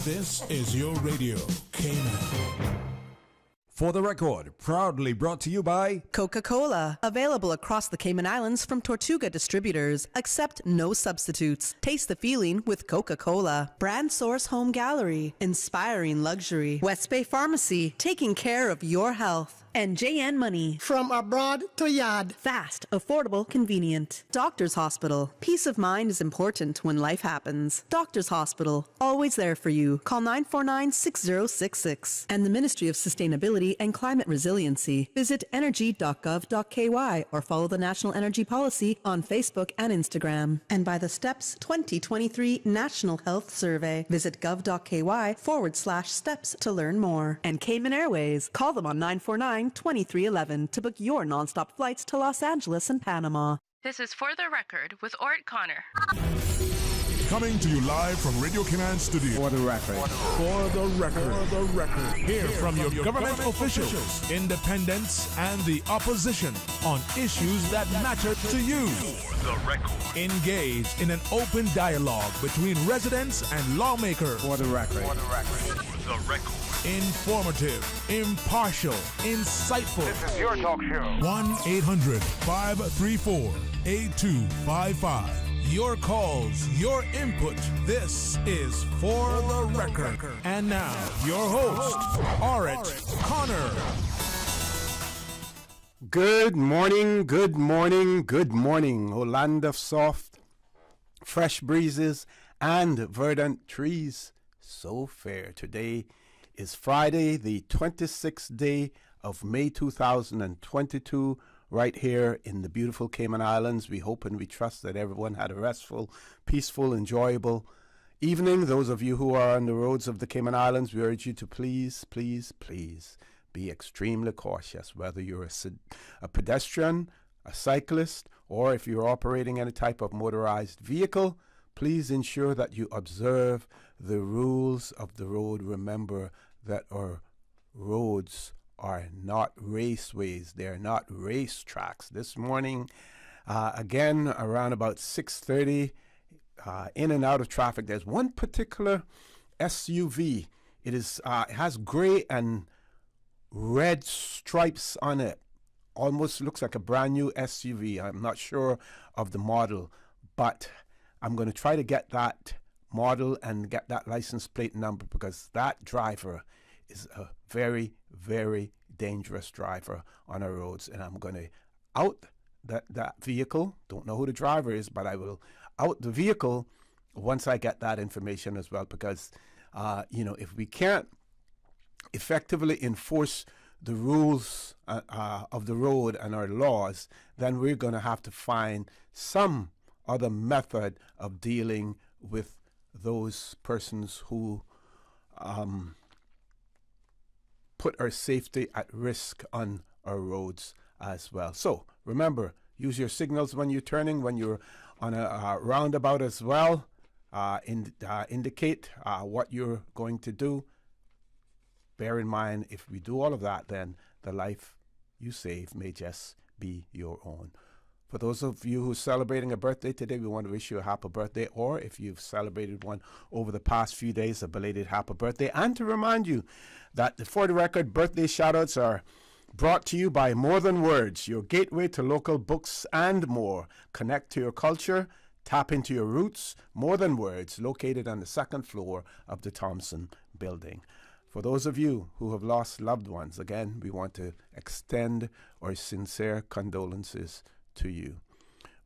This is your radio, Cayman. For the record, proudly brought to you by Coca-Cola, available across the Cayman Islands from Tortuga Distributors. Accept no substitutes. Taste the feeling with Coca-Cola. Brand Source Home Gallery, inspiring luxury. West Bay Pharmacy, taking care of your health. And JN Money. From abroad to yard. Fast, affordable, convenient. Doctor's Hospital. Peace of mind is important when life happens. Doctor's Hospital, always there for you. Call 949-6066. And the Ministry of Sustainability and Climate Resiliency. Visit energy.gov.ky or follow the National Energy Policy on Facebook and Instagram. And by the STEPS 2023 National Health Survey. Visit gov.ky/steps to learn more. And Cayman Airways. Call them on 949-2311 to book your nonstop flights to Los Angeles and Panama. This is For the Record with Orrett Connor. Coming to you live from Radio Cayman Studio. For the record. For the record. For the record. Hear from your government officials, independents, and the opposition on issues that matter to you. For the record. Engage in an open dialogue between residents and lawmakers. For the record. For the record. For the record. Informative, impartial, insightful. This is your talk show. 1-800-534-8255. Your calls, your input. This is For the Record. And now, your host, Orrett Connor. Good morning, good morning, good morning. O land of soft, fresh breezes and verdant trees, so fair. Today is Friday, the 26th day of May 2022, right here in the beautiful Cayman Islands. We hope and we trust that everyone had a restful, peaceful, enjoyable evening. Those of you who are on the roads of the Cayman Islands, we urge you to please, please, please be extremely cautious, whether you're a pedestrian, a cyclist, or if you're operating any type of motorized vehicle. Please ensure that you observe the rules of the road. Remember that our roads are not raceways. They're not racetracks. This morning, again, around about 6:30, in and out of traffic, there's one particular SUV. It has gray and red stripes on it. Almost looks like a brand new SUV. I'm not sure of the model, but I'm going to try to get that model and get that license plate number, because that driver is a very, very dangerous driver on our roads. And I'm going to out that vehicle. Don't know who the driver is, but I will out the vehicle once I get that information as well, because, if we can't effectively enforce the rules of the road and our laws, then we're going to have to find some other method of dealing with those persons who put our safety at risk on our roads as well. So remember, use your signals when you're turning, when you're on a roundabout as well. Indicate what you're going to do. Bear in mind, if we do all of that, then the life you save may just be your own. For those of you who are celebrating a birthday today, we want to wish you a happy birthday, or if you've celebrated one over the past few days, a belated happy birthday. And to remind you that the For the Record birthday shoutouts are brought to you by More Than Words, your gateway to local books and more. Connect to your culture, tap into your roots. More Than Words, located on the second floor of the Thompson Building. For those of you who have lost loved ones, again, we want to extend our sincere condolences to you.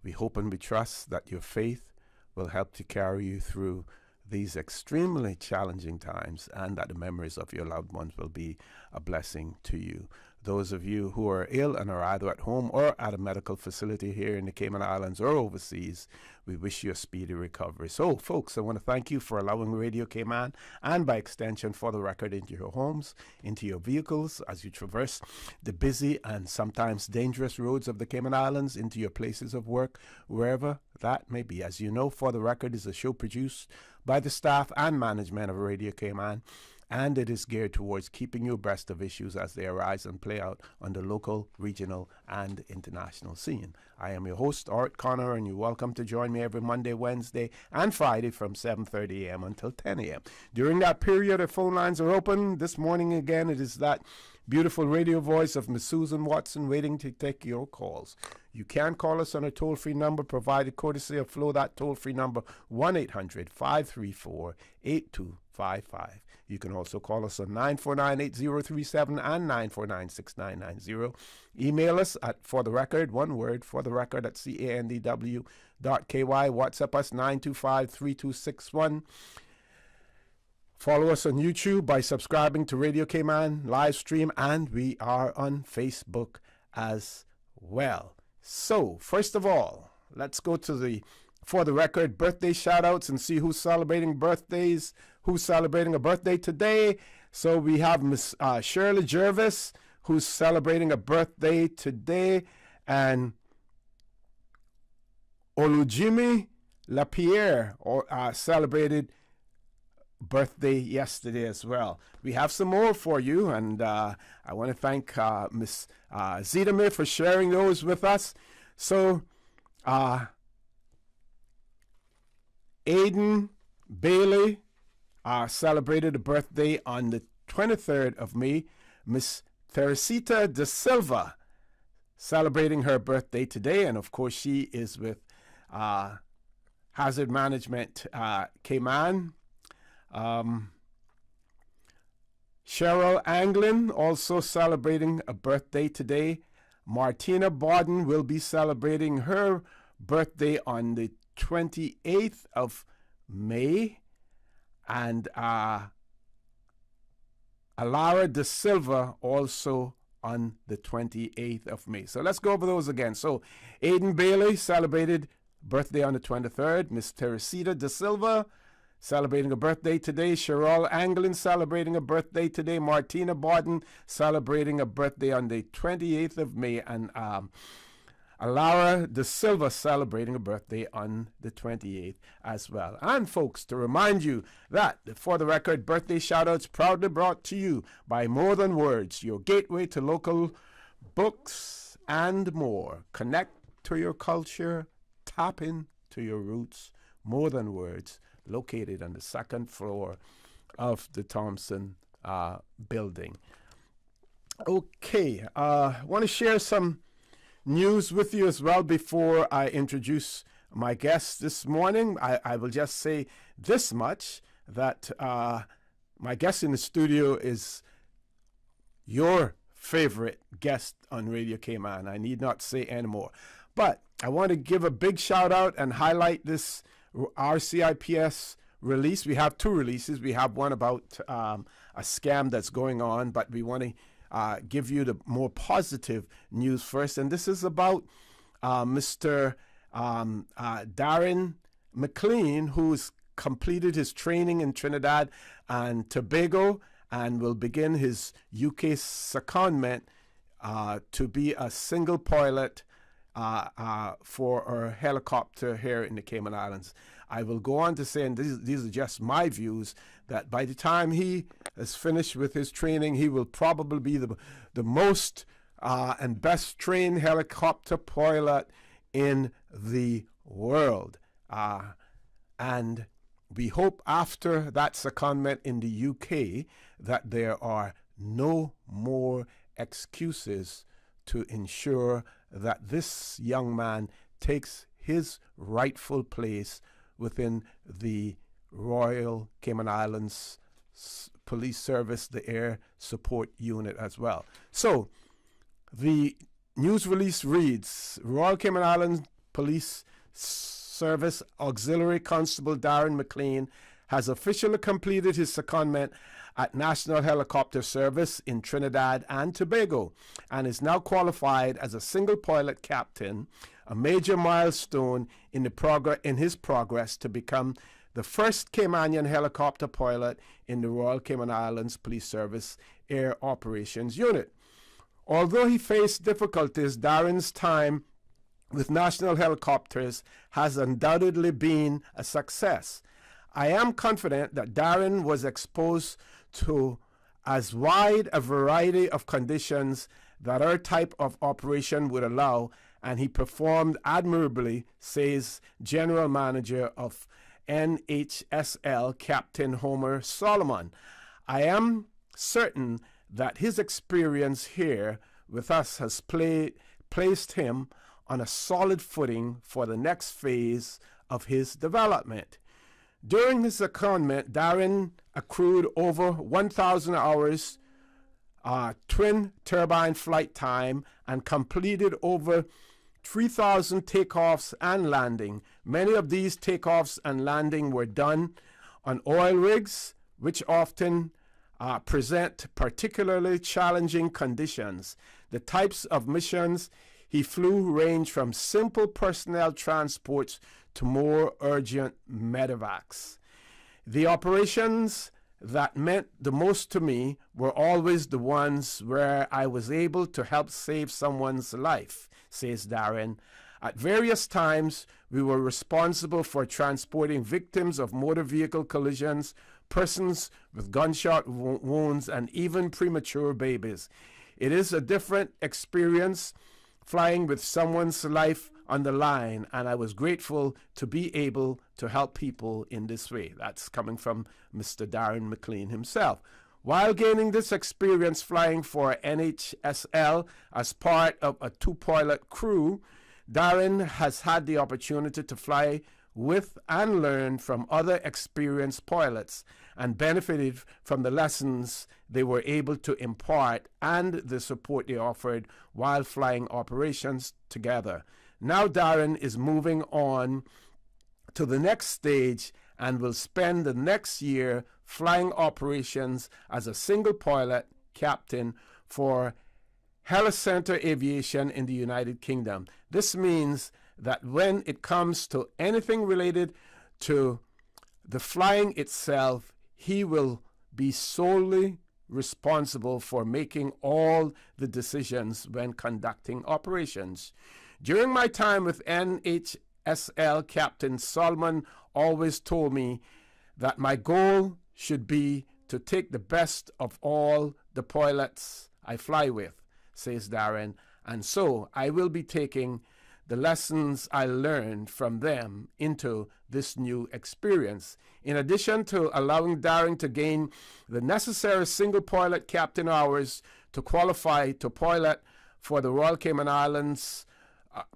We hope and we trust that your faith will help to carry you through these extremely challenging times, and that the memories of your loved ones will be a blessing to you. Those of you who are ill and are either at home or at a medical facility here in the Cayman Islands or overseas, we wish you a speedy recovery. So, folks, I want to thank you for allowing Radio Cayman, and by extension For the Record, into your homes, into your vehicles as you traverse the busy and sometimes dangerous roads of the Cayman Islands, into your places of work, wherever that may be. As you know, For the Record is a show produced by the staff and management of Radio Cayman, and it is geared towards keeping you abreast of issues as they arise and play out on the local, regional, and international scene. I am your host, Orrett Connor, and you're welcome to join me every Monday, Wednesday, and Friday from 7:30 a.m. until 10 a.m. During that period, our phone lines are open. This morning, again, it is that beautiful radio voice of Miss Susan Watson waiting to take your calls. You can call us on a toll-free number provided courtesy of Flow. That toll-free number, 1-800-534-8255. You can also call us on 949-8037 and 949-6990. Email us at for the record, one word, for the record at candw.ky. WhatsApp us 925-3261. Follow us on YouTube by subscribing to Radio Cayman live stream, and we are on Facebook as well. So, first of all, let's go to the For the Record birthday shout-outs and see who's celebrating birthdays, who's celebrating a birthday today. So we have Miss Shirley Jervis, who's celebrating a birthday today, and Olujimi Lapierre celebrated birthday yesterday as well. We have some more for you, and I want to thank Miss Zidame for sharing those with us. So Aiden Bailey celebrated a birthday on the 23rd of May. Miss Teresita De Silva celebrating her birthday today, and of course she is with Hazard Management Cayman. Cheryl Anglin also celebrating a birthday today. Martina Borden will be celebrating her birthday on the 28th of May. And Alara De Silva also on the 28th of May. So let's go over those again. So Aiden Bailey celebrated birthday on the 23rd. Miss Teresita De Silva celebrating a birthday today. Cheryl Anglin celebrating a birthday today. Martina Borden celebrating a birthday on the 28th of May. And Alara De Silva celebrating a birthday on the 28th as well. And folks, to remind you that For the Record birthday shoutouts proudly brought to you by More Than Words, your gateway to local books and more. Connect to your culture, tap into your roots. More Than Words, located on the second floor of the Thompson building. Okay, I want to share some news with you as well before I introduce my guest this morning. I will just say this much, that my guest in the studio is your favorite guest on Radio Cayman. I need not say anymore. But I want to give a big shout out and highlight this RCIPS release. We have two releases. We have one about a scam that's going on, but we want to give you the more positive news first. And this is about Mr. Darren McLean, who's completed his training in Trinidad and Tobago and will begin his UK secondment to be a single pilot for our helicopter here in the Cayman Islands. I will go on to say, and these are just my views, that by the time he is finished with his training, he will probably be the most and best trained helicopter pilot in the world. And we hope after that secondment in the UK that there are no more excuses to ensure that this young man takes his rightful place within the Royal Cayman Islands Police Service, the Air Support Unit as well. So the news release reads, Royal Cayman Islands Police Service Auxiliary Constable Darren McLean has officially completed his secondment at National Helicopter Service in Trinidad and Tobago and is now qualified as a single pilot captain, a major milestone in his progress to become the first Caymanian helicopter pilot in the Royal Cayman Islands Police Service Air Operations Unit. Although he faced difficulties, Darren's time with National Helicopters has undoubtedly been a success. I am confident that Darren was exposed to as wide a variety of conditions that our type of operation would allow, and he performed admirably, says General Manager of NHSL Captain Homer Solomon. I am certain that his experience here with us has placed him on a solid footing for the next phase of his development. During his secondment, Darren accrued over 1,000 hours twin turbine flight time and completed over 3,000 takeoffs and landing. Many of these takeoffs and landing were done on oil rigs, which often present particularly challenging conditions. The types of missions he flew range from simple personnel transports to more urgent medevacs. The operations that meant the most to me were always the ones where I was able to help save someone's life, says Darren. At various times, we were responsible for transporting victims of motor vehicle collisions, persons with gunshot wounds, and even premature babies. It is a different experience flying with someone's life on the line, and I was grateful to be able to help people in this way. That's coming from Mr. Darren McLean himself. While gaining this experience flying for NHSL as part of a two-pilot crew, Darren has had the opportunity to fly with and learn from other experienced pilots and benefited from the lessons they were able to impart and the support they offered while flying operations together. Now Darren is moving on to the next stage and will spend the next year flying operations as a single pilot captain for Helicenter Aviation in the United Kingdom. This means that when it comes to anything related to the flying itself, he will be solely responsible for making all the decisions when conducting operations. During my time with NHSL, Captain Solomon always told me that my goal should be to take the best of all the pilots I fly with, says Darren, and so I will be taking the lessons I learned from them into this new experience. In addition to allowing Darren to gain the necessary single pilot captain hours to qualify to pilot for the Royal Cayman Islands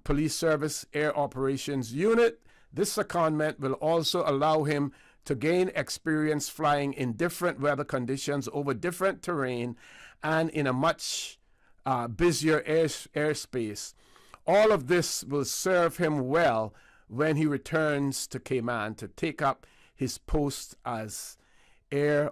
Police Service Air Operations Unit, this secondment will also allow him to gain experience flying in different weather conditions over different terrain and in a much busier airspace. All of this will serve him well when he returns to Cayman to take up his post as Air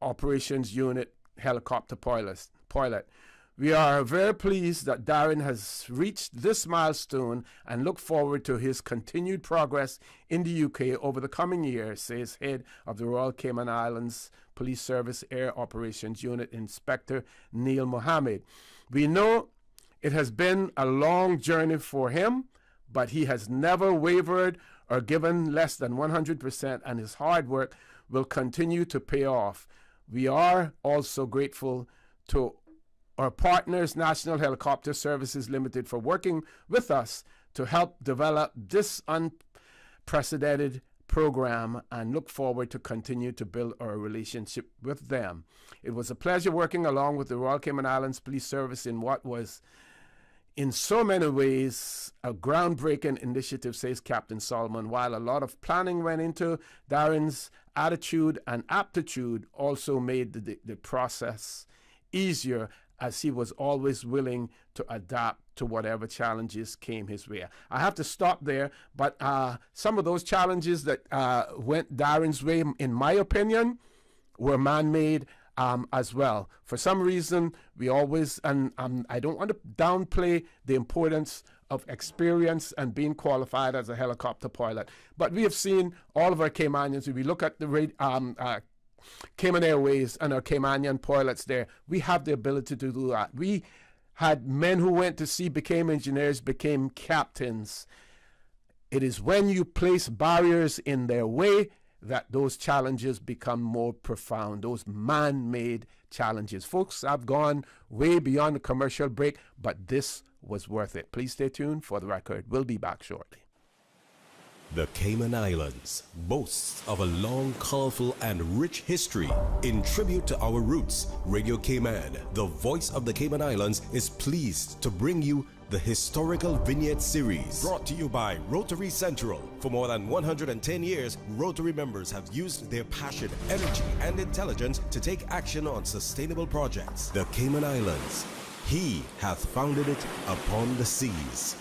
Operations Unit helicopter pilot. We are very pleased that Darren has reached this milestone and look forward to his continued progress in the UK over the coming year, says head of the Royal Cayman Islands Police Service Air Operations Unit Inspector Neil Mohammed. We know it has been a long journey for him, but he has never wavered or given less than 100%, and his hard work will continue to pay off. We are also grateful to our partners, National Helicopter Services Limited, for working with us to help develop this unprecedented program and look forward to continue to build our relationship with them. It was a pleasure working along with the Royal Cayman Islands Police Service in what was in so many ways a groundbreaking initiative, says Captain Solomon. While a lot of planning went into, Darren's attitude and aptitude also made the process easier, as he was always willing to adapt to whatever challenges came his way. I have to stop there, but some of those challenges that went Darren's way, in my opinion, were man-made as well. For some reason, we always, and I don't want to downplay the importance of experience and being qualified as a helicopter pilot, but we have seen all of our Caymanians, if we look at the Cayman Airways and our Caymanian pilots there, we have the ability to do that. We had men who went to sea, became engineers, became captains. It is when you place barriers in their way that those challenges become more profound, those man-made challenges. Folks, I've gone way beyond the commercial break, but this was worth it. Please stay tuned for the record. We'll be back shortly. The Cayman Islands boasts of a long, colorful, and rich history. In tribute to our roots, Radio Cayman, the voice of the Cayman Islands, is pleased to bring you the Historical Vignette Series, brought to you by Rotary Central. For more than 110 years, Rotary members have used their passion, energy, and intelligence to take action on sustainable projects. The Cayman Islands, he hath founded it upon the seas.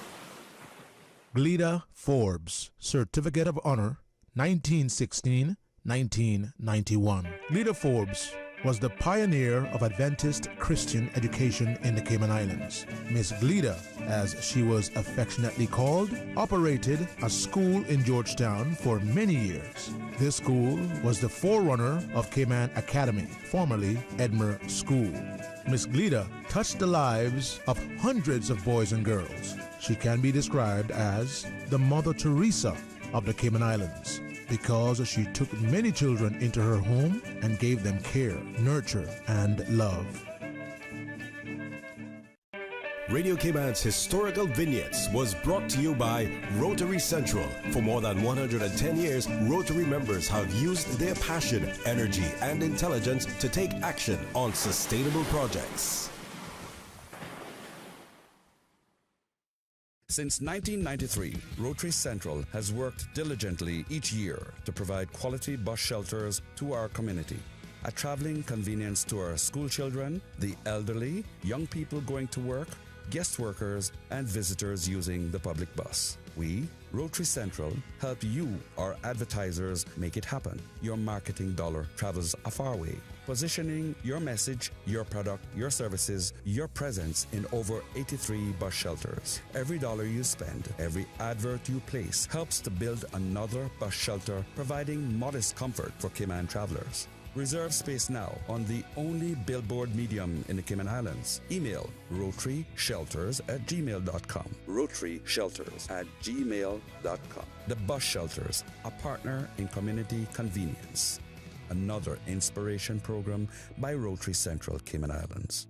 Glida Forbes, Certificate of Honor, 1916-1991. Glida Forbes was the pioneer of Adventist Christian education in the Cayman Islands. Miss Glida, as she was affectionately called, operated a school in Georgetown for many years. This school was the forerunner of Cayman Academy, formerly Edmer School. Miss Glida touched the lives of hundreds of boys and girls. She can be described as the Mother Teresa of the Cayman Islands because she took many children into her home and gave them care, nurture, and love. Radio Cayman's Historical Vignettes was brought to you by Rotary Central. For more than 110 years, Rotary members have used their passion, energy, and intelligence to take action on sustainable projects. Since 1993, Rotary Central has worked diligently each year to provide quality bus shelters to our community. A traveling convenience to our school children, the elderly, young people going to work, guest workers, and visitors using the public bus. We, Rotary Central, help you, our advertisers, make it happen. Your marketing dollar travels a far way. Positioning your message, your product, your services, your presence in over 83 bus shelters. Every dollar you spend, every advert you place helps to build another bus shelter, providing modest comfort for Cayman travelers. Reserve space now on the only billboard medium in the Cayman Islands. Email rotaryshelters@gmail.com. rotaryshelters@gmail.com. The Bus Shelters, a partner in community convenience. Another inspiration program by Rotary Central Cayman Islands.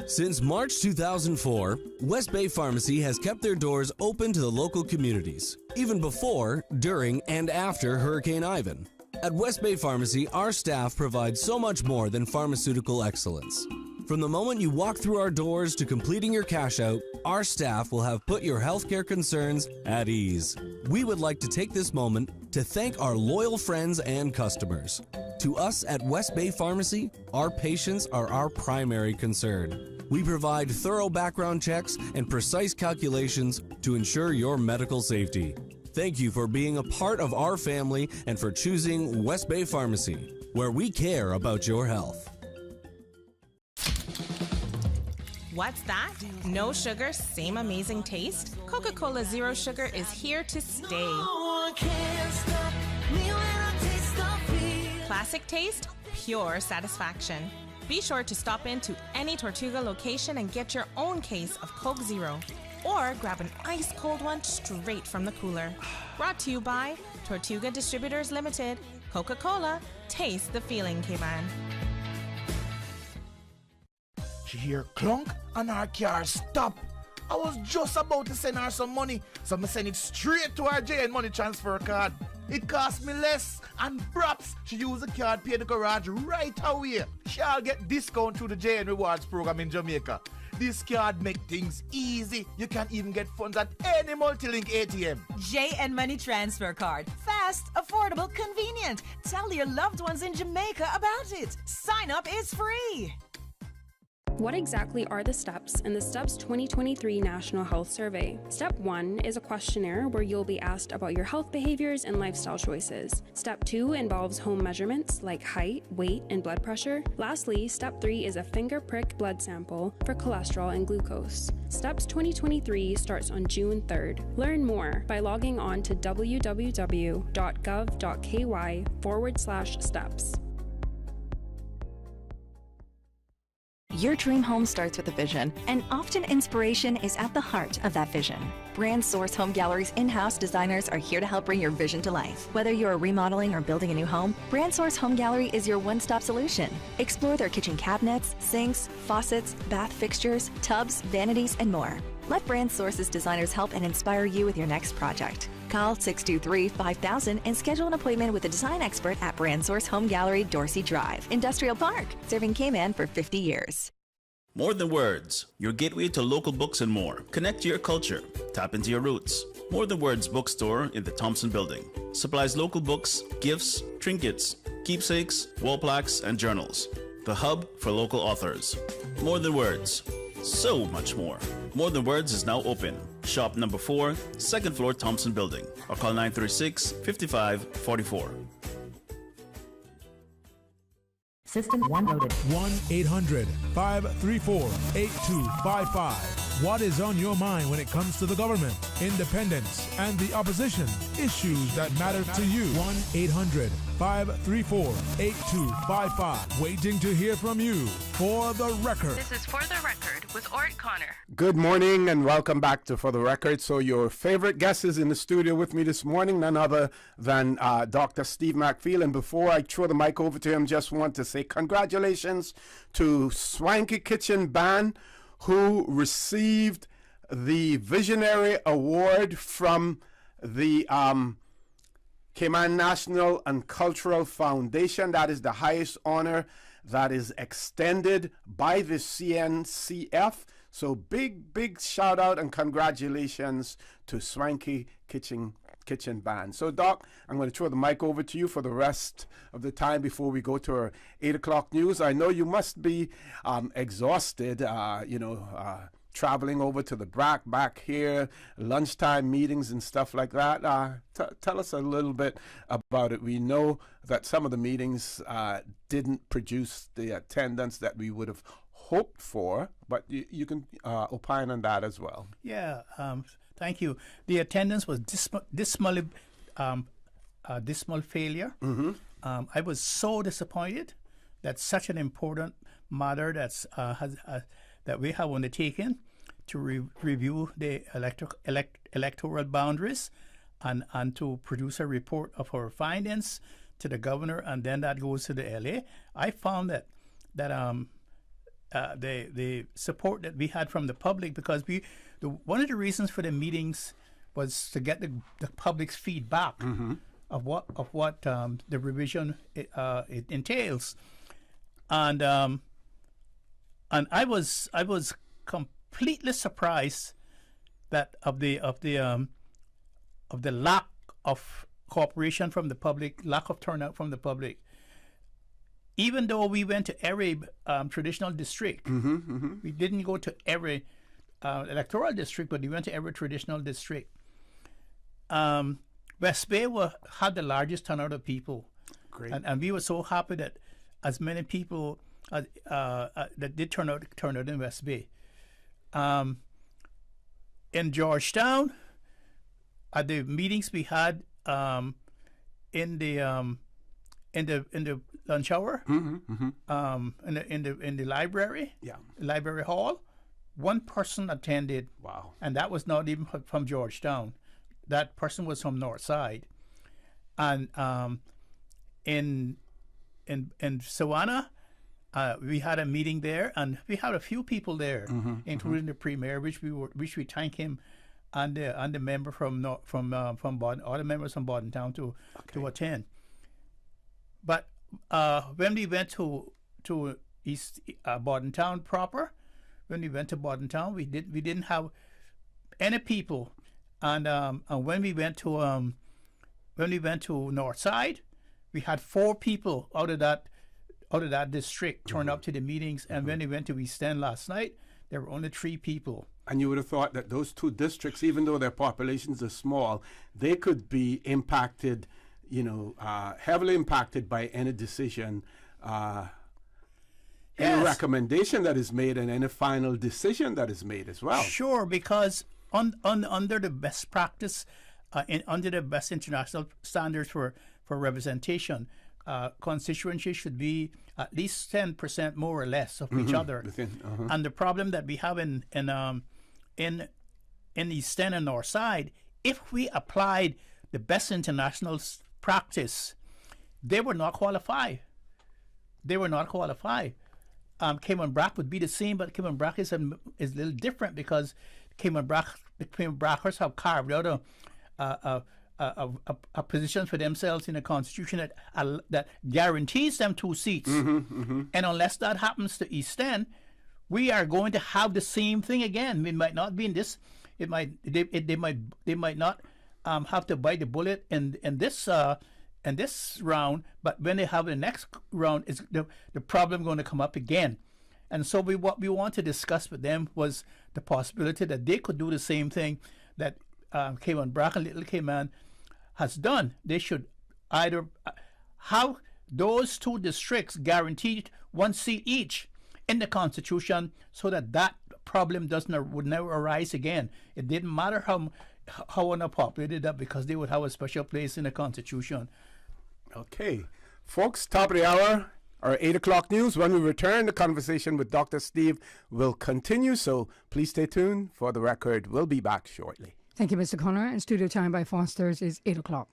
Since March 2004, West Bay Pharmacy has kept their doors open to the local communities, even before, during, and after Hurricane Ivan. At West Bay Pharmacy, our staff provides so much more than pharmaceutical excellence. From the moment you walk through our doors to completing your cash out, our staff will have put your healthcare concerns at ease. We would like to take this moment to thank our loyal friends and customers. To us at West Bay Pharmacy, our patients are our primary concern. We provide thorough background checks and precise calculations to ensure your medical safety. Thank you for being a part of our family and for choosing West Bay Pharmacy, where we care about your health. What's that? No sugar, same amazing taste? Coca-Cola Zero Sugar is here to stay. Classic taste, pure satisfaction. Be sure to stop into any Tortuga location and get your own case of Coke Zero. Or grab an ice-cold one straight from the cooler. Brought to you by Tortuga Distributors Limited. Coca-Cola, taste the feeling, Cayman. She hear clunk and her car stop. I was just about to send her some money, so I send it straight to her JN Money Transfer card. It cost me less, and perhaps she use the card, pay the garage right away. She'll get discount through the JN Rewards program in Jamaica. This card make things easy. You can even get funds at any multi-link ATM. JN Money Transfer Card. Fast, affordable, convenient. Tell your loved ones in Jamaica about it. Sign up is free. What exactly are the steps in the STEPS 2023 National Health Survey? Step 1 is a questionnaire where you'll be asked about your health behaviors and lifestyle choices. Step 2 involves home measurements like height, weight, and blood pressure. Lastly, Step 3 is a finger prick blood sample for cholesterol and glucose. STEPS 2023 starts on June 3rd. Learn more by logging on to www.gov.ky/steps. Your dream home starts with a vision, and often inspiration is at the heart of that vision. Brand Source Home Gallery's in-house designers are here to help bring your vision to life. Whether you're remodeling or building a new home, Brand Source Home Gallery is your one-stop solution. Explore their kitchen cabinets, sinks, faucets, bath fixtures, tubs, vanities, and more. Let Brand Source's designers help and inspire you with your next project. Call 623-5000 and schedule an appointment with a design expert at Brand Source Home Gallery, Dorsey Drive, Industrial Park, serving Cayman for 50 years. More Than Words, your gateway to local books and more. Connect to your culture. Tap into your roots. More Than Words bookstore in the Thompson Building. Supplies local books, gifts, trinkets, keepsakes, wall plaques, and journals. The hub for local authors. More Than Words. So much more. More Than Words is now open. Shop number 4, second floor Thompson Building. Or call 936-5544. System 1 loaded. 1-800-534-8255. What is on your mind when it comes to the government, independence, and the opposition? Issues that matter to you. 1-800-534-8255. Waiting to hear from you. For the Record. This is For the Record with Orrett Connor. Good morning and welcome back to For the Record. So your favorite guest is in the studio with me this morning, none other than Dr. Steve McField. And before I throw the mic over to him, just want to say congratulations to Swanky Kitchen Band, who received the Visionary Award from the Cayman National and Cultural Foundation. That is the highest honor that is extended by the CNCF. So big shout out and congratulations to Swanky Kitchen Band. So Doc, I'm going to throw the mic over to you for the rest of the time before we go to our 8 o'clock news. I know you must be exhausted, traveling over to the BRAC back here, lunchtime meetings and stuff like that. Tell us a little bit about it. We know that some of the meetings didn't produce the attendance that we would have hoped for, but you can opine on that as well. Yeah, thank you. The attendance was dismal failure. Mm-hmm. I was so disappointed that such an important matter that we have undertaken to review the electoral boundaries and to produce a report of our findings to the governor, and then that goes to the LA. I found that the support that we had from the public, because one of the reasons for the meetings was to get the public's feedback of what the revision it entails, and I was completely surprised that of the lack of cooperation from the public, lack of turnout from the public. Even though we went to every traditional district, we didn't go to every electoral district, but we went to every traditional district. West Bay had the largest turnout of people. Great. And we were so happy that as many people that did turn out in West Bay. In Georgetown, at the meetings we had in the lunch hour, in the library, library hall, one person attended. Wow! And that was not even from Georgetown. That person was from Northside, and in Savannah, we had a meeting there, and we had a few people there, including the premier, which we thank him, and the member from Borden, all the members from Bordentown to attend. But when we went to East Bordentown proper, when we went to Bordentown, we didn't have any people, and when we went to Northside, we had 4 people out of that district turn up to the meetings, and when we went to East End last night, there were only 3 people. And you would have thought that those 2 districts, even though their populations are small, they could be impacted, heavily impacted by any decision, any recommendation that is made, and any final decision that is made as well. Sure, because under the best practice, under the best international standards for representation, constituencies should be at least 10% more or less of each other. And the problem that we have in in East End and North Side, if we applied the best international practice, they would not qualify. They were not qualified. Cayman Brac would be the same, but Cayman Brac is a little different because the Cayman Brackers have carved out a position for themselves in the Constitution that guarantees them 2 seats. And unless that happens to East End, we are going to have the same thing again. It might not be in this. They might not have to bite the bullet in this round, but when they have the next round, is the problem going to come up again? And so what we want to discuss with them was the possibility that they could do the same thing that Cayman Brac and Little Cayman has done. They should either have those 2 districts guaranteed 1 seat each in the Constitution, so that problem would never arise again. It didn't matter how unpopulated that, because they would have a special place in the Constitution. Okay. Folks, top of the hour, our 8 o'clock news. When we return, the conversation with Dr. Steve will continue, so please stay tuned. For the record, we'll be back shortly. Thank you, Mr. Connor. And studio time by Foster's is 8 o'clock.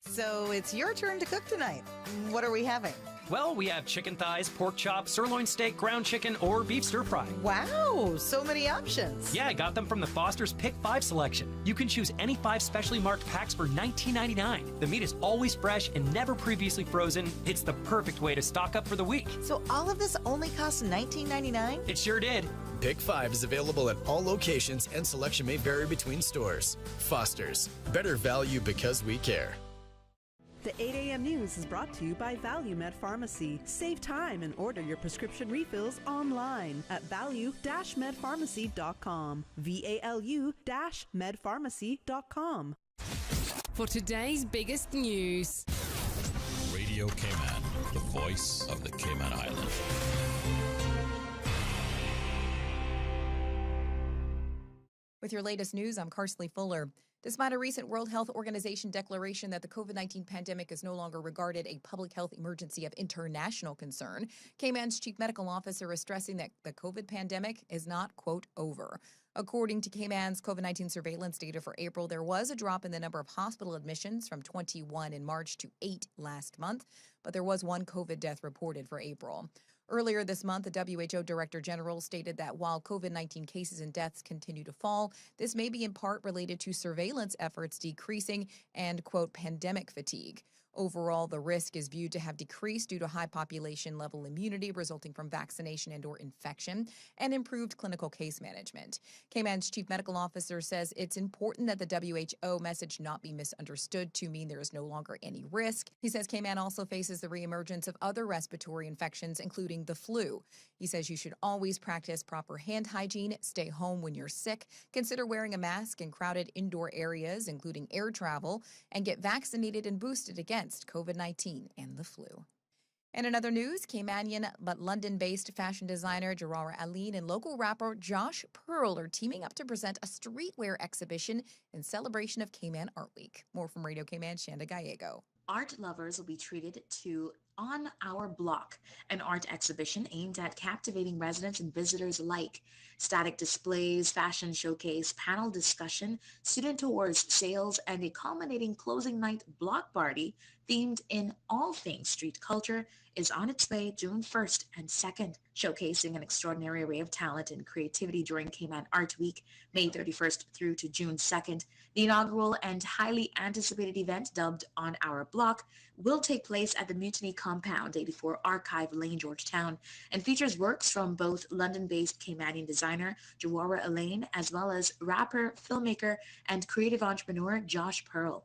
So it's your turn to cook tonight. What are we having? Well, we have chicken thighs, pork chop, sirloin steak, ground chicken, or beef stir fry. Wow, so many options. Yeah, I got them from the Foster's Pick 5 selection. You can choose any 5 specially marked packs for $19.99. The meat is always fresh and never previously frozen. It's the perfect way to stock up for the week. So all of this only costs $19.99? It sure did. Pick 5 is available at all locations, and selection may vary between stores. Foster's, better value because we care. The 8 a.m. news is brought to you by ValueMed Pharmacy. Save time and order your prescription refills online at value-medpharmacy.com. VALU-medpharmacy.com. For today's biggest news. Radio Cayman, the voice of the Cayman Islands. With your latest news, I'm Karsley Fuller. Despite a recent World Health Organization declaration that the COVID-19 pandemic is no longer regarded a public health emergency of international concern, Cayman's chief medical officer is stressing that the COVID pandemic is not, quote, over. According to Cayman's COVID-19 surveillance data for April, there was a drop in the number of hospital admissions from 21 in March to 8 last month, but there was 1 COVID death reported for April. Earlier this month, the WHO Director General stated that while COVID-19 cases and deaths continue to fall, this may be in part related to surveillance efforts decreasing and, quote, pandemic fatigue. Overall, the risk is viewed to have decreased due to high population-level immunity resulting from vaccination and/or infection and improved clinical case management. Cayman's chief medical officer says it's important that the WHO message not be misunderstood to mean there is no longer any risk. He says Cayman also faces the reemergence of other respiratory infections, including the flu. He says you should always practice proper hand hygiene, stay home when you're sick, consider wearing a mask in crowded indoor areas, including air travel, and get vaccinated and boosted against COVID-19 and the flu. And in other news, Caymanian but London-based fashion designer Jarara Aline and local rapper Josh Pearl are teaming up to present a streetwear exhibition in celebration of Cayman Art Week. More from Radio Cayman, Shanda Gallego. Art lovers will be treated to On Our Block, an art exhibition aimed at captivating residents and visitors alike. Static displays, fashion showcase, panel discussion, student tours, sales, and a culminating closing night block party themed in all things street culture is on its way June 1st and 2nd, showcasing an extraordinary array of talent and creativity during Cayman Art Week, May 31st through to June 2nd. The inaugural and highly anticipated event, dubbed On Our Block, will take place at the Mutiny Compound, 84 Archive Lane, Georgetown, and features works from both London-based Caymanian designer Jawara Elaine, as well as rapper, filmmaker, and creative entrepreneur Josh Pearl.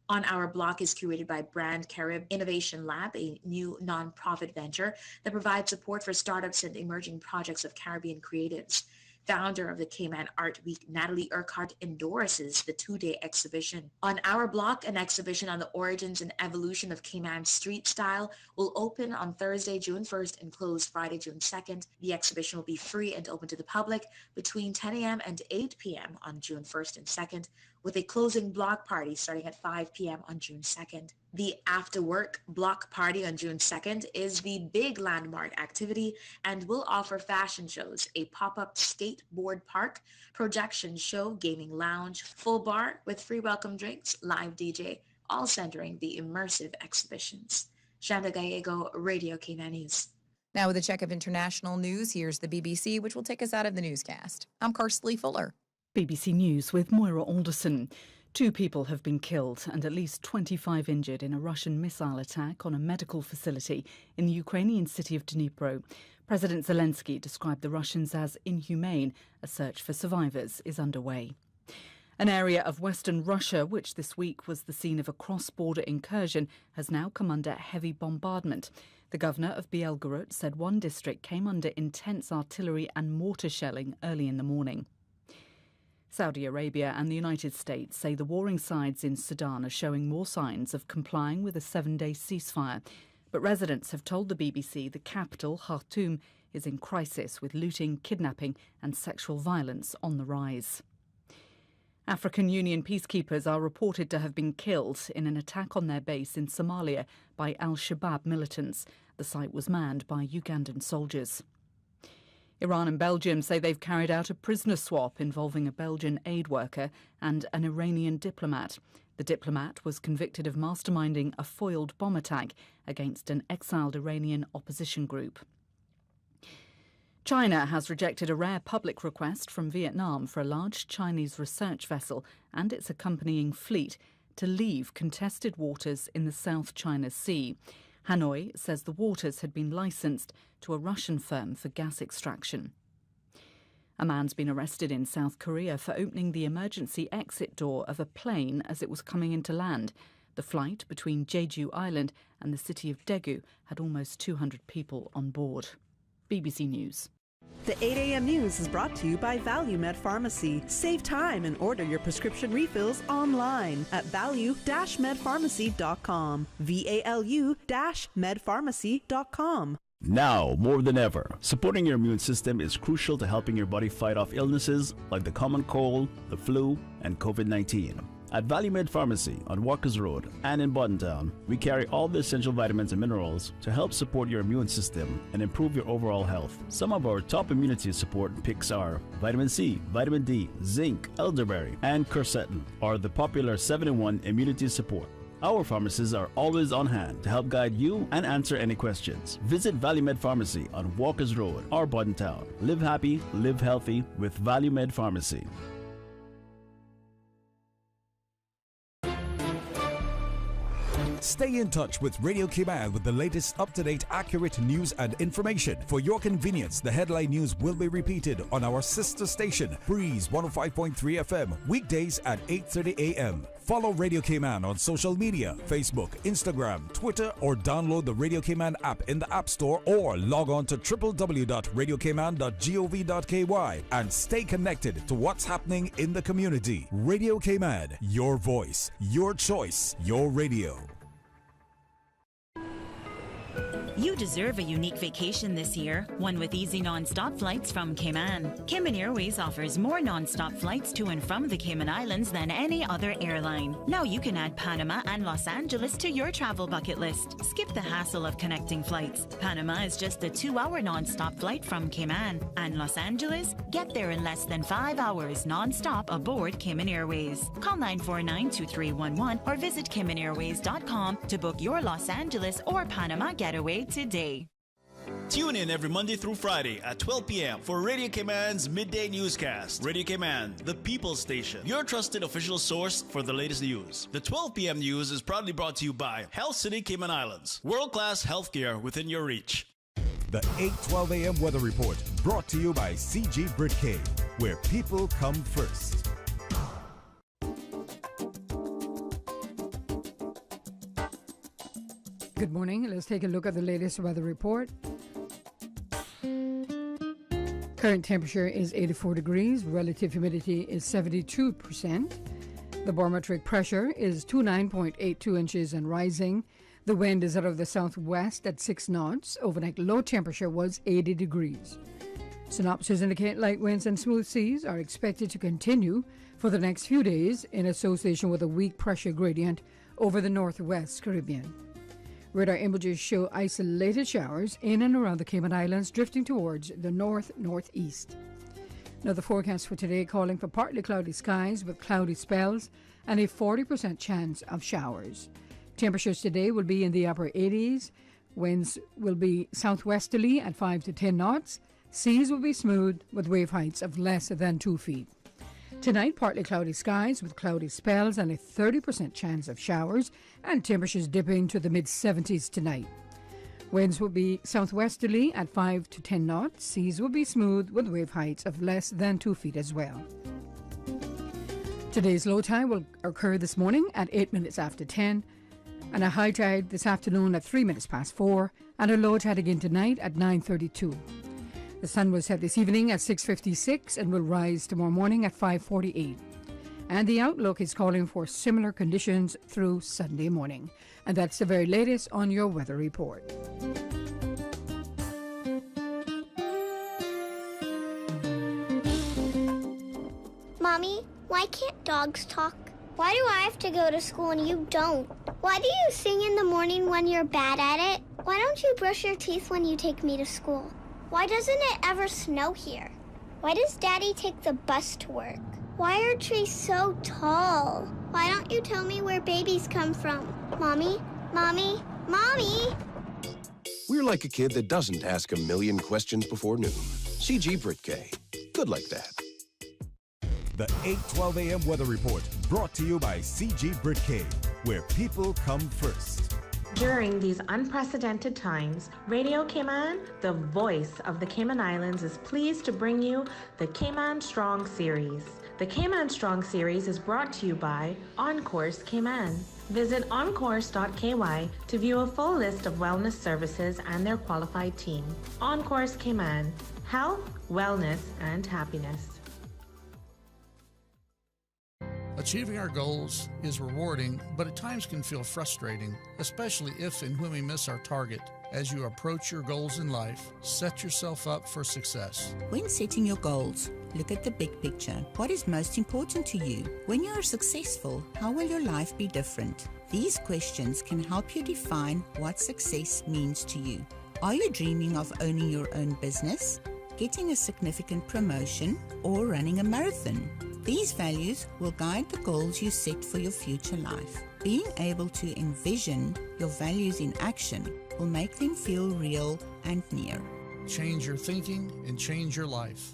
On Our Block is curated by Brand Carib Innovation Lab, a new nonprofit venture that provides support for startups and emerging projects of Caribbean creatives. Founder of the Cayman Art Week, Natalie Urquhart, endorses the 2-day exhibition. On Our Block, an exhibition on the origins and evolution of Cayman street style, will open on Thursday, June 1st and close Friday, June 2nd. The exhibition will be free and open to the public between 10 a.m. and 8 p.m. on June 1st and 2nd. with a closing block party starting at 5 p.m. on June 2nd. The after-work block party on June 2nd is the big landmark activity and will offer fashion shows, a pop-up skateboard park, projection show, gaming lounge, full bar with free welcome drinks, live DJ, all centering the immersive exhibitions. Shanda Gallego, Radio K9 News. Now with a check of international news, here's the BBC, which will take us out of the newscast. I'm Karsley Fuller. BBC News with Moira Alderson. 2 people have been killed and at least 25 injured in a Russian missile attack on a medical facility in the Ukrainian city of Dnipro. President Zelensky described the Russians as inhumane. A search for survivors is underway. An area of western Russia, which this week was the scene of a cross-border incursion, has now come under heavy bombardment. The governor of Belgorod said one district came under intense artillery and mortar shelling early in the morning. Saudi Arabia and the United States say the warring sides in Sudan are showing more signs of complying with a 7-day ceasefire. But residents have told the BBC the capital, Khartoum, is in crisis with looting, kidnapping and sexual violence on the rise. African Union peacekeepers are reported to have been killed in an attack on their base in Somalia by al-Shabaab militants. The site was manned by Ugandan soldiers. Iran and Belgium say they've carried out a prisoner swap involving a Belgian aid worker and an Iranian diplomat. The diplomat was convicted of masterminding a foiled bomb attack against an exiled Iranian opposition group. China has rejected a rare public request from Vietnam for a large Chinese research vessel and its accompanying fleet to leave contested waters in the South China Sea. Hanoi says the waters had been licensed to a Russian firm for gas extraction. A man's been arrested in South Korea for opening the emergency exit door of a plane as it was coming into land. The flight between Jeju Island and the city of Daegu had almost 200 people on board. BBC News. The 8 a.m. news is brought to you by ValueMed Pharmacy. Save time and order your prescription refills online at value-medpharmacy.com. VALU-medpharmacy.com. Now, more than ever, supporting your immune system is crucial to helping your body fight off illnesses like the common cold, the flu, and COVID-19. At ValueMed Pharmacy on Walkers Road and in Boddentown, we carry all the essential vitamins and minerals to help support your immune system and improve your overall health. Some of our top immunity support picks are vitamin C, vitamin D, zinc, elderberry, and quercetin are the popular 7-in-1 immunity support. Our pharmacists are always on hand to help guide you and answer any questions. Visit ValueMed Pharmacy on Walkers Road or Boddentown. Live happy, live healthy with ValueMed Pharmacy. Stay in touch with Radio K-Man with the latest up-to-date, accurate news and information. For your convenience, the headline news will be repeated on our sister station, Breeze 105.3 FM, weekdays at 8:30 a.m. Follow Radio K-Man on social media, Facebook, Instagram, Twitter, or download the Radio K-Man app in the App Store or log on to www.radiokman.gov.ky and stay connected to what's happening in the community. Radio K-Man, your voice, your choice, your radio. You deserve a unique vacation this year, one with easy non-stop flights from Cayman. Cayman Airways offers more non-stop flights to and from the Cayman Islands than any other airline. Now you can add Panama and Los Angeles to your travel bucket list. Skip the hassle of connecting flights. Panama is just a 2-hour non-stop flight from Cayman. And Los Angeles? Get there in less than 5 hours non-stop aboard Cayman Airways. Call 949-2311 or visit CaymanAirways.com to book your Los Angeles or Panama getaway today. Tune in every Monday through Friday at 12 p.m. for Radio Cayman's Midday Newscast. Radio Cayman, the People's Station, your trusted official source for the latest news. The 12 p.m. news is proudly brought to you by Health City Cayman Islands. World-class healthcare within your reach. The 8:12 a.m. weather report brought to you by CG Britcay, where people come first. Good morning. Let's take a look at the latest weather report. Current temperature is 84 degrees. Relative humidity is 72%. The barometric pressure is 29.82 inches and rising. The wind is out of the southwest at 6 knots. Overnight low temperature was 80 degrees. Synopsis indicate light winds and smooth seas are expected to continue for the next few days in association with a weak pressure gradient over the northwest Caribbean. Radar images show isolated showers in and around the Cayman Islands drifting towards the north-northeast. Now the forecast for today calling for partly cloudy skies with cloudy spells and a 40% chance of showers. Temperatures today will be in the upper 80s. Winds will be southwesterly at 5 to 10 knots. Seas will be smooth with wave heights of less than 2 feet. Tonight, partly cloudy skies with cloudy spells and a 30% chance of showers, and temperatures dipping to the mid-70s tonight. Winds will be southwesterly at 5 to 10 knots. Seas will be smooth with wave heights of less than 2 feet as well. Today's low tide will occur this morning at 8 minutes after 10, and a high tide this afternoon at 3 minutes past 4, and a low tide again tonight at 9:32. The sun will set this evening at 6:56 and will rise tomorrow morning at 5:48. And the outlook is calling for similar conditions through Sunday morning. And that's the very latest on your weather report. Mommy, why can't dogs talk? Why do I have to go to school and you don't? Why do you sing in the morning when you're bad at it? Why don't you brush your teeth when you take me to school? Why doesn't it ever snow here? Why does Daddy take the bus to work? Why are trees so tall? Why don't you tell me where babies come from? Mommy, Mommy, Mommy! We're like a kid that doesn't ask a million questions before noon. CG Brit-K. Good like that. The 8:12 a.m. weather report brought to you by CG Brit-K, where people come first. During these unprecedented times, Radio Cayman, the voice of the Cayman Islands, is pleased to bring you the Cayman Strong Series. The Cayman Strong Series is brought to you by OnCourse Cayman. Visit oncourse.ky to view a full list of wellness services and their qualified team. OnCourse Cayman, health, wellness, and happiness. Achieving our goals is rewarding, but at times can feel frustrating, especially if and when we miss our target. As you approach your goals in life, set yourself up for success. When setting your goals, look at the big picture. What is most important to you? When you are successful, how will your life be different? These questions can help you define what success means to you. Are you dreaming of owning your own business, getting a significant promotion, or running a marathon? These values will guide the goals you set for your future life. Being able to envision your values in action will make them feel real and near. Change your thinking and change your life.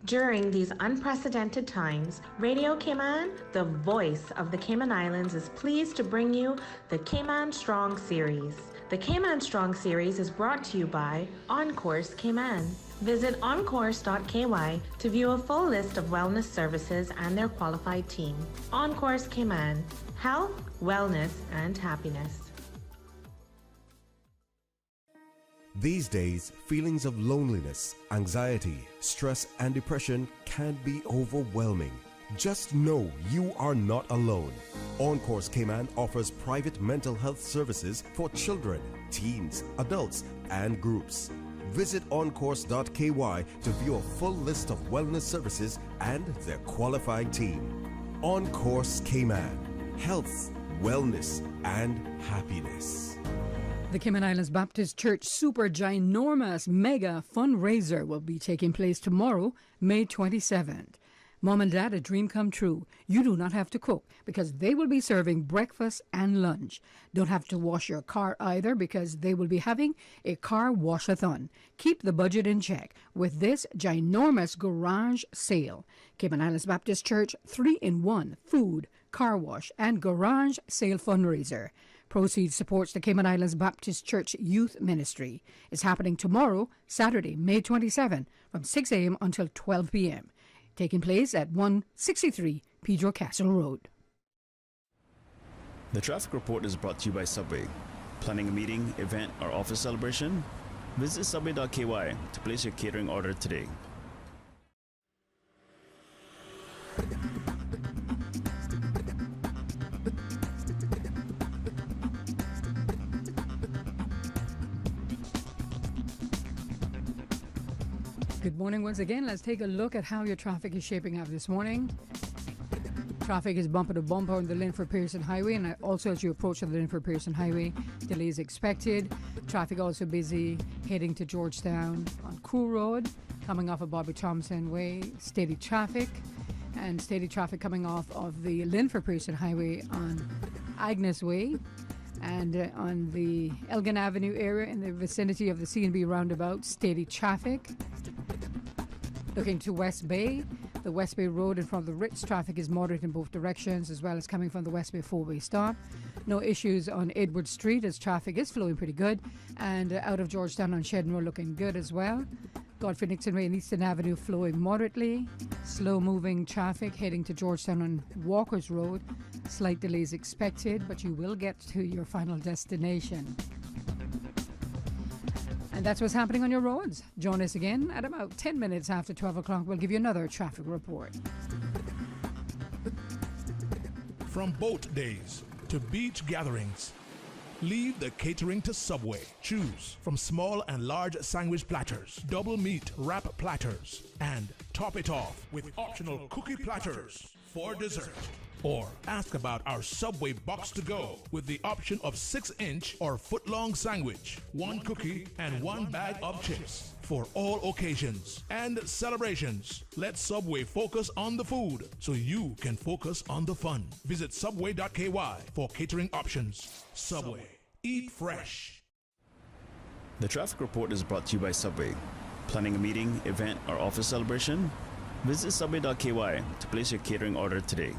During these unprecedented times, Radio Cayman, the voice of the Cayman Islands, is pleased to bring you the Cayman Strong Series. The Cayman Strong Series is brought to you by OnCourse Cayman. Visit oncourse.ky to view a full list of wellness services and their qualified team. OnCourse Cayman, health, wellness, and happiness. These days, feelings of loneliness, anxiety, stress, and depression can be overwhelming. Just know you are not alone. OnCourse Cayman offers private mental health services for children, teens, adults, and groups. Visit oncourse.ky to view a full list of wellness services and their qualified team. OnCourse Cayman, health, wellness, and happiness. The Cayman Islands Baptist Church Super Ginormous Mega Fundraiser will be taking place tomorrow, May 27th. Mom and Dad, a dream come true. You do not have to cook because they will be serving breakfast and lunch. Don't have to wash your car either because they will be having a car wash-a-thon. Keep the budget in check with this ginormous garage sale. Cayman Islands Baptist Church 3-in-1 food, car wash, and garage sale fundraiser. Proceeds supports the Cayman Islands Baptist Church Youth Ministry. It's happening tomorrow, Saturday, May 27, from 6 a.m. until 12 p.m. Taking place at 163 Pedro Castle Road. The traffic report is brought to you by Subway. Planning a meeting, event, or office celebration? Visit subway.ky to place your catering order today. Good morning once again. Let's take a look at how your traffic is shaping up this morning. Traffic is bumper to bumper on the Linford Pearson Highway, and also as you approach the Linford Pearson Highway, delays expected. Traffic also busy heading to Georgetown on Crew Road, coming off of Bobby Thompson Way, steady traffic, and steady traffic coming off of the Linford Pearson Highway on Agnes Way, and on the Elgin Avenue area in the vicinity of the C&B roundabout, steady traffic. Looking to West Bay, the West Bay Road in front of the Ritz, traffic is moderate in both directions, as well as coming from the West Bay four-way stop. No issues on Edward Street as traffic is flowing pretty good, and out of Georgetown on Shedden Road looking good as well. Godfrey Nixon Way and Eastern Avenue flowing moderately. Slow-moving traffic heading to Georgetown on Walkers Road. Slight delays expected, but you will get to your final destination. And that's what's happening on your roads. Join us again at about 10 minutes after 12 o'clock. We'll give you another traffic report. From boat days to beach gatherings, leave the catering to Subway. Choose from small and large sandwich platters, double meat wrap platters, and top it off with optional cookie platters for dessert. Or ask about our Subway box to go with the option of 6-inch or foot-long sandwich, 1 cookie, and 1 bag of chips. For all occasions and celebrations, let Subway focus on the food so you can focus on the fun. Visit subway.ky for catering options. Subway. Eat fresh. The traffic report is brought to you by Subway. Planning a meeting, event, or office celebration? Visit subway.ky to place your catering order today.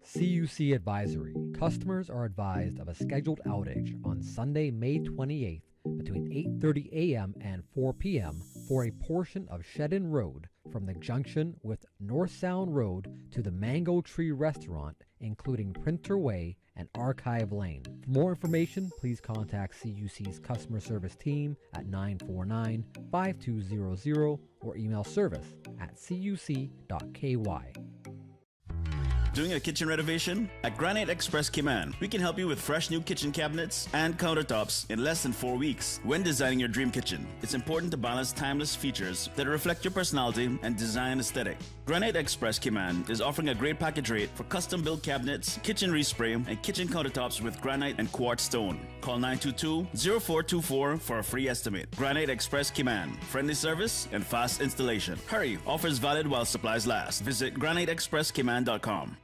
CUC Advisory. Customers are advised of a scheduled outage on Sunday, May 28th between 8:30 a.m. and 4 p.m. for a portion of Shedden Road from the junction with North Sound Road to the Mango Tree Restaurant, including Printer Way and Archive Lane. For more information, please contact CUC's customer service team at 949-5200 or email service@cuc.ky. Doing a kitchen renovation? At Granite Express Cayman, we can help you with fresh new kitchen cabinets and countertops in less than 4 weeks. When designing your dream kitchen, it's important to balance timeless features that reflect your personality and design aesthetic. Granite Express Cayman is offering a great package rate for custom-built cabinets, kitchen respray, and kitchen countertops with granite and quartz stone. Call 922-0424 for a free estimate. Granite Express Cayman. Friendly service and fast installation. Hurry! Offers valid while supplies last. Visit graniteexpresscayman.com.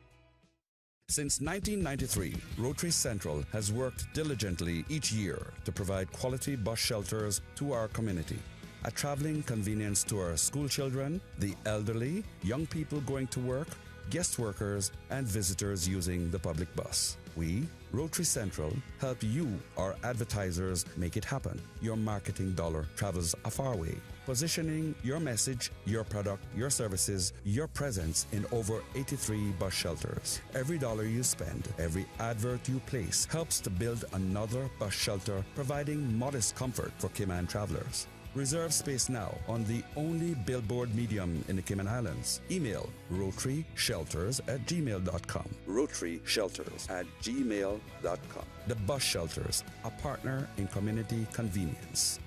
Since 1993, Rotary Central has worked diligently each year to provide quality bus shelters to our community. A traveling convenience to our school children, the elderly, young people going to work, guest workers, and visitors using the public bus. We, Rotary Central, help you, our advertisers, make it happen. Your marketing dollar travels a far way. Positioning your message, your product, your services, your presence in over 83 bus shelters. Every dollar you spend, every advert you place helps to build another bus shelter, providing modest comfort for Cayman travelers. Reserve space now on the only billboard medium in the Cayman Islands. Email rotaryshelters@gmail.com. rotaryshelters@gmail.com. The Bus Shelters, a partner in community convenience.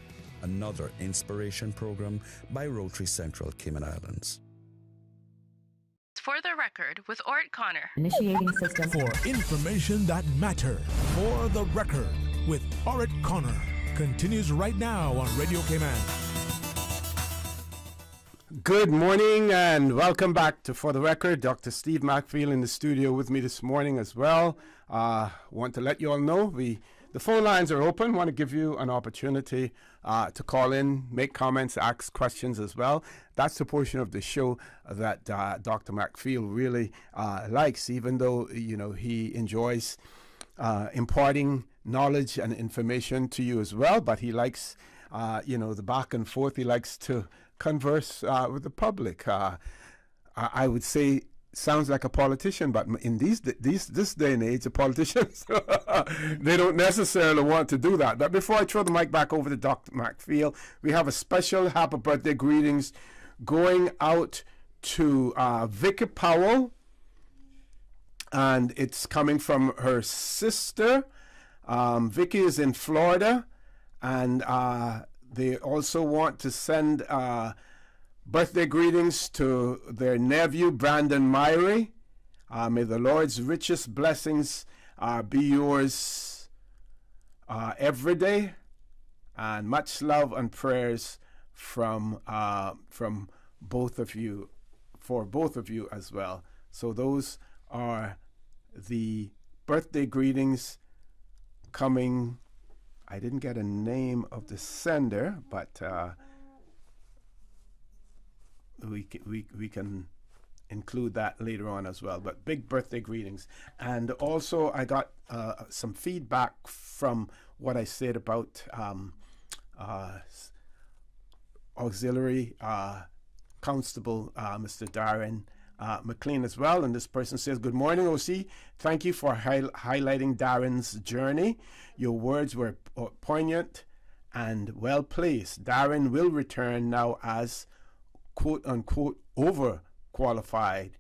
Another inspiration program by Rotary Central Cayman Islands. For the record, with Orrett Connor. Initiating system. For information that matters. For the record, with Orrett Connor. Continues right now on Radio Cayman. Good morning and welcome back to For the Record. Dr. Steve McField in the studio with me this morning as well. Want to let you all know the phone lines are open. Want to give you an opportunity to call in, make comments, ask questions as well. That's the portion of the show that Dr. McField really likes, even though he enjoys imparting knowledge and information to you as well, but he likes the back and forth. He likes to converse with the public. I would say sounds like a politician, but in this day and age, the politicians they don't necessarily want to do that. But before I throw the mic back over to Dr. McField, we have a special happy birthday greetings going out to Vicky Powell, and it's coming from her sister. Vicky is in Florida, and They also want to send birthday greetings to their nephew, Brandon Myrie. May the Lord's richest blessings be yours every day. And much love and prayers from both of you, for both of you as well. So those are the birthday greetings coming. I didn't get a name of the sender, but we can include that later on as well. But big birthday greetings. And also I got some feedback from what I said about Auxiliary Constable Mr. Darren McLean as well. And this person says, good morning, OC. Thank you for highlighting Darren's journey. Your words were poignant and well placed. Darren will return now as quote unquote overqualified.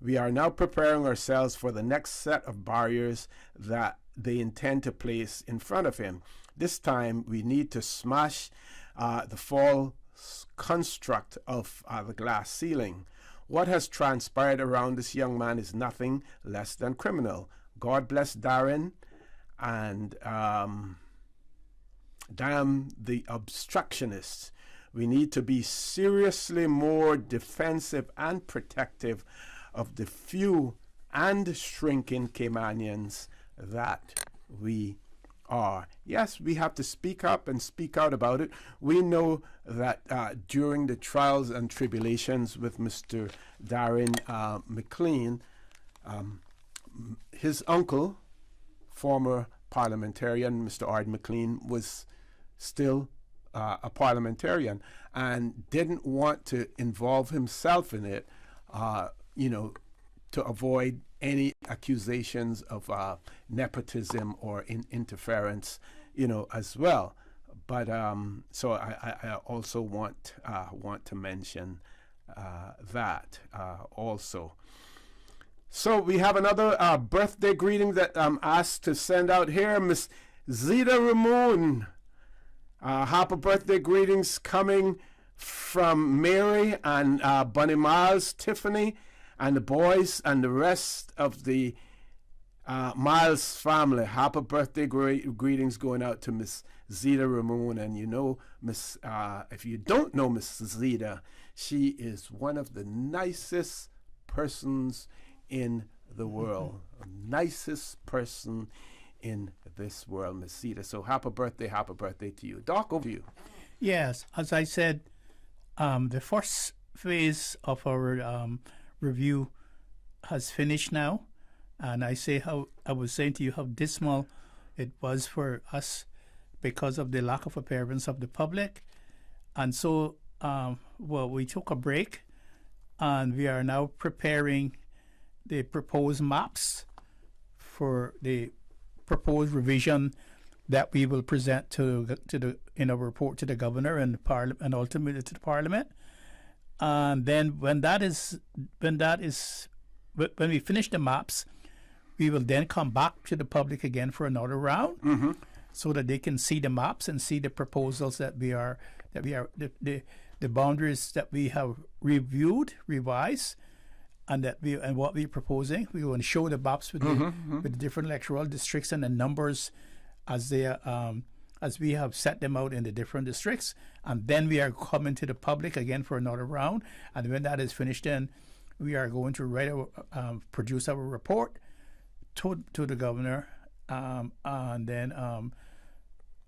We are now preparing ourselves for the next set of barriers that they intend to place in front of him. This time we need to smash the false construct of the glass ceiling. What has transpired around this young man is nothing less than criminal. God bless Darren, and damn the obstructionists. We need to be seriously more defensive and protective of the few and shrinking Caymanians that we are. Yes, we have to speak up and speak out about it. We know that during the trials and tribulations with Mr. Darren McLean, his uncle, former parliamentarian Mr. Orrett McLean, was still a parliamentarian and didn't want to involve himself in it, to avoid any accusations of nepotism or interference, as well. But so I also want to mention that also. So we have another birthday greeting that I'm asked to send out here. Miss Zita Ramon. Happy birthday greetings coming from Mary and Bunny Miles, Tiffany, and the boys and the rest of the Miles family. Happy birthday greetings going out to Miss Zita Ramon. And Miss, if you don't know Miss Zita, she is one of the nicest persons in the world. Nicest person in this world, Miss Zita. So happy birthday to you. Doc, over to you. Yes, as I said, the first phase of our review has finished now, and I was saying to you how dismal it was for us because of the lack of appearance of the public. And so we took a break, and we are now preparing the proposed maps for the proposed revision that we will present in a report to the governor and ultimately to the Parliament. And then when we finish the maps, we will then come back to the public again for another round, so that they can see the maps and see the proposals that we are the boundaries that we have revised, and what we're proposing. We want to show the maps with the different electoral districts and the numbers as we have set them out in the different districts. And then we are coming to the public again for another round. And when that is finished, then we are going to produce our report to the governor, and then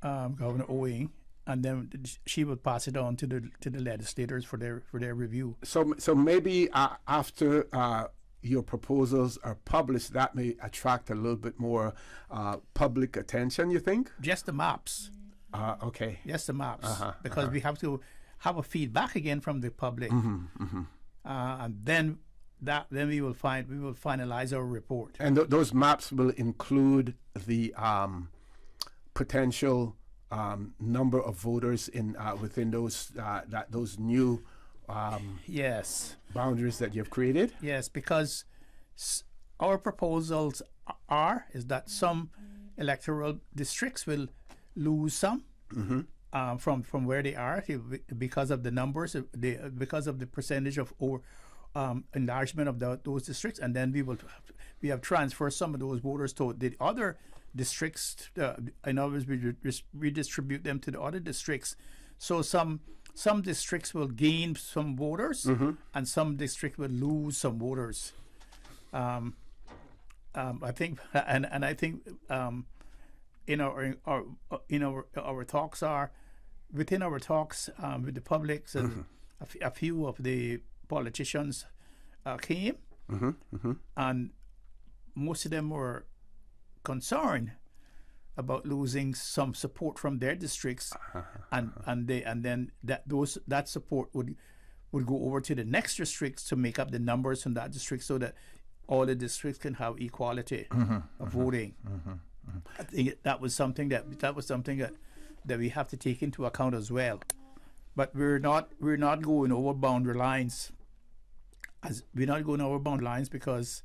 Governor Owing, and then she will pass it on to the legislators for their review. So maybe after your proposals are published, that may attract a little bit more public attention, you think? Just the maps. Okay. Just the maps, because we have to have a feedback again from the public, and then we will finalize our report. And those maps will include the potential number of voters in within those new yes, boundaries that you've created. Yes, because our proposals is that some electoral districts will lose some, from where they are because of the numbers, because of the percentage of enlargement of those districts, and then we have transferred some of those voters to the other districts. In other words, we redistribute them to the other districts. So some districts will gain some voters, and some districts will lose some voters. I think, and I think in our talks are within our talks with the publics, and a few of the politicians came, and most of them were concerned about losing some support from their districts, and then that support would go over to the next districts to make up the numbers in that district, so that all the districts can have equality of voting. I think that was something that we have to take into account as well. But we're not going over boundary lines. We're not going over boundary lines because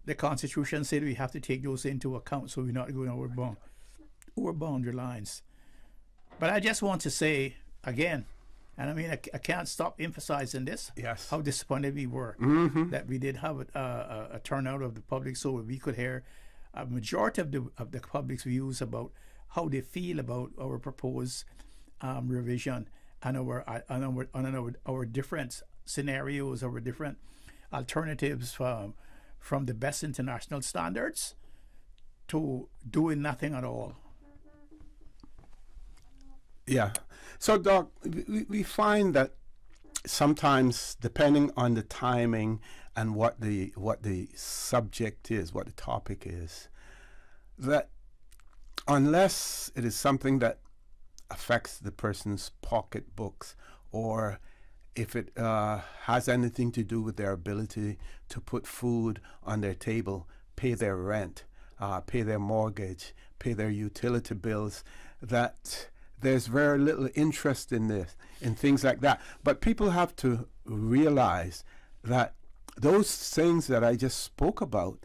the Constitution said we have to take those into account. So we're not going over boundary lines. But I just want to say again, and I mean I can't stop emphasizing this. Yes. How disappointed we were that we did have a turnout of the public, so we could hear a majority of the public's views about how they feel about our proposed revision and our different scenarios, our different alternatives from the best international standards to doing nothing at all. Yeah. So, Doc, we find that sometimes, depending on the timing and what the subject is, what the topic is, that unless it is something that affects the person's pocketbooks, or if it has anything to do with their ability to put food on their table, pay their rent, pay their mortgage, pay their utility bills, that there's very little interest in this, in things like that. But people have to realize that those things that I just spoke about,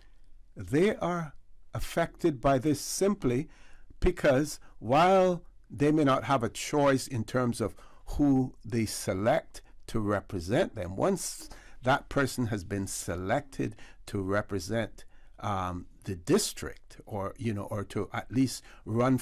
they are affected by this simply because while they may not have a choice in terms of who they select to represent them, once that person has been selected to represent the district, or to at least run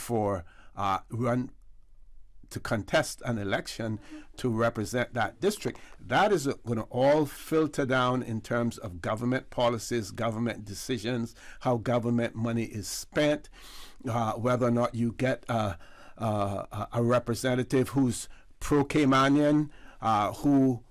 to contest an election to represent that district, that is going to all filter down in terms of government policies, government decisions, how government money is spent, whether or not you get a representative who's pro-Caymanian, who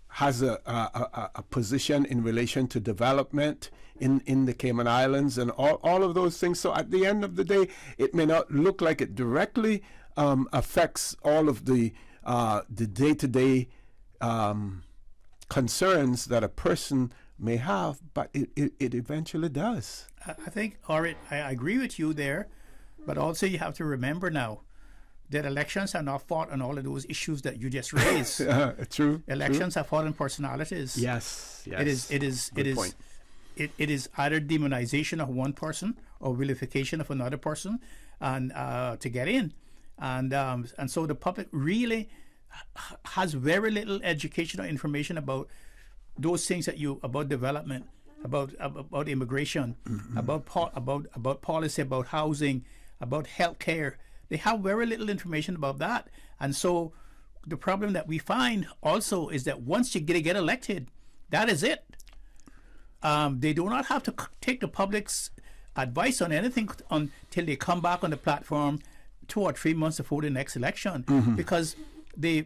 has a position in relation to development in the Cayman Islands, and all of those things. So at the end of the day, it may not look like it directly affects all of the day-to-day concerns that a person may have, but it eventually does. I think, Orrett, I agree with you there, but also you have to remember now that elections are not fought on all of those issues that you just raised. True. Elections are fought on personalities. Yes. It is either demonization of one person or vilification of another person, and to get in. And so the public really has very little educational information about those things about development, about immigration, about policy, about housing, about healthcare. They have very little information about that. And so the problem that we find also is that once you get elected, that is it. They do not have to take the public's advice on anything until they come back on the platform 2 or 3 months before the next election, because the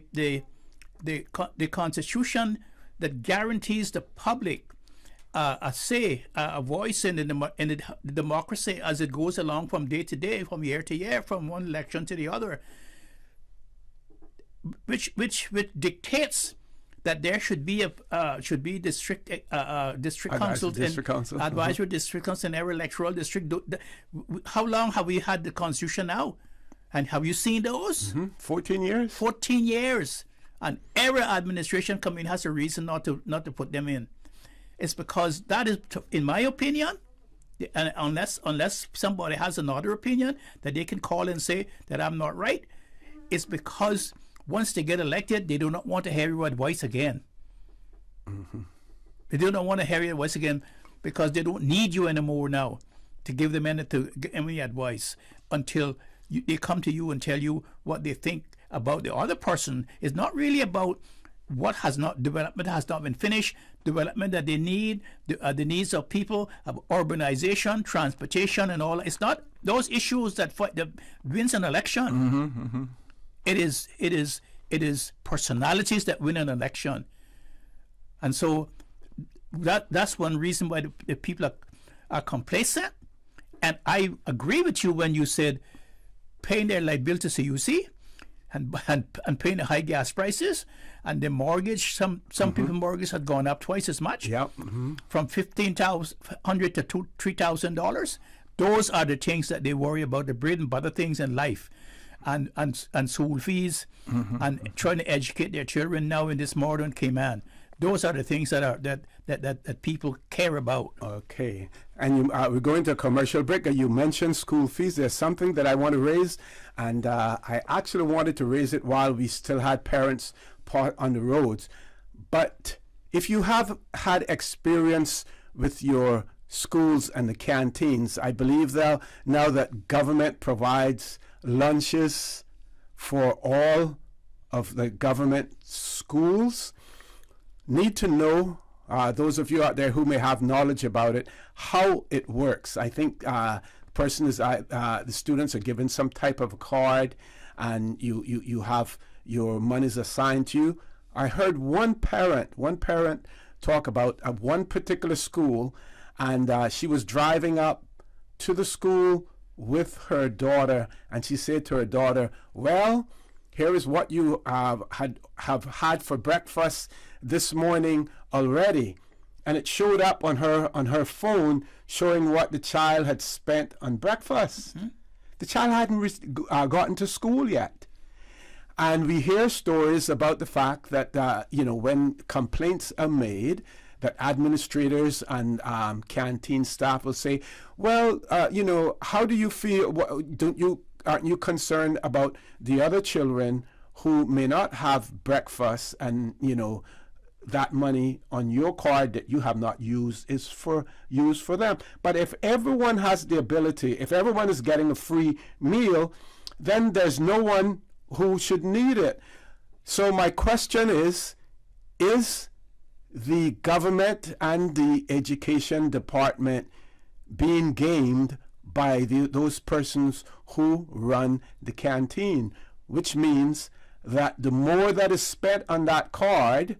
Constitution that guarantees the public a say, a voice in the democracy as it goes along from day to day, from year to year, from one election to the other, which dictates that there should be district councils, advisory district councils in every electoral district. How long have we had the Constitution now? And have you seen those? 14 years. 14 years. And every administration coming has a reason not to put them in. It's because that is, in my opinion, and unless somebody has another opinion that they can call and say that I'm not right, it's because once they get elected, they do not want to hear your advice again. Mm-hmm. They do not want to hear your advice again because they don't need you anymore now to give them any advice until they come to you and tell you what they think about the other person. It's not really about development has not been finished, development that they need, the needs of people, of urbanization, transportation, and all. It's not those issues that wins an election. Mm-hmm, mm-hmm. It is personalities that win an election, and so that's one reason why the people are complacent. And I agree with you when you said paying their light bill to CUC and paying the high gas prices and the mortgage. Some people's mortgage had gone up twice as much, from $1,500 to $3,000. Those are the things that they worry about, the bread and butter things in life, and school fees, and trying to educate their children now in this modern Cayman. Those are the things that people care about. Okay. And we're going to a commercial break. You mentioned school fees. There's something that I want to raise, and I actually wanted to raise it while we still had parents on the roads. But if you have had experience with your schools and the canteens, I believe that now that government provides lunches for all of the government schools, need to know, those of you out there who may have knowledge about it, how it works. I think the students are given some type of a card, and you have your monies assigned to you. I heard one parent talk about one particular school, and she was driving up to the school with her daughter, and she said to her daughter, "Well, here is what you have had for breakfast this morning already." And it showed up on her phone, showing what the child had spent on breakfast. Mm-hmm. The child hadn't gotten to school yet. And we hear stories about the fact that when complaints are made, that administrators and canteen staff will say, "Well, how do you feel? Aren't you concerned about the other children who may not have breakfast, and that money on your card that you have not used is used for them?" But if everyone has the ability, if everyone is getting a free meal, then there's no one who should need it. So my question is the government and the education department being gamed by those persons who run the canteen, which means that the more that is spent on that card,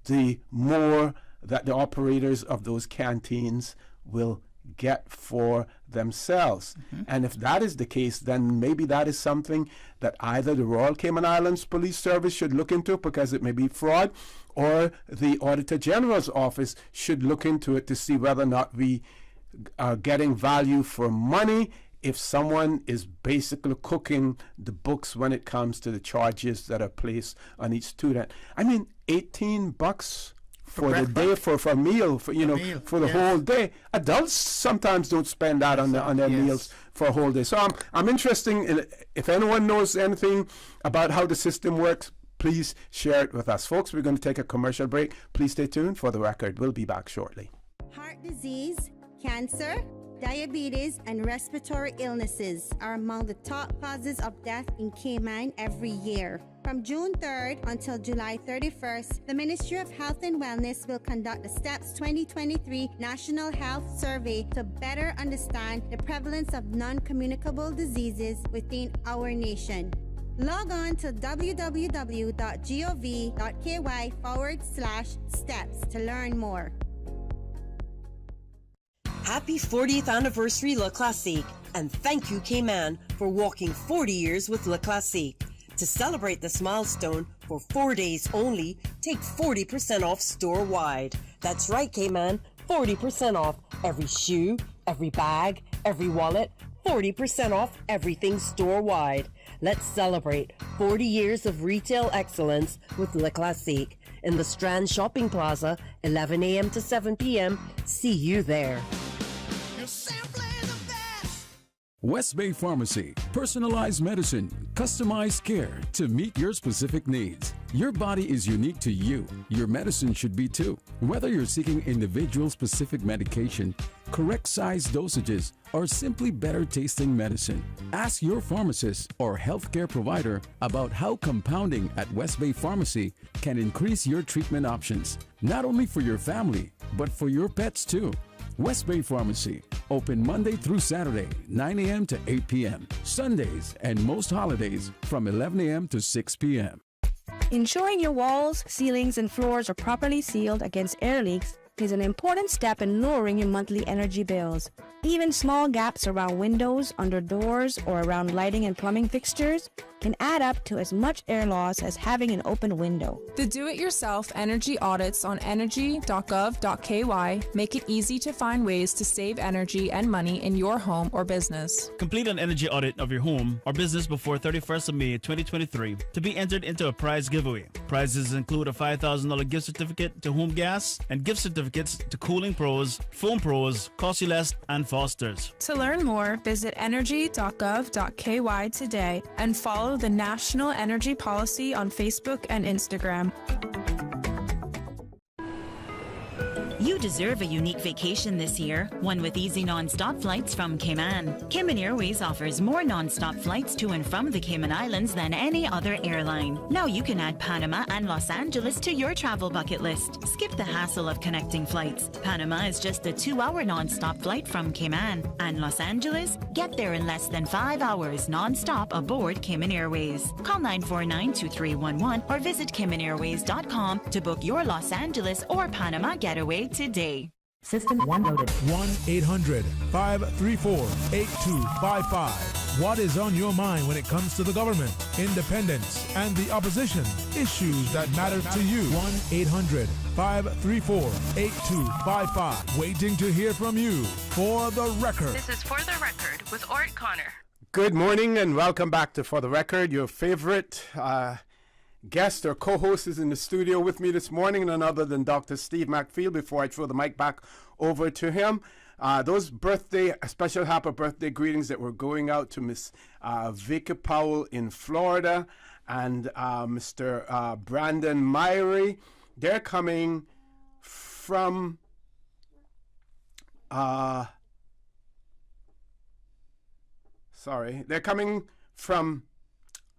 the more that the operators of those canteens will get for themselves. Mm-hmm. And if that is the case, then maybe that is something that either the Royal Cayman Islands Police Service should look into, because it may be fraud, or the Auditor General's office should look into it to see whether or not we are getting value for money if someone is basically cooking the books when it comes to the charges that are placed on each student. I mean, $18 for the day for a meal, for the whole day. Adults sometimes don't spend that on their meals for a whole day. So I'm interested in, if anyone knows anything about how the system works, please share it with us. Folks, we're going to take a commercial break. Please stay tuned for the record. We'll be back shortly. Heart disease, cancer, diabetes, and respiratory illnesses are among the top causes of death in Cayman every year. From June 3rd until July 31st, the Ministry of Health and Wellness will conduct the STEPS 2023 National Health Survey to better understand the prevalence of non-communicable diseases within our nation. Log on to www.gov.ky/steps to learn more. Happy 40th anniversary Le Classique, and thank you Cayman for walking 40 years with Le Classique. To celebrate this milestone, for 4 days only, take 40% off store-wide. That's right, Cayman, 40% off every shoe, every bag, every wallet, 40% off everything store-wide. Let's celebrate 40 years of retail excellence with Le Classique in the Strand Shopping Plaza, 11 a.m. to 7 p.m. See you there. West Bay Pharmacy. Personalized medicine, customized care to meet your specific needs. Your body is unique to you. Your medicine should be too. Whether you're seeking individual-specific medication, correct size dosages, or simply better tasting medicine, ask your pharmacist or healthcare provider about how compounding at West Bay Pharmacy can increase your treatment options, not only for your family, but for your pets too. West Bay Pharmacy, open Monday through Saturday, 9 a.m. to 8 p.m. Sundays and most holidays from 11 a.m. to 6 p.m. Ensuring your walls, ceilings, and floors are properly sealed against air leaks is an important step in lowering your monthly energy bills. Even small gaps around windows, under doors, or around lighting and plumbing fixtures can add up to as much air loss as having an open window. The do-it-yourself energy audits on energy.gov.ky make it easy to find ways to save energy and money in your home or business. Complete an energy audit of your home or business before 31st of May 2023 to be entered into a prize giveaway. Prizes include a $5,000 gift certificate to Home Gas and gift certificates to Cooling Pros, Foam Pros, Costulest, and Foster's. To learn more, visit energy.gov.ky today and follow the National Energy Policy on Facebook and Instagram. You deserve a unique vacation this year, one with easy non-stop flights from Cayman. Cayman Airways offers more non-stop flights to and from the Cayman Islands than any other airline. Now you can add Panama and Los Angeles to your travel bucket list. Skip the hassle of connecting flights. Panama is just a 2-hour non-stop flight from Cayman. And Los Angeles? Get there in less than 5 hours non-stop aboard Cayman Airways. Call 949-2311 or visit CaymanAirways.com to book your Los Angeles or Panama getaway today. System 1 loaded. 1-800-534-8255. What is on your mind when it comes to the government, independence, and the opposition? Issues that matter to you. 1-800-534-8255. Waiting to hear from you. For the Record. This is For the Record with Orrett Connor. Good morning and welcome back to For the Record. Your favorite guest or co-host is in the studio with me this morning, none other than Dr. Steve McField. Before I throw the mic back over to him, those special happy birthday greetings that were going out to Miss Vicky Powell in Florida and Mr. Brandon Myrie. They're coming from they're coming from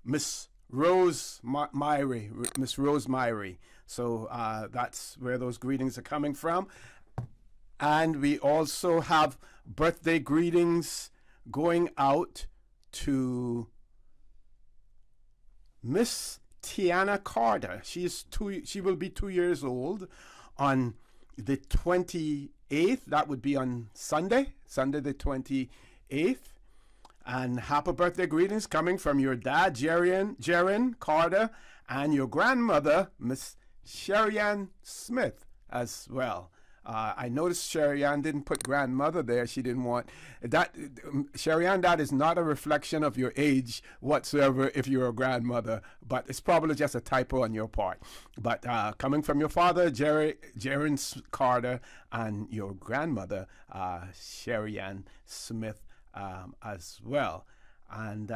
Miss Rose Myrie. So that's where those greetings are coming from. And we also have birthday greetings going out to Miss Tiana Carter. She will be 2 years old on the 28th. That would be on Sunday the 28th. And happy birthday greetings coming from your dad, Jaron Carter, and your grandmother, Miss Sherry-Ann Smith, as well. I noticed Sherry-Ann didn't put grandmother there. She didn't want that. Sherry-Ann, that is not a reflection of your age whatsoever if you're a grandmother, but it's probably just a typo on your part. But coming from your father, Jaron Carter, and your grandmother, Sherry-Ann Smith, as well. And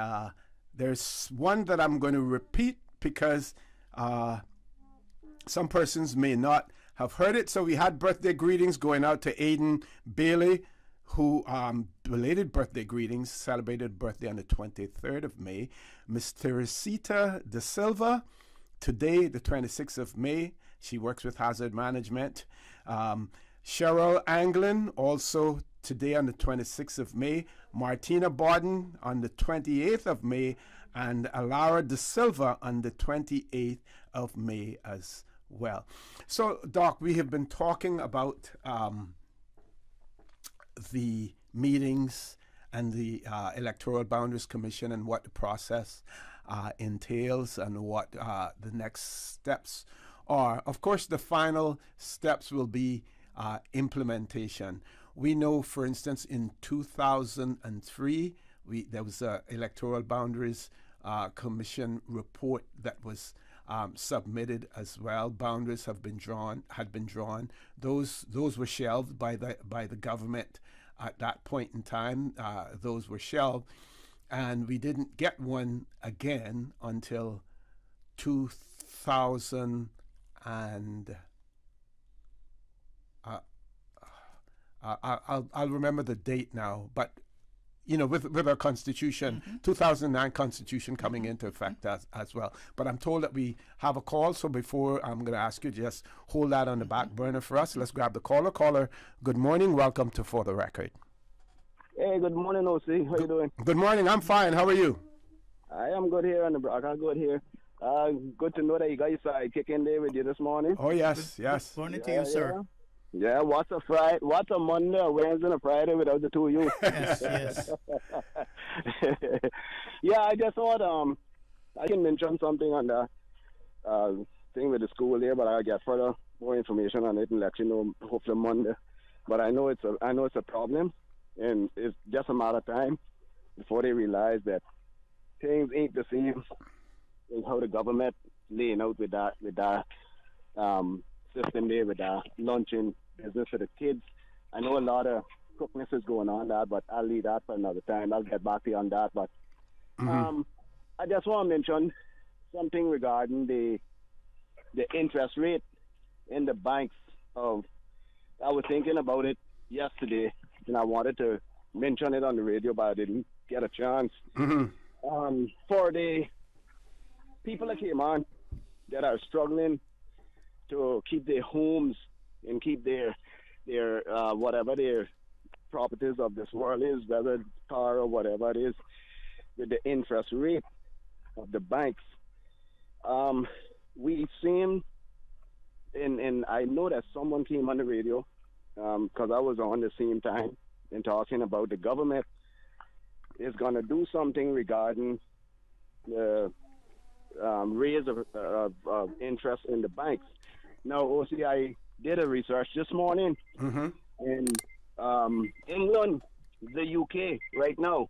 there's one that I'm going to repeat because some persons may not have heard it. So we had birthday greetings going out to Aiden Bailey, who belated birthday greetings, celebrated birthday on the 23rd of May. Miss Teresita De Silva, today, the 26th of May. She works with Hazard Management. Cheryl Anglin, also today on the 26th of May. Martina Borden on the 28th of May. And Alara De Silva on the 28th of May as well. So, Doc, we have been talking about the meetings and the Electoral Boundaries Commission and what the process entails and what the next steps are. Of course, the final steps will be implementation. We know, for instance, in 2003, there was an Electoral Boundaries Commission report that was submitted as well. Boundaries had been drawn. Those were shelved by the government at that point in time. Those were shelved, and we didn't get one again until 2000 and I'll remember the date now, but with our Constitution, 2009 Constitution coming into effect as well. But I'm told that we have a call, so before I'm going to ask you to just hold that on the back burner for us. Let's grab the caller. Caller, good morning. Welcome to For the Record. Hey, good morning, OC. How you doing? Good morning. I'm fine. How are you? I am good here on the block. I'm good here. Good to know that you guys are kicking there with you this morning. Oh, yes. Good morning to you, sir. Yeah, what's a Monday, a Wednesday, and a Friday without the two of you? Yes. Yeah, I just thought I can mention something on the thing with the school there, but I'll get further more information on it and let you know hopefully Monday. But I know it's a problem, and it's just a matter of time before they realize that things ain't the same as how the government laying out with that system there with the luncheon business for the kids. I know a lot of crookedness is going on that, but I'll leave that for another time. I'll get back to you on that. But I just want to mention something regarding the interest rate in the banks. I was thinking about it yesterday, and I wanted to mention it on the radio, but I didn't get a chance. For the people that came on that are struggling to keep their homes and keep their whatever their properties of this world is, whether it's car or whatever it is, with the interest rate of the banks. We seem, and I know that someone came on the radio, because I was on the same time and talking about the government is going to do something regarding the raise of interest in the banks. Now, OC, I did a research this morning, and England, the UK, right now,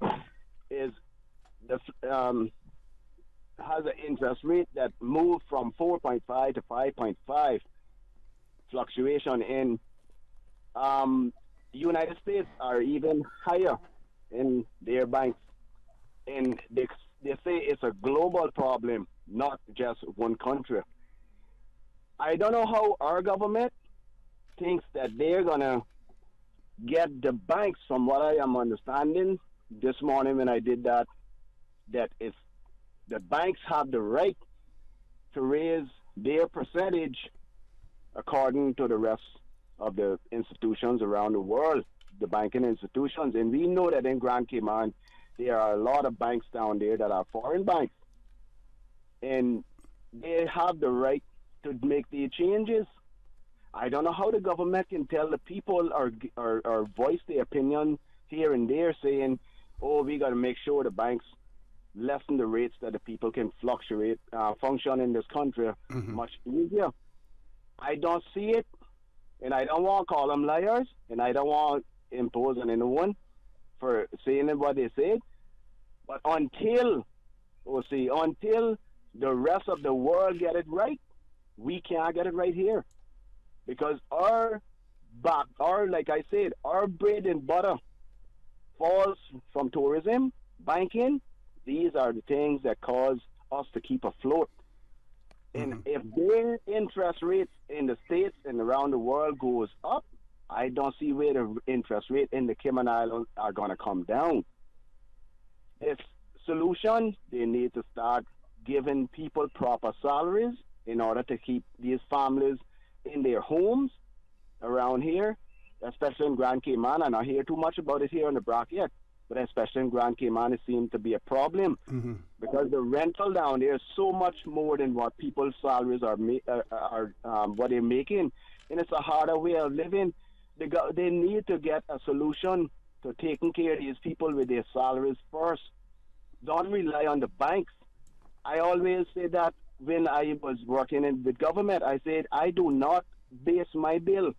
has an interest rate that moved from 4.5 to 5.5 fluctuation in. United States are even higher in their banks, and they say it's a global problem, not just one country. I don't know how our government thinks that they're going to get the banks, from what I am understanding this morning when I did that is the banks have the right to raise their percentage according to the rest of the institutions around the world, the banking institutions. And we know that in Grand Cayman, there are a lot of banks down there that are foreign banks. And they have the right to make the changes. I don't know how the government can tell the people or voice their opinion here and there saying, oh, we got to make sure the banks lessen the rates that the people can function in this country much easier. I don't see it, and I don't want to call them liars, and I don't want to impose on anyone for saying what they said. But until the rest of the world get it right, we can't get it right here, because like I said, our bread and butter falls from tourism, banking. These are the things that cause us to keep afloat. And if their interest rates in the States and around the world goes up, I don't see where the interest rate in the Cayman Islands are going to come down. If solution, they need to start giving people proper salaries in order to keep these families in their homes around here, especially in Grand Cayman. I don't hear too much about it here in the Brock yet, but especially in Grand Cayman, it seems to be a problem because the rental down there is so much more than what people's salaries are what they're making, and it's a harder way of living. They need to get a solution to taking care of these people with their salaries first. Don't rely on the banks. I always say that when I was working in the government, I said I do not base my bill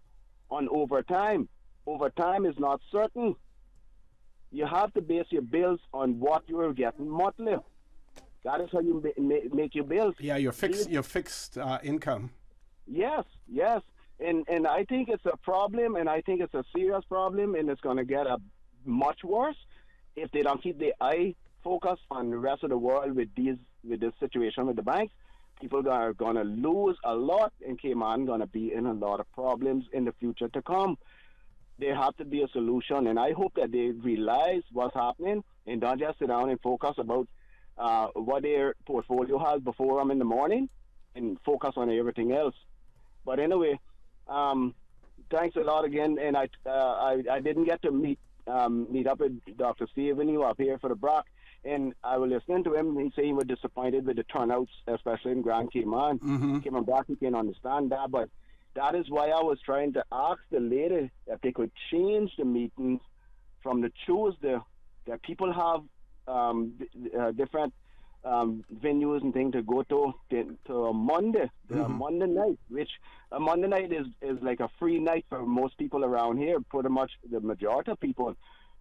on overtime. Overtime is not certain. You have to base your bills on what you are getting monthly. That is how you make your bills. Yeah, your fixed income. Yes. And I think it's a problem, and I think it's a serious problem, and it's going to get much worse if they don't keep the eye focused on the rest of the world with this situation with the banks. People are going to lose a lot, and Cayman going to be in a lot of problems in the future to come. There have to be a solution, and I hope that they realize what's happening and don't just sit down and focus about what their portfolio has before them in the morning and focus on everything else. But anyway, thanks a lot again, and I didn't get to meet up with Dr. Stephen. You up here for the Brock, and I was listening to him. He said he was disappointed with the turnouts, especially in Grand Cayman. Cayman Brock, he can understand that, but that is why I was trying to ask the lady if they could change the meetings from the Tuesday that people have different venues and things to go to a Monday, Monday night, which a Monday night is like a free night for most people around here, pretty much the majority of people.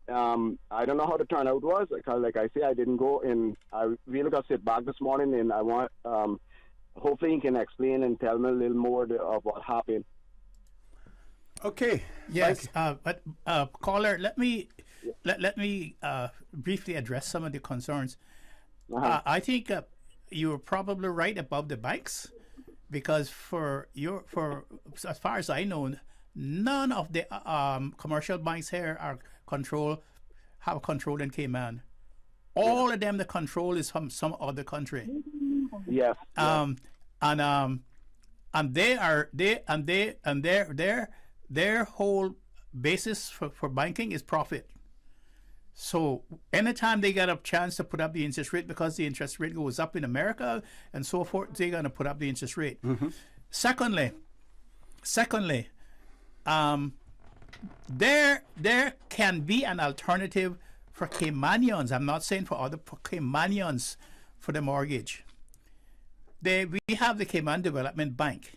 I don't know how the turnout was, because like I say, I didn't go, and I really got to sit back this morning, and I want, hopefully he can explain and tell me a little more of what happened. Okay. Yes, but caller, let me briefly address some of the concerns. I think you were probably right about the banks, because as far as I know, none of the commercial banks here have control in Cayman. All of them, the control is from some other country. Yes. And their whole basis for banking is profit. So anytime they get a chance to put up the interest rate, because the interest rate goes up in America and so forth, they're going to put up the interest rate. Secondly, there can be an alternative for Caymanians. I'm not saying for Caymanians for the mortgage. We have the Cayman Development Bank,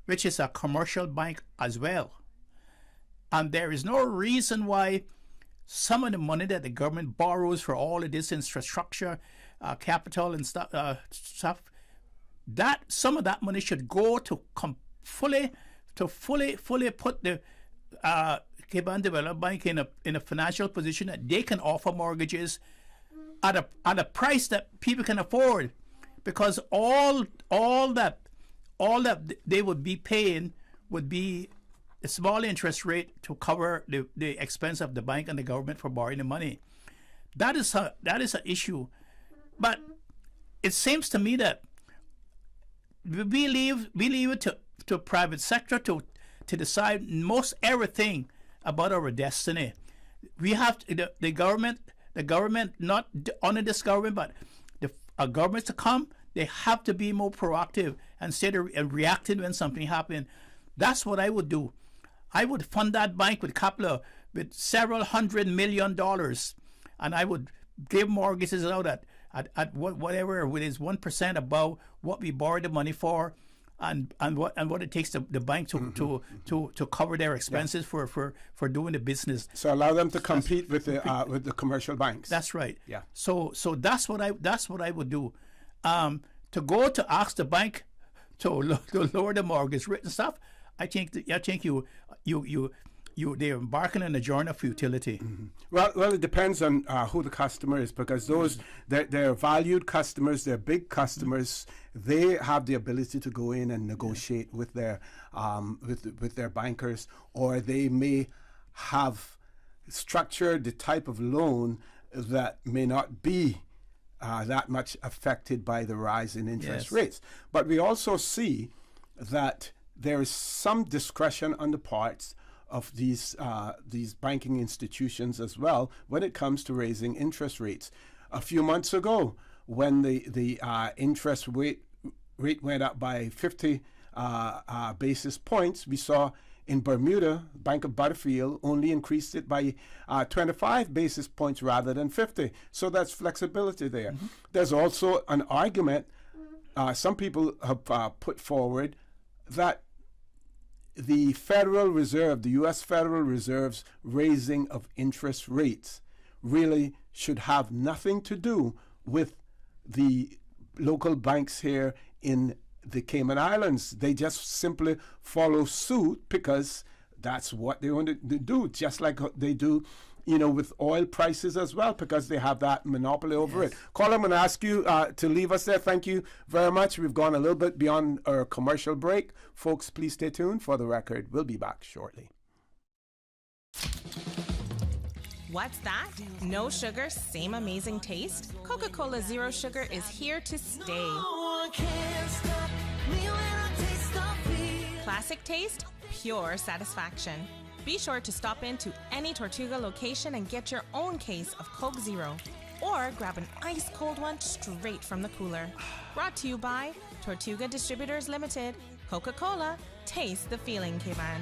which is a commercial bank as well. And there is no reason why some of the money that the government borrows for all of this infrastructure, capital and stuff, that some of that money should go to fully put the Cayman Development Bank in a financial position that they can offer mortgages at a price that people can afford, because all that they would be paying would be a small interest rate to cover the expense of the bank and the government for borrowing the money. That is an issue. But it seems to me that we leave it to private sector to decide most everything about our destiny. We have the government, not only this government, but our governments to come, they have to be more proactive instead of reacting when something happens. That's what I would do. I would fund that bank with several $100 million, and I would give mortgages out at whatever it is, 1% above what we borrowed the money for, and what it takes the bank to cover their expenses for doing the business. So allow them to compete with the commercial banks. That's right. Yeah. So that's what I would do. To go to ask the bank to lower the mortgage rate and stuff, I think they're embarking on a journey of futility. Well, it depends on who the customer is, because they're valued customers, they're big customers. They have the ability to go in and negotiate with their bankers, or they may have structured the type of loan that may not be that much affected by the rise in interest rates. But we also see that there is some discretion on the parts of these banking institutions as well when it comes to raising interest rates. A few months ago, when the interest rate went up by 50 basis points, we saw in Bermuda, Bank of Butterfield only increased it by 25 basis points rather than 50. So that's flexibility there. There's also an argument some people have put forward that the Federal Reserve, the U.S. Federal Reserve's raising of interest rates really should have nothing to do with the local banks here in the Cayman Islands. They just simply follow suit because that's what they want to do, just like they do, with oil prices as well, because they have that monopoly over it. Caller, I'm going to ask you to leave us there. Thank you very much. We've gone a little bit beyond our commercial break. Folks, please stay tuned. For the record, we'll be back shortly. What's that? No sugar, same amazing taste? Coca-Cola Zero Sugar is here to stay. Classic taste, pure satisfaction. Be sure to stop into any Tortuga location and get your own case of Coke Zero. Or grab an ice-cold one straight from the cooler. Brought to you by Tortuga Distributors Limited. Coca-Cola, taste the feeling, Cayman.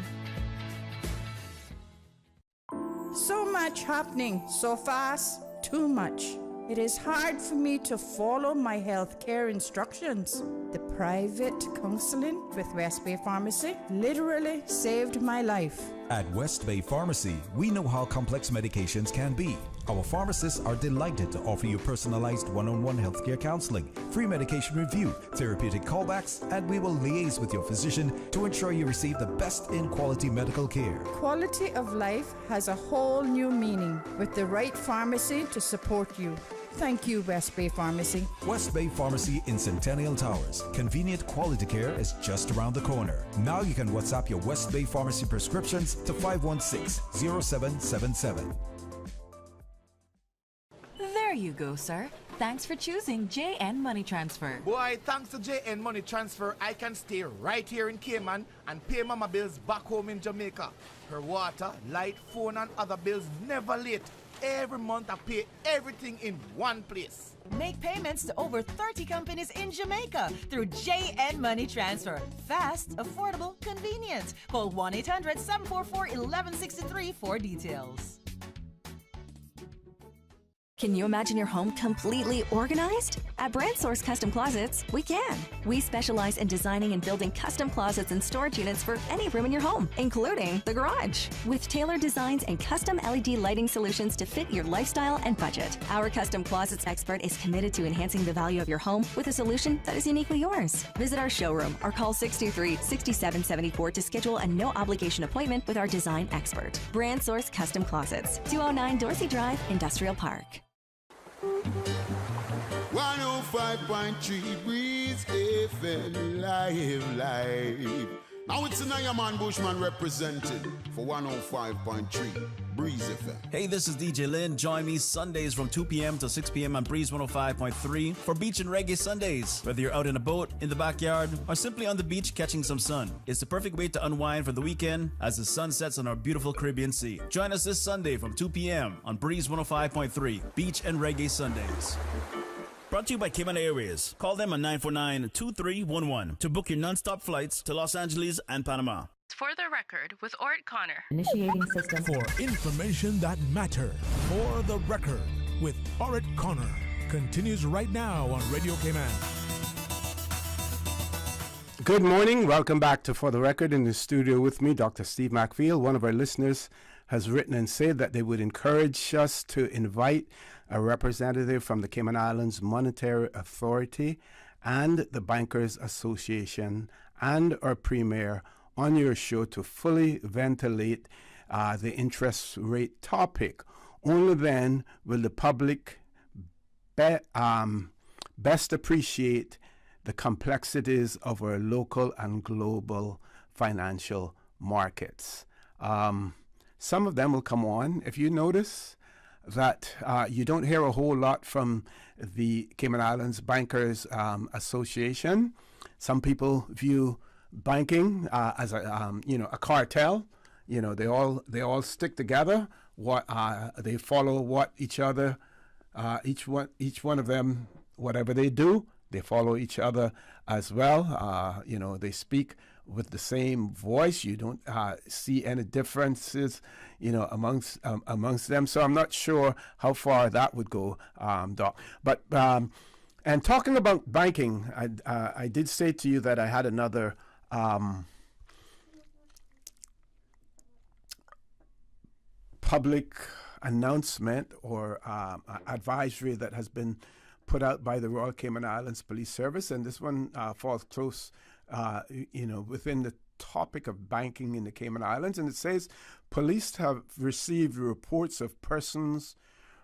So much happening so fast, too much. It is hard for me to follow my health care instructions. The private counseling with West Bay Pharmacy literally saved my life. At West Bay Pharmacy, we know how complex medications can be. Our pharmacists are delighted to offer you personalized one-on-one healthcare counseling, free medication review, therapeutic callbacks, and we will liaise with your physician to ensure you receive the best in quality medical care. Quality of life has a whole new meaning with the right pharmacy to support you. Thank you, West Bay Pharmacy. West Bay Pharmacy in Centennial Towers. Convenient quality care is just around the corner. Now you can WhatsApp your West Bay Pharmacy prescriptions to 516-0777. There you go, sir. Thanks for choosing JN Money Transfer. Boy, thanks to JN Money Transfer, I can stay right here in Cayman and pay Mama bills back home in Jamaica. Her water, light, phone, and other bills never late. Every month I pay everything in one place. Make payments to over 30 companies in Jamaica through JN Money Transfer. Fast, affordable, convenient. Call 1-800-744-1163 for details. Can you imagine your home completely organized? At Brand Source Custom Closets, we can. We specialize in designing and building custom closets and storage units for any room in your home, including the garage. With tailored designs and custom LED lighting solutions to fit your lifestyle and budget, our custom closets expert is committed to enhancing the value of your home with a solution that is uniquely yours. Visit our showroom or call 623-6774 to schedule a no-obligation appointment with our design expert. Brand Source Custom Closets, 209 Dorsey Drive, Industrial Park. 105.3 Breeze FM live. Now it's an Man Bushman represented for 105.3 Breeze FM. Hey, this is DJ Lynn. Join me Sundays from 2 p.m. to 6 p.m. on Breeze 105.3 for Beach and Reggae Sundays. Whether you're out in a boat, in the backyard, or simply on the beach catching some sun, it's the perfect way to unwind for the weekend as the sun sets on our beautiful Caribbean Sea. Join us this Sunday from 2 p.m. on Breeze 105.3 Beach and Reggae Sundays. Brought to you by Cayman Airways. Call them on 949-2311 to book your non-stop flights to Los Angeles and Panama. For the record, with Orrett Connor. Initiating system. For information that matters. For the record, with Orrett Connor. Continues right now on Radio Cayman. Good morning. Welcome back to For the Record. In the studio with me, Dr. Steve McField. One of our listeners has written and said that they would encourage us to invite a representative from the Cayman Islands Monetary Authority and the Bankers Association and our Premier on your show to fully ventilate the interest rate topic. Only then will the public best appreciate the complexities of our local and global financial markets. Some of them will come on. If you notice that you don't hear a whole lot from the Cayman Islands Bankers Association. Some people view banking as a cartel. You know, they all stick together. They follow what each other, each one of them, whatever they do, they follow each other as well. They speak with the same voice. You don't see any differences, amongst them. So I'm not sure how far that would go, Doc. But and talking about banking, I did say to you that I had another public announcement or advisory that has been put out by the Royal Cayman Islands Police Service, and this one falls close, within the topic of banking in the Cayman Islands. And it says, police have received reports of persons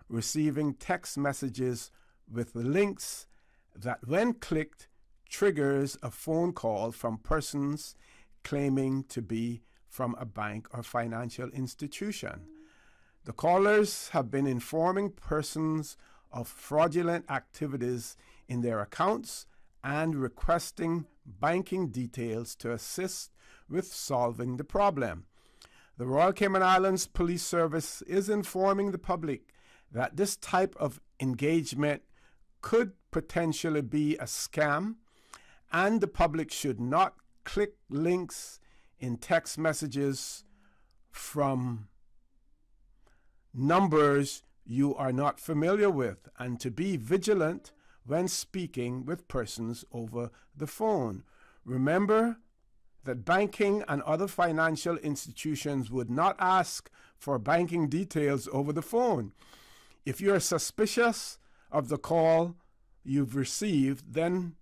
receiving text messages with links that, when clicked, triggers a phone call from persons claiming to be from a bank or financial institution. The callers have been informing persons of fraudulent activities in their accounts and requesting banking details to assist with solving the problem. The Royal Cayman Islands Police Service is informing the public that this type of engagement could potentially be a scam, and the public should not click links in text messages from numbers you are not familiar with, and to be vigilant when speaking with persons over the phone. Remember that banking and other financial institutions would not ask for banking details over the phone. If you are suspicious of the call you've received, then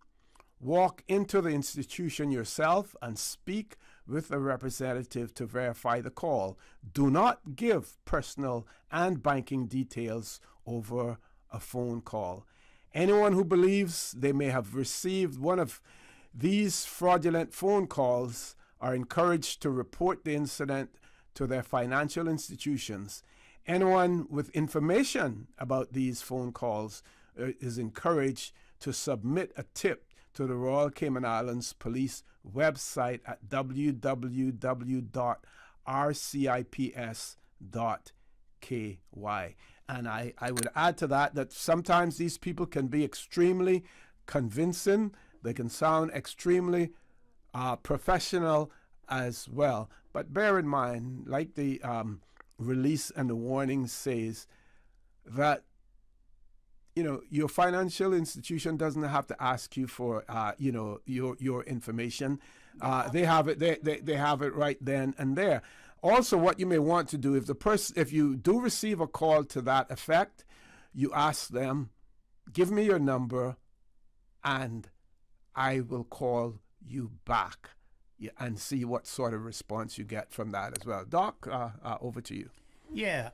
walk into the institution yourself and speak with a representative to verify the call. Do not give personal and banking details over a phone call. Anyone who believes they may have received one of these fraudulent phone calls are encouraged to report the incident to their financial institutions. Anyone with information about these phone calls is encouraged to submit a tip to the Royal Cayman Islands Police website at www.rcips.ky. And I would add to that sometimes these people can be extremely convincing. They can sound extremely professional as well. But bear in mind, like the release and the warning says, that your financial institution doesn't have to ask you for your information. They have it. They have it right then and there. Also, what you may want to do, if you do receive a call to that effect, you ask them, "Give me your number, and I will call you back," and see what sort of response you get from that as well. Doc, over to you. Yeah.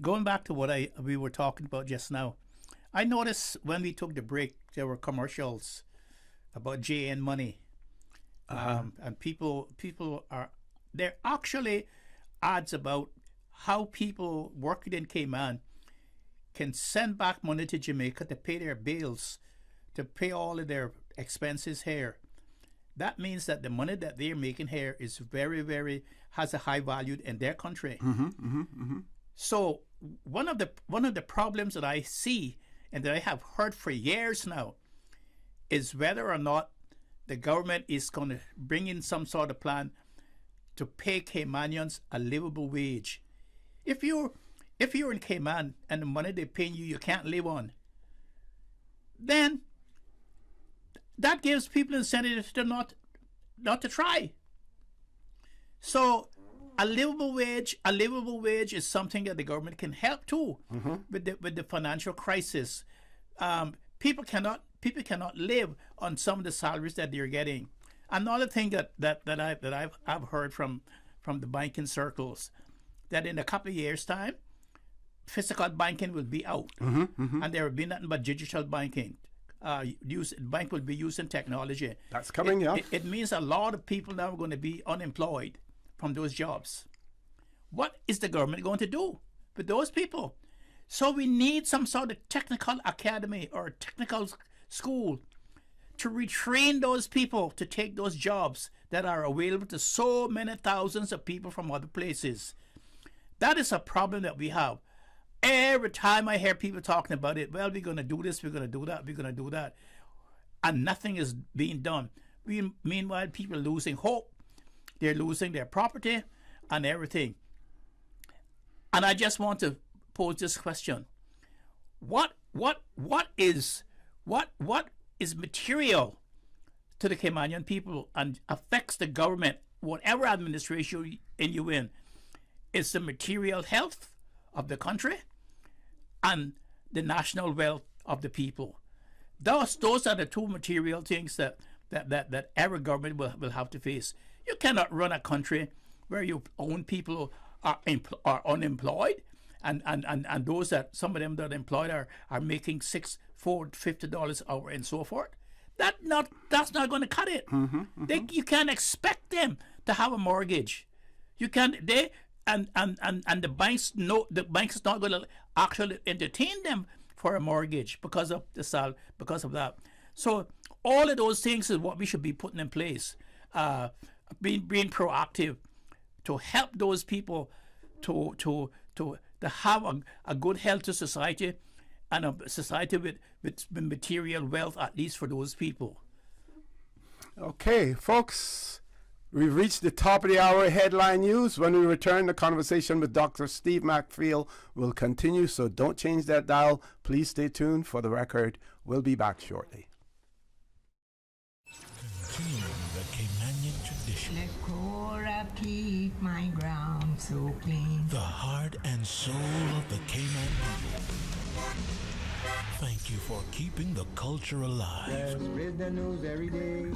Going back to what we were talking about just now, I noticed when we took the break, there were commercials about JN Money, and people are there. Actually, ads about how people working in Cayman can send back money to Jamaica to pay their bills, to pay all of their expenses here. That means that the money that they're making here is has a high value in their country. So one of the problems that I see and that I have heard for years now is whether or not the government is going to bring in some sort of plan to pay Caymanians a livable wage. If you're in Cayman and the money they're paying you can't live on, then that gives people incentive to not to try. So a livable wage is something that the government can help too with the financial crisis. People cannot live on some of the salaries that they're getting. Another thing that I've heard from the banking circles, that in a couple of years' time, physical banking will be out, and there will be nothing but digital banking. Bank will be using technology. That's coming, yeah. It means a lot of people now are going to be unemployed from those jobs. What is the government going to do with those people? So we need some sort of technical academy or technical school to retrain those people to take those jobs that are available to so many thousands of people from other places. That is a problem that we have. Every time I hear people talking about it, well, we're going to do this, we're going to do that, we're going to do that, and nothing is being done. Meanwhile, people are losing hope. They're losing their property and everything. And I just want to pose this question: What is material to the Caymanian people and affects the government, whatever administration you're in? It's the material health of the country and the national wealth of the people. Those are the two material things that every government will have to face. You cannot run a country where your own people are unemployed, and those that some of them that are employed are making $6, $4, $50 an hour and so forth. That's not going to cut it. You can't expect them to have a mortgage. You can't. And the banks know the banks is not going to actually entertain them for a mortgage because of that. So all of those things is what we should be putting in place. Being proactive to help those people to have a good, healthy society, and a society with material wealth, at least for those people. Okay, folks, we've reached the top of the hour headline news. When we return, the conversation with Dr. Steve McField will continue, so don't change that dial. Please stay tuned. For the record, we'll be back shortly. Continuing the Caymanian tradition. Let Cora keep my ground so clean. The heart and soul of the Cayman people. Thank you for keeping the culture alive. Let's spread the news every day.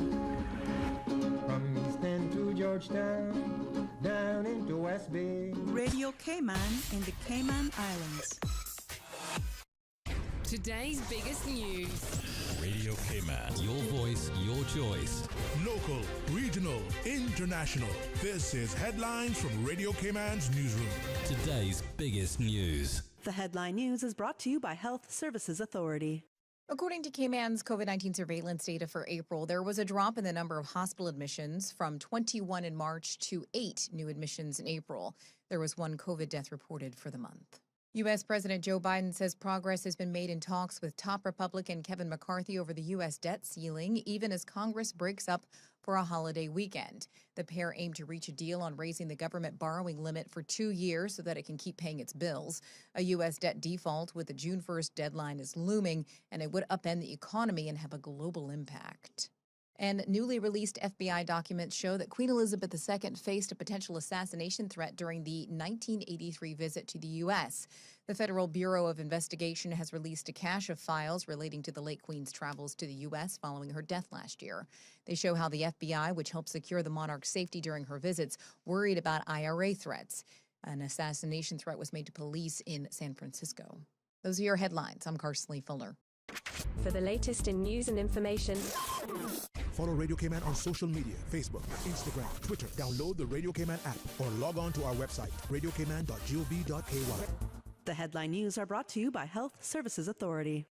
From East End to Georgetown, down into West Bay. Radio Cayman in the Cayman Islands. Today's biggest news. Radio Cayman. Your voice, your choice. Local, regional, international. This is Headlines from Radio Cayman's newsroom. Today's biggest news. The headline news is brought to you by Health Services Authority. According to Cayman's COVID-19 surveillance data for April, there was a drop in the number of hospital admissions from 21 in March to 8 new admissions in April. There was one COVID death reported for the month. U.S. President Joe Biden says progress has been made in talks with top Republican Kevin McCarthy over the U.S. debt ceiling, even as Congress breaks up for a holiday weekend. The pair aim to reach a deal on raising the government borrowing limit for 2 years so that it can keep paying its bills. A U.S. debt default with the June 1st deadline is looming, and it would upend the economy and have a global impact. And newly released FBI documents show that Queen Elizabeth II faced a potential assassination threat during the 1983 visit to the U.S. The Federal Bureau of Investigation has released a cache of files relating to the late Queen's travels to the U.S. following her death last year. They show how the FBI, which helped secure the monarch's safety during her visits, worried about IRA threats. An assassination threat was made to police in San Francisco. Those are your headlines. I'm Karsley Fuller. For the latest in news and information, follow Radio Cayman on social media, Facebook, Instagram, Twitter. Download the Radio Cayman app or log on to our website, radiocayman.gov.ky. The headline news are brought to you by Health Services Authority.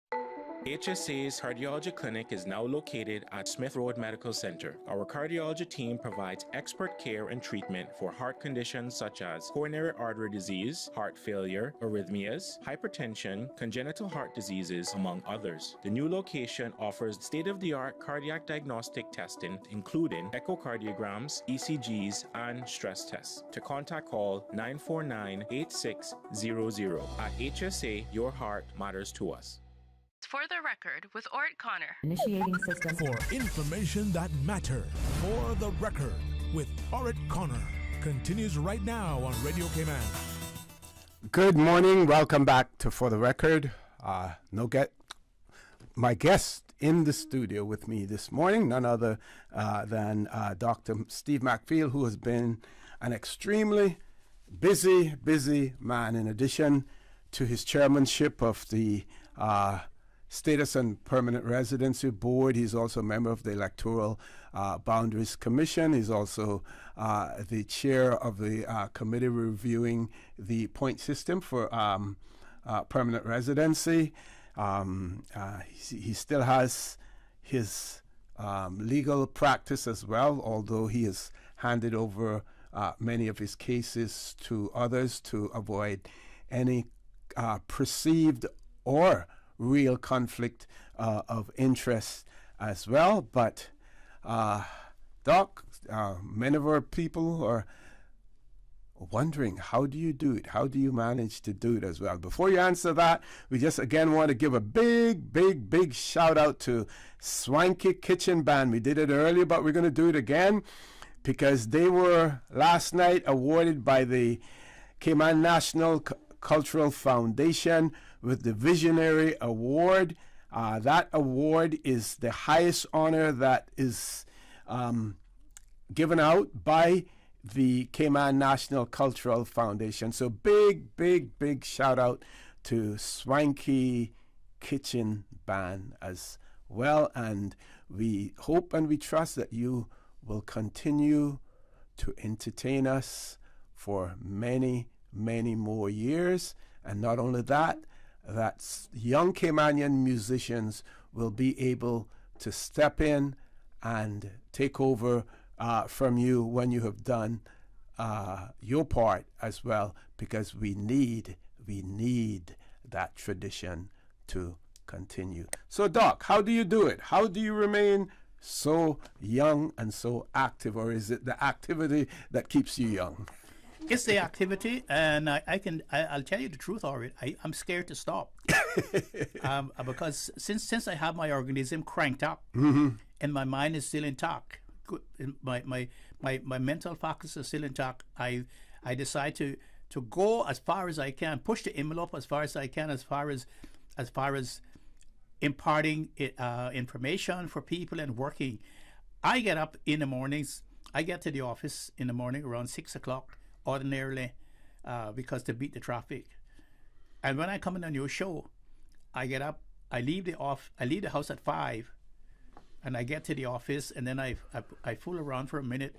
HSA's cardiology clinic is now located at Smith Road Medical Center. Our cardiology team provides expert care and treatment for heart conditions such as coronary artery disease, heart failure, arrhythmias, hypertension, congenital heart diseases, among others. The new location offers state-of-the-art cardiac diagnostic testing, including echocardiograms, ECGs, and stress tests. To contact, call 949-8600. At HSA, your heart matters to us. For the record, with Orrett Connor. Initiating system. For information that matters. For the record, with Orrett Connor. Continues right now on Radio Cayman. Good morning. Welcome back to For the Record. My guest in the studio with me this morning, none other than Dr. Steve McField, who has been an extremely busy man. In addition to his chairmanship of the Status and Permanent Residency Board, he's also a member of the Electoral Boundaries Commission. He's also the chair of the committee reviewing the point system for permanent residency. He still has his legal practice as well, although he has handed over many of his cases to others to avoid any perceived or real conflict of interest as well. But Doc, many of our people are wondering, how do you do it? How do you manage to do it as well? Before you answer that, we just again want to give a big shout out to Swanky Kitchen Band. We did it earlier, but we're going to do it again because they were last night awarded by the Cayman National Cultural Foundation with the Visionary Award. That award is the highest honor that is given out by the Cayman National Cultural Foundation. So big shout out to Swanky Kitchen Band as well. And we hope and we trust that you will continue to entertain us for many more years. And not only that, that young Caymanian musicians will be able to step in and take over from you when you have done your part as well, because we need that tradition to continue. So Doc, how do you do it? How do you remain so young and so active, or is it the activity that keeps you young? It's the activity, and I'll tell you the truth, Orrett. I'm scared to stop because since I have my organism cranked up and my mind is still intact, my mental faculties are still intact, I decide to go as far as I can, push the envelope as far as I can, as far as imparting information for people and working. I get up in the mornings. I get to the office in the morning around 6 o'clock. Ordinarily, because to beat the traffic. And when I come in a new show, I get up, I leave the house at 5, and I get to the office, and then I fool around for a minute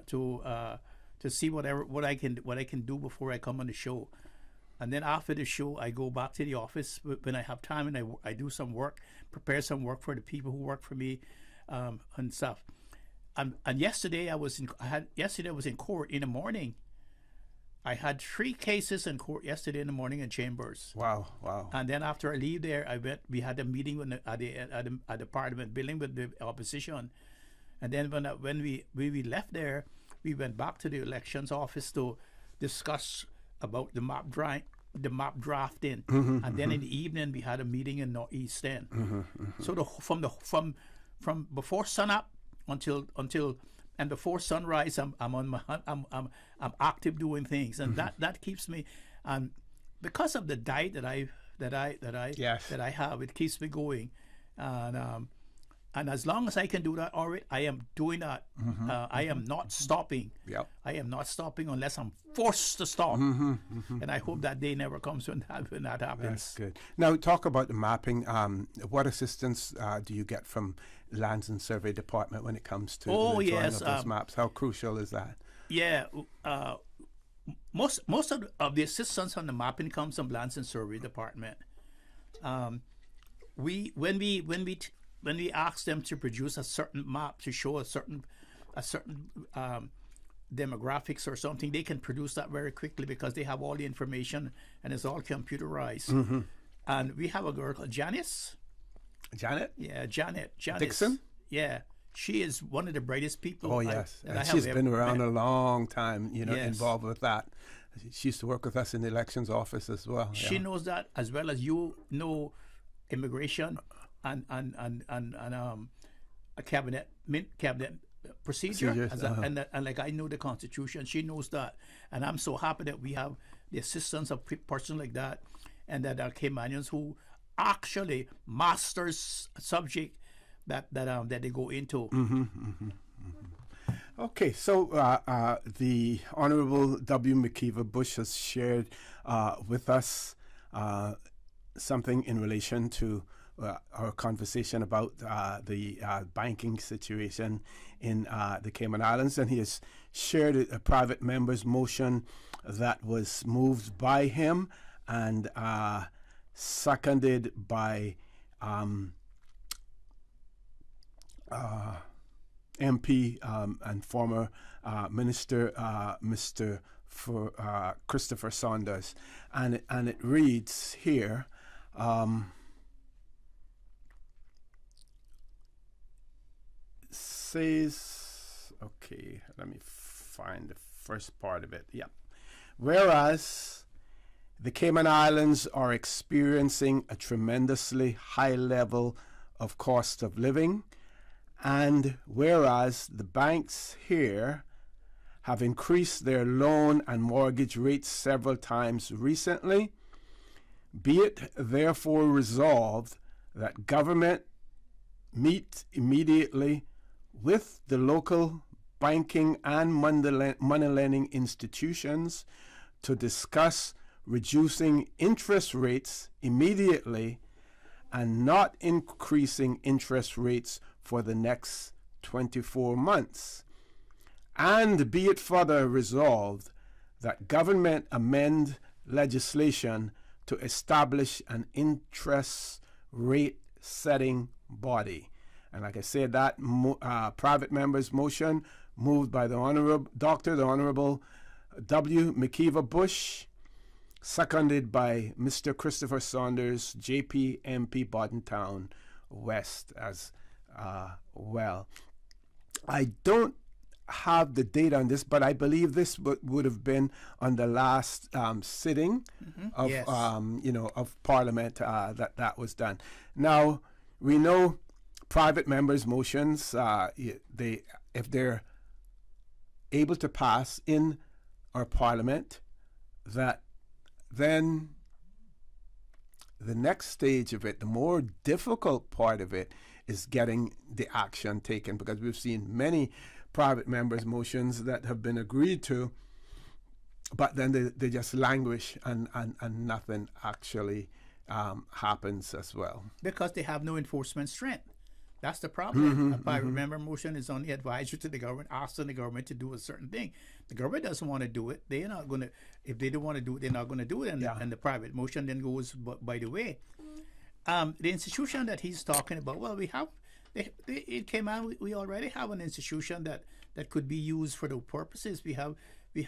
to see what I can do before I come on the show. And then after the show, I go back to the office when I have time, and I do some work, prepare some work for the people who work for me, and stuff. And yesterday I was in court in the morning. I had 3 cases in court yesterday in the morning in chambers. Wow. And then after I leave there, we had a meeting at the Parliament building with the opposition. And then when we left there, we went back to the elections office to discuss about the map drafting. And then in the evening, we had a meeting in Northeast End. So from before sunup until and before sunrise, I'm active doing things, and that keeps me. Because of the diet that I have, it keeps me going, and as long as I can do that, Orrett, I am doing that. I am not stopping. I am not stopping unless I'm forced to stop, and I hope that day never comes when that happens. That's good. Now, talk about the mapping. What assistance do you get from Lands and Survey Department when it comes to the drawing of those maps? How crucial is that? Yeah, most of the assistance on the mapping comes from Lands and Survey Department. When we ask them to produce a certain map to show a certain demographics or something, they can produce that very quickly because they have all the information and it's all computerized. And we have a girl called Janice. Janet? Yeah, Janet Dixon? Yeah. She is one of the brightest people. Oh, yes. She's been around a long time, involved with that. She used to work with us in the elections office as well. She knows that as well as you know immigration and a cabinet procedure. And like I know the Constitution, she knows that. And I'm so happy that we have the assistance of a person like that, and that are Caymanians who actually masters a subject that they go into. Okay, so the Honorable W. McKeever Bush has shared with us something in relation to our conversation about the banking situation in the Cayman Islands, and he has shared a private member's motion that was moved by him and seconded by MP and former Minister Mr. Christopher Saunders, and it reads here. Says, okay, let me find the first part of it. Yeah. Whereas the Cayman Islands are experiencing a tremendously high level of cost of living, and whereas the banks here have increased their loan and mortgage rates several times recently, Be it therefore resolved that government meet immediately with the local banking and money lending institutions to discuss reducing interest rates immediately and not increasing interest rates for the next 24 months. And be it further resolved that government amend legislation to establish an interest rate setting body. And like I said, that private member's motion moved by the Honorable W. McKeever Bush, seconded by Mr. Christopher Saunders, JP MP Boddentown West as well. I don't have the data on this, but I believe this would have been on the last sitting of Yes. Of Parliament that was done. Now we know private members' motions, if they're able to pass in our Parliament, that then the next stage of it, the more difficult part of it, is getting the action taken, because we've seen many private members' motions that have been agreed to, but then they just languish and nothing actually happens as well. Because they have no enforcement strength. That's the problem. A private member motion is only advisory to the government, asking the government to do a certain thing. The government doesn't want to do it. They're not going to. If they don't want to do it, they're not going to do it. And the private motion then goes by the way. The institution that he's talking about, well, we have. It came out. We already have an institution that could be used for those purposes. We have the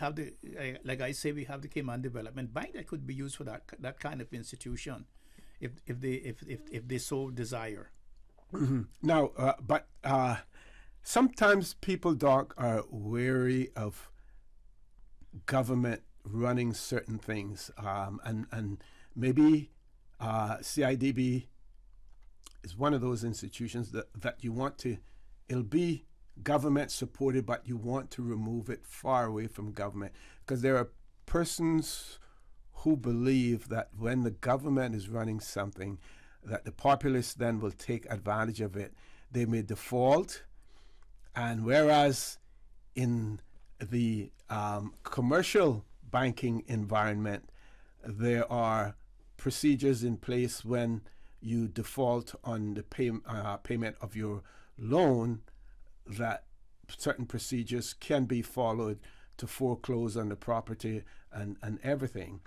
like I say, we have the Cayman Development Bank that could be used for that kind of institution, if they so desire. Now, but sometimes people, Doc, are wary of government running certain things, and maybe CIDB is one of those institutions that you want to, it'll be government supported, but you want to remove it far away from government, because there are persons who believe that when the government is running something, that the populace then will take advantage of it. They may default, and whereas in the commercial banking environment, there are procedures in place when you default on the payment of your loan, that certain procedures can be followed to foreclose on the property and everything.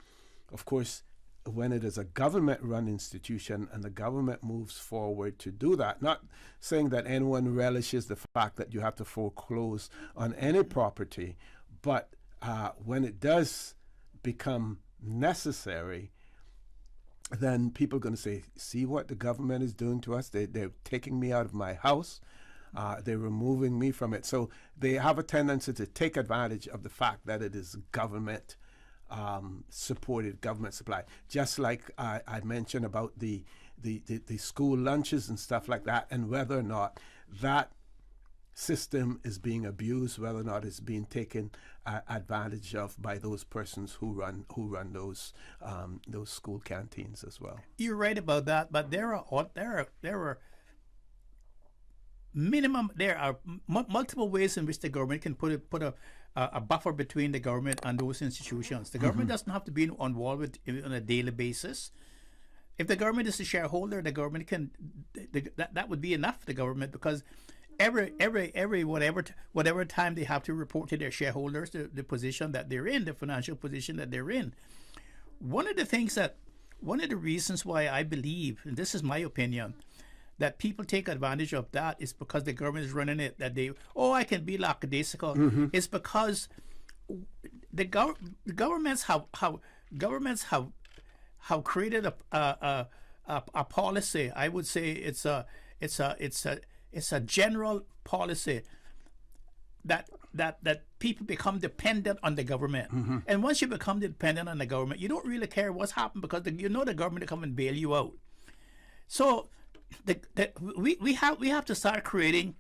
Of course, when it is a government-run institution and the government moves forward to do that, not saying that anyone relishes the fact that you have to foreclose on any property, but when it does become necessary, then people are going to say, see what the government is doing to us? They're taking me out of my house. They're removing me from it. So they have a tendency to take advantage of the fact that it is government supported, government supply. Just like I mentioned about the school lunches and stuff like that, and whether or not that system is being abused, whether or not it's being taken advantage of by those persons who run those school canteens as well. You're right about that, but there are multiple ways in which the government can put a buffer between the government and those institutions. The government doesn't have to be involved with it on a daily basis. If the government is a shareholder, the government can that would be enough for the government, because every whatever time they have to report to their shareholders the position that they're in, the financial position that they're in. One of the reasons why I believe, and this is my opinion, that people take advantage of that is because the government is running it, that I can be lackadaisical. It's because the governments have created a policy. I would say it's a general policy that people become dependent on the government. And once you become dependent on the government, you don't really care what's happened, because the government will come and bail you out. So we have to start creating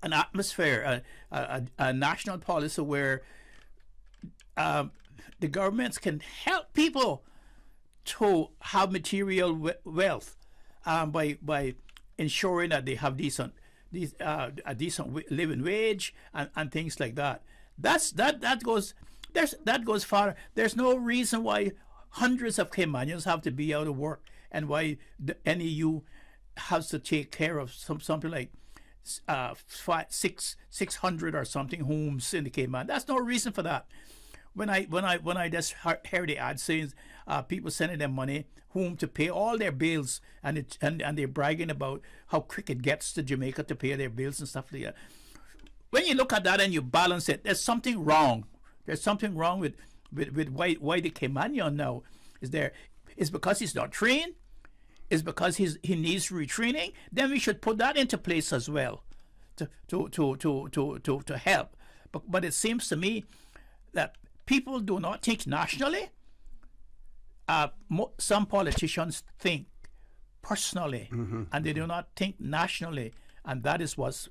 an atmosphere, a national policy where the governments can help people to have material wealth by ensuring that they have a decent living wage and things like that. That goes far. There's no reason why hundreds of Caymanians have to be out of work and why the NEU has to take care of something like 600 or something homes in the Cayman. That's no reason for that. When I just hear the ad saying people sending them money home to pay all their bills, and they're bragging about how quick it gets to Jamaica to pay their bills and stuff like that. When you look at that and you balance it, there's something wrong. There's something wrong with why the Caymanian now is there. It's because he's not trained. It's because he needs retraining. Then we should put that into place as well to help. But it seems to me that people do not think nationally. Some politicians think personally, and they do not think nationally, and that is what's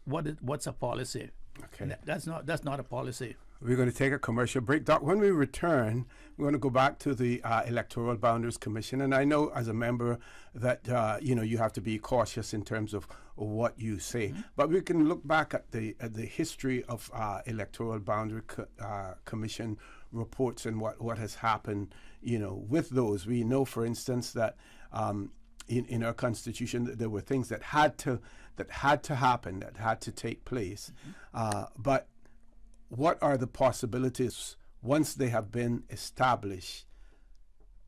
a policy. Okay, that's not a policy. We're going to take a commercial break. Doc, when we return, we're going to go back to the Electoral Boundaries Commission. And I know as a member that, you have to be cautious in terms of what you say. But we can look back at the history of Electoral Boundary Commission reports and what has happened, with those. We know, for instance, that in our Constitution that there were things that had to happen, that had to take place. But what are the possibilities once they have been established,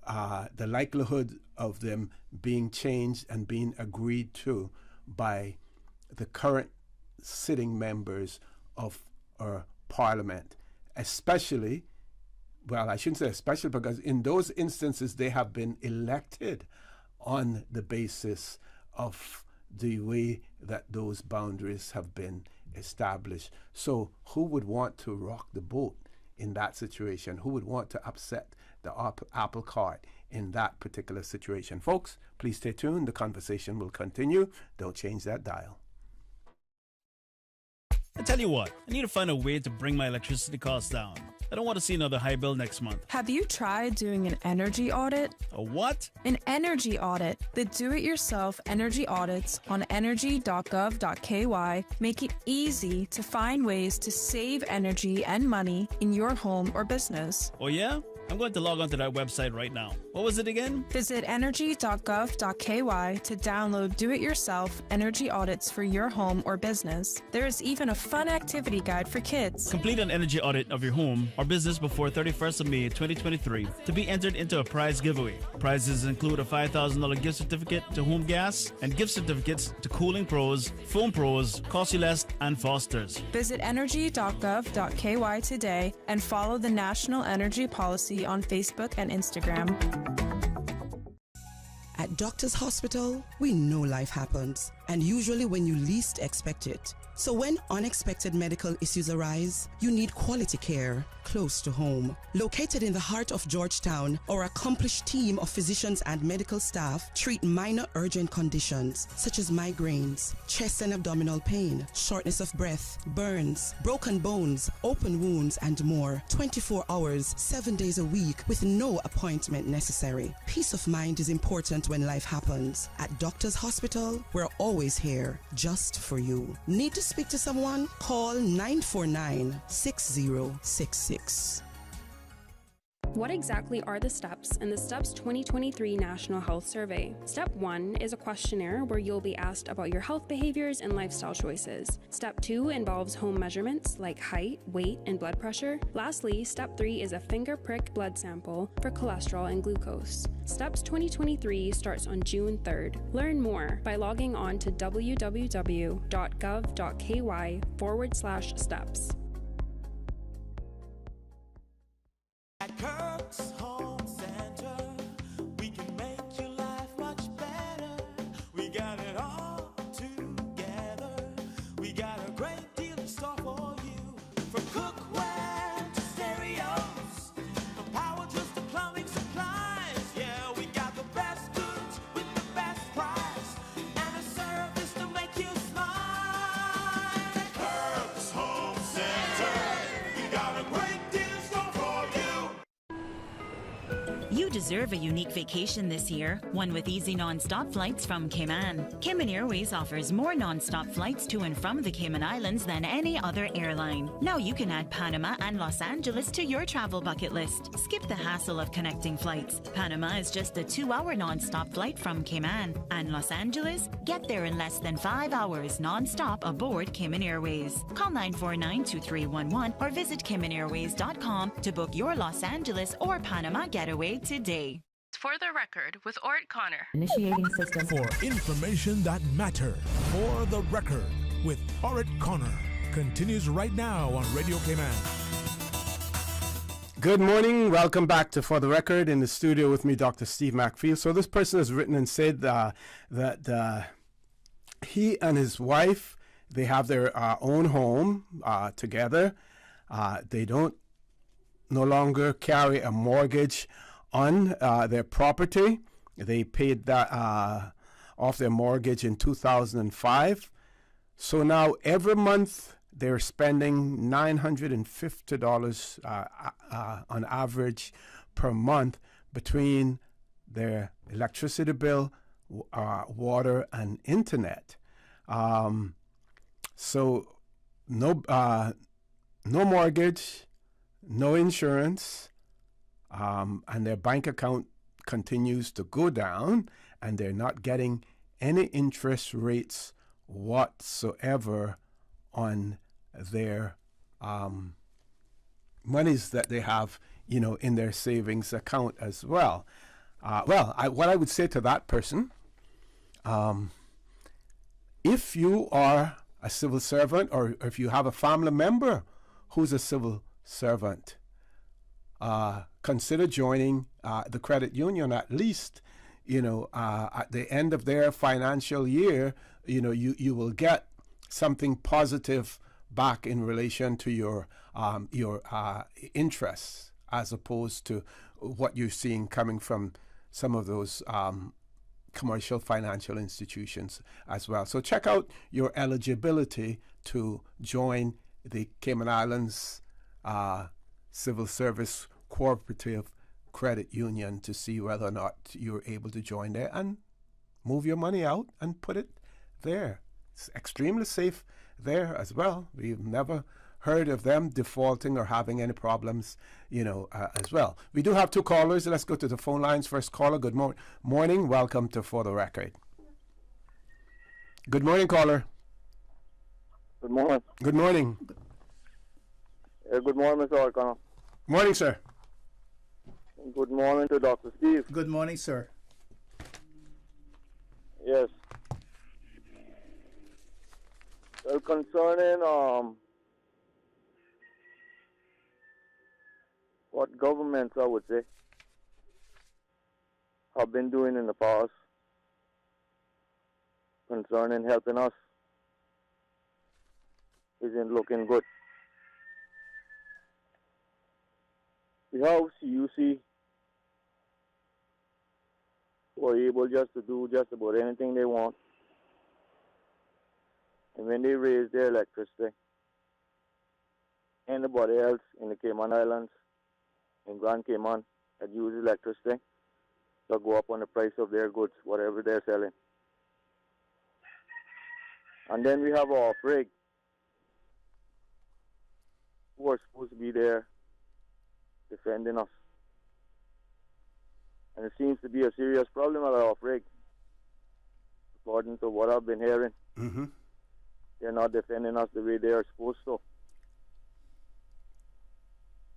the likelihood of them being changed and being agreed to by the current sitting members of our parliament, especially, well, I shouldn't say especially, because in those instances they have been elected on the basis of the way that those boundaries have been established. So who would want to rock the boat in that situation? Who would want to upset the apple cart in that particular situation? Folks, please stay tuned. The conversation will continue. Don't change that dial. I tell you what, I need to find a way to bring my electricity costs down. I don't want to see another high bill next month. Have you tried doing an energy audit? A what? An energy audit. The do-it-yourself energy audits on energy.gov.ky make it easy to find ways to save energy and money in your home or business. Oh yeah? I'm going to log on to that website right now. What was it again? Visit energy.gov.ky to download do-it-yourself energy audits for your home or business. There is even a fun activity guide for kids. Complete an energy audit of your home or business before 31st of May 2023 to be entered into a prize giveaway. Prizes include a $5,000 gift certificate to Home Gas and gift certificates to Cooling Pros, Foam Pros, Costulest, and Foster's. Visit energy.gov.ky today and follow the National Energy Policy on Facebook and Instagram. At Doctors Hospital, we know life happens, and usually when you least expect it. So when unexpected medical issues arise, you need quality care close to home. Located in the heart of Georgetown, our accomplished team of physicians and medical staff treat minor urgent conditions such as migraines, chest and abdominal pain, shortness of breath, burns, broken bones, open wounds, and more. 24 hours, 7 days a week with no appointment necessary. Peace of mind is important when life happens. At Doctors Hospital, we're always here just for you. Need to speak to someone? Call 949-6066. What exactly are the steps in the STEPS 2023 National Health Survey? Step 1 is a questionnaire where you'll be asked about your health behaviors and lifestyle choices. Step 2 involves home measurements like height, weight, and blood pressure. Lastly, Step 3 is a finger prick blood sample for cholesterol and glucose. STEPS 2023 starts on June 3rd. Learn more by logging on to www.gov.ky/steps. At Kirk's Home Center, we can make your life much better. We got it all together. We got a great deal in store for you. From cookware to stereos, from power tools to plumbing supplies. Yeah, we got the best goods with the best price and a service to make you smile. At Kirk's Home Center. deserve a unique vacation this year, one with easy non-stop flights from Cayman. Cayman Airways offers more non-stop flights to and from the Cayman Islands than any other airline. Now you can add Panama and Los Angeles to your travel bucket list. Skip the hassle of connecting flights. Panama is just a 2-hour non-stop flight from Cayman. And Los Angeles? Get there in less than 5 hours non-stop aboard Cayman Airways. Call 949-2311 or visit CaymanAirways.com to book your Los Angeles or Panama getaway today. For the record, with Orrett Connor. Initiating system. For information that matters. For the record, with Orrett Connor. Continues right now on Radio Cayman. Good morning. Welcome back to For the Record. In the studio with me, Dr. Steve McField. So this person has written and said that he and his wife, they have their own home together. They don't no longer carry a mortgage on their property. They paid that off their mortgage in 2005. So now every month they're spending $950 on average per month between their electricity bill, water, and internet. So no mortgage, no insurance, and their bank account continues to go down, and they're not getting any interest rates whatsoever on their monies that they have, in their savings account as well. What I would say to that person, if you are a civil servant, or if you have a family member who's a civil servant, consider joining the credit union. At least, at the end of their financial year, you will get something positive back in relation to your interests, as opposed to what you're seeing coming from some of those commercial financial institutions as well. So check out your eligibility to join the Cayman Islands Civil Service Cooperative Credit Union to see whether or not you're able to join there and move your money out and put it there. It's extremely safe there as well. We've never heard of them defaulting or having any problems, as well. We do have two callers. Let's go to the phone lines. First caller, good morning. Welcome to For the Record. Good morning, caller. Good morning. Good morning. Good morning, Mr. O'Connor. Morning, sir. Good morning to Dr. Steve. Good morning, sir. Yes. Well, concerning what governments, I would say, have been doing in the past concerning helping us isn't looking good. We have CUC who are able just to do just about anything they want. And when they raise their electricity, anybody else in the Cayman Islands, in Grand Cayman, that use electricity, they'll go up on the price of their goods, whatever they're selling. And then we have our off-rig, who are supposed to be there defending us. And it seems to be a serious problem at our off-rig, according to what I've been hearing. Mm-hmm. They're not defending us the way they are supposed to.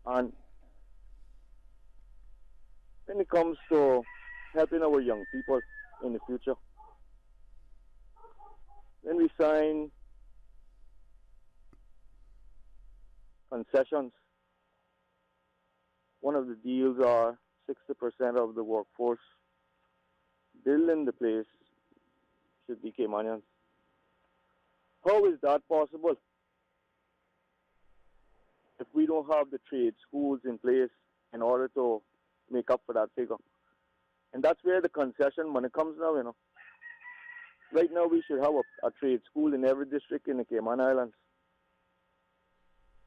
And when it comes to helping our young people in the future, when we sign concessions, one of the deals are 60% of the workforce building the place should be Caymanians. How is that possible if we don't have the trade schools in place in order to make up for that figure? And that's where the concession money comes now, Right now we should have a trade school in every district in the Cayman Islands.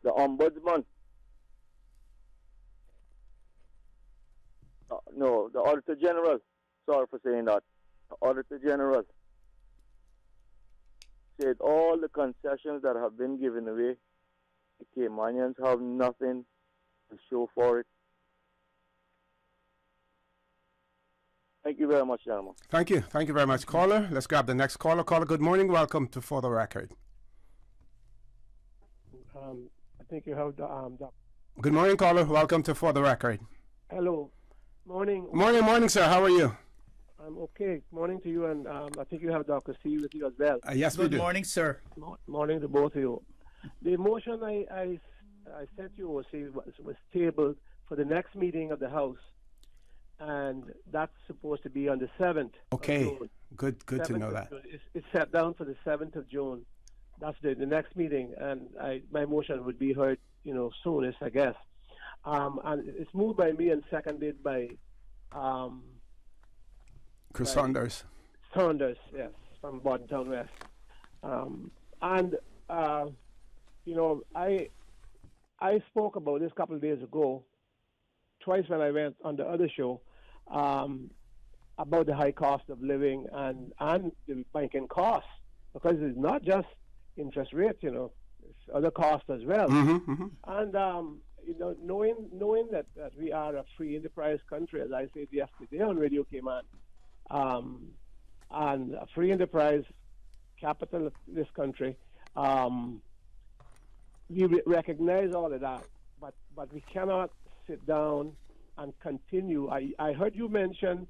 The ombudsman, the Auditor General, sorry for saying that, the Auditor General said all the concessions that have been given away, the Caymanians have nothing to show for it. Thank you very much, gentlemen. Thank you. Thank you very much. Caller, let's grab the next caller. Caller, good morning. Welcome to For the Record. I think you have the Good morning, caller. Welcome to For the Record. hello. Morning. Morning, sir. How are you? I'm okay. Morning to you, and I think you have Dr. C with you as well. Yes, we do. Good morning, sir. Morning to both of you. The motion I sent you was tabled for the next meeting of the House, and that's supposed to be on the 7th. Okay, good to know that. It's set down for the 7th of June. That's the next meeting, and my motion would be heard, soonest, I guess. And it's moved by me and seconded by Chris Saunders. Saunders, yes, from Bordentown West. I spoke about this a couple of days ago, twice when I went on the other show, about the high cost of living and the banking costs, because it's not just interest rates, it's other costs as well. And knowing that we are a free enterprise country, as I said yesterday on Radio Cayman, and a free enterprise capital of this country, we recognize all of that, but we cannot sit down and continue. I heard you mention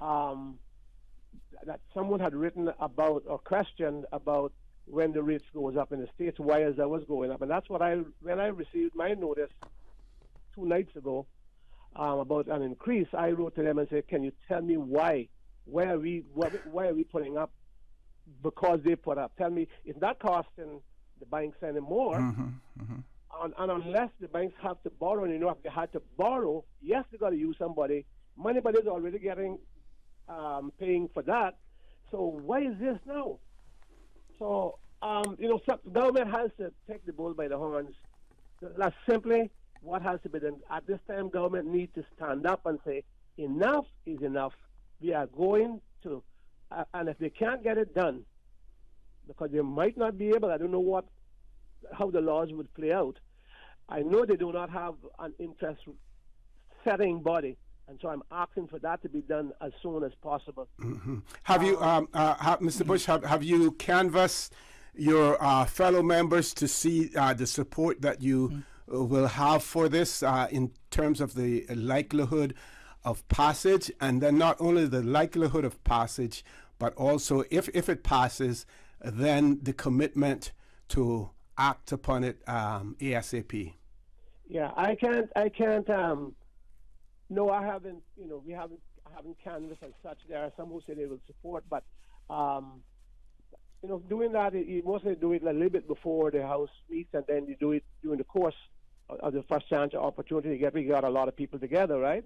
that someone had written about or questioned about when the rates goes up in the States, why is that was going up. And that's what when I received my notice 2 nights ago about an increase, I wrote to them and said, can you tell me why? Why are we putting up? Because they put up. Tell me, it's not costing the banks anymore. And unless the banks have to borrow, and if they had to borrow, yes, they got to use somebody. Moneybody's already getting paying for that. So why is this now? So the government has to take the bull by the horns. That's simply what has to be done. At this time, government needs to stand up and say, enough is enough. We are going to, and if they can't get it done, because they might not be able, I don't know how the laws would play out. I know they do not have an interest setting body, and so I'm asking for that to be done as soon as possible. Have you, Mr. Bush, have you canvassed your fellow members to see the support that you will have for this in terms of the likelihood of passage, and then not only the likelihood of passage, but also if it passes, then the commitment to act upon it ASAP? Yeah, I can't. No, I haven't. I haven't canvassed as such. There are some who say they will support, but doing that, you mostly do it a little bit before the House meets, and then you do it during the course of the first chance or opportunity. We got a lot of people together, right?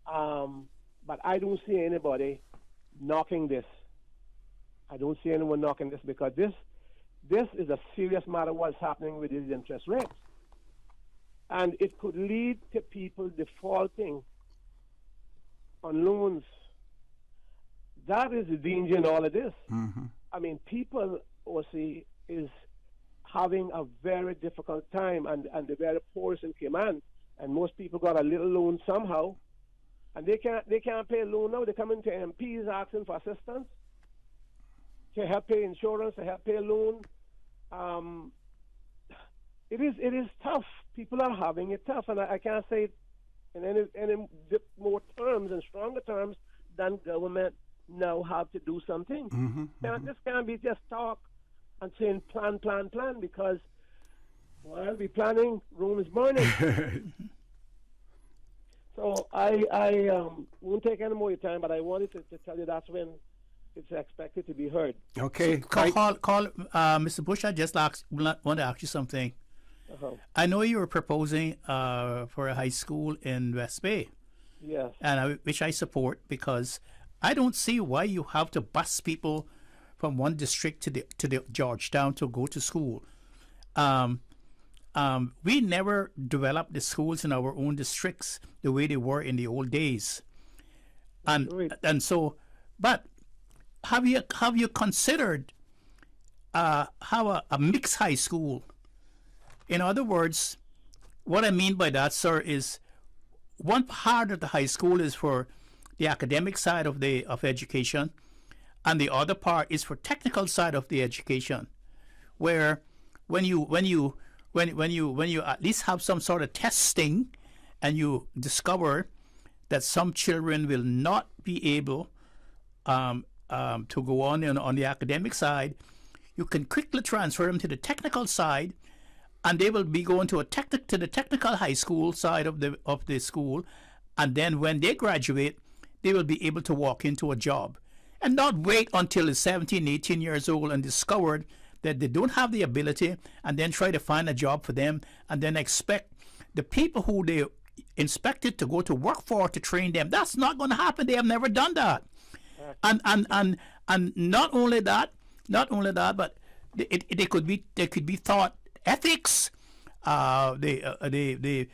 But I don't see anybody knocking this. I don't see anyone knocking this, because this is a serious matter. What's happening with these interest rates, and it could lead to people defaulting on loans. That is the danger in all of this. I mean, people, OC, is having a very difficult time, and the very poorest in Cayman, and most people got a little loan somehow, and they can't pay a loan now. They come into MPs asking for assistance to help pay insurance, to help pay a loan. It is tough. People are having it tough, and I can't say it in any more terms and stronger terms than government now have to do something. This can't be just talk and saying plan, because while we're planning, Rome is burning. So I won't take any more of your time, but I wanted to tell you that's when it's expected to be heard. Okay. So call Mr. Bush, I just want to ask you something. I know you were proposing for a high school in West Bay. Yes. And which I support, because I don't see why you have to bus people from one district to the Georgetown to go to school. We never developed the schools in our own districts the way they were in the old days. And so, but have you considered how a mixed high school? In other words, what I mean by that, sir, is one part of the high school is for the academic side of education, and the other part is for technical side of the education, where when you at least have some sort of testing, and you discover that some children will not be able to go on the academic side, you can quickly transfer them to the technical side, and they will be going to the technical high school side of the school, and then when they graduate, they will be able to walk into a job, and not wait until they're 17, 18 years old and discovered that they don't have the ability, and then try to find a job for them, and then expect the people who they inspected to go to work for to train them. That's not going to happen. They have never done that. And not only that, but they could be taught ethics, the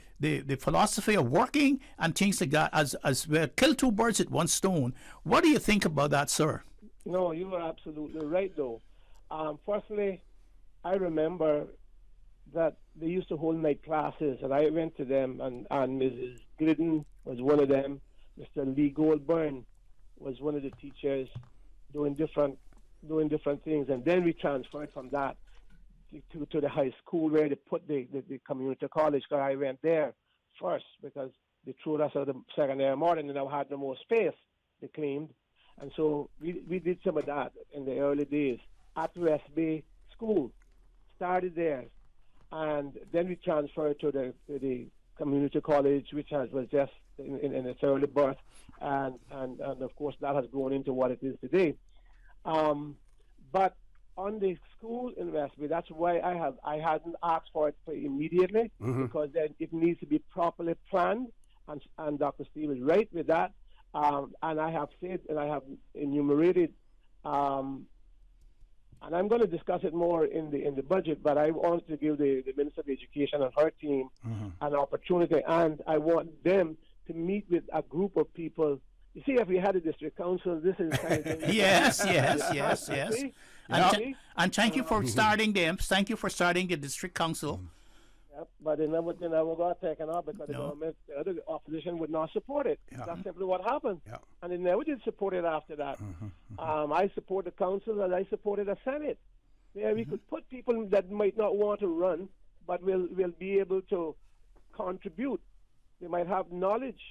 philosophy of working, and things like that, as well. Kill two birds with one stone. What do you think about that, sir? No, you are absolutely right, though. Firstly, I remember that they used to hold night classes, and I went to them, and Mrs. Glidden was one of them. Mr. Lee Goldburn was one of the teachers doing different things, and then we transferred from that to the high school where they put the community college, because I went there first because they threw us out of the secondary modern and now had no more space, they claimed. And so we did some of that in the early days at West Bay School, started there, and then we transferred to the community college, which was just in its early birth, and of course that has grown into what it is today. But on the school in West Bay, that's why I hadn't asked for it immediately, because then it needs to be properly planned, and Dr. Steve is right with that. And I have said, and I have enumerated, and I'm going to discuss it more in the budget, but I want to give the Minister of Education and her team an opportunity, and I want them to meet with a group of people. You see, if we had a district council, this is kind of thing. Yes. And thank you for starting them. Thank you for starting the district council. Yep, but they never got taken up because the government, the other opposition would not support it. Yeah. That's simply what happened. Yeah. And they never did support it after that. I support the council, and I supported the Senate. Yeah, we could put people that might not want to run, but will be able to contribute. They might have knowledge.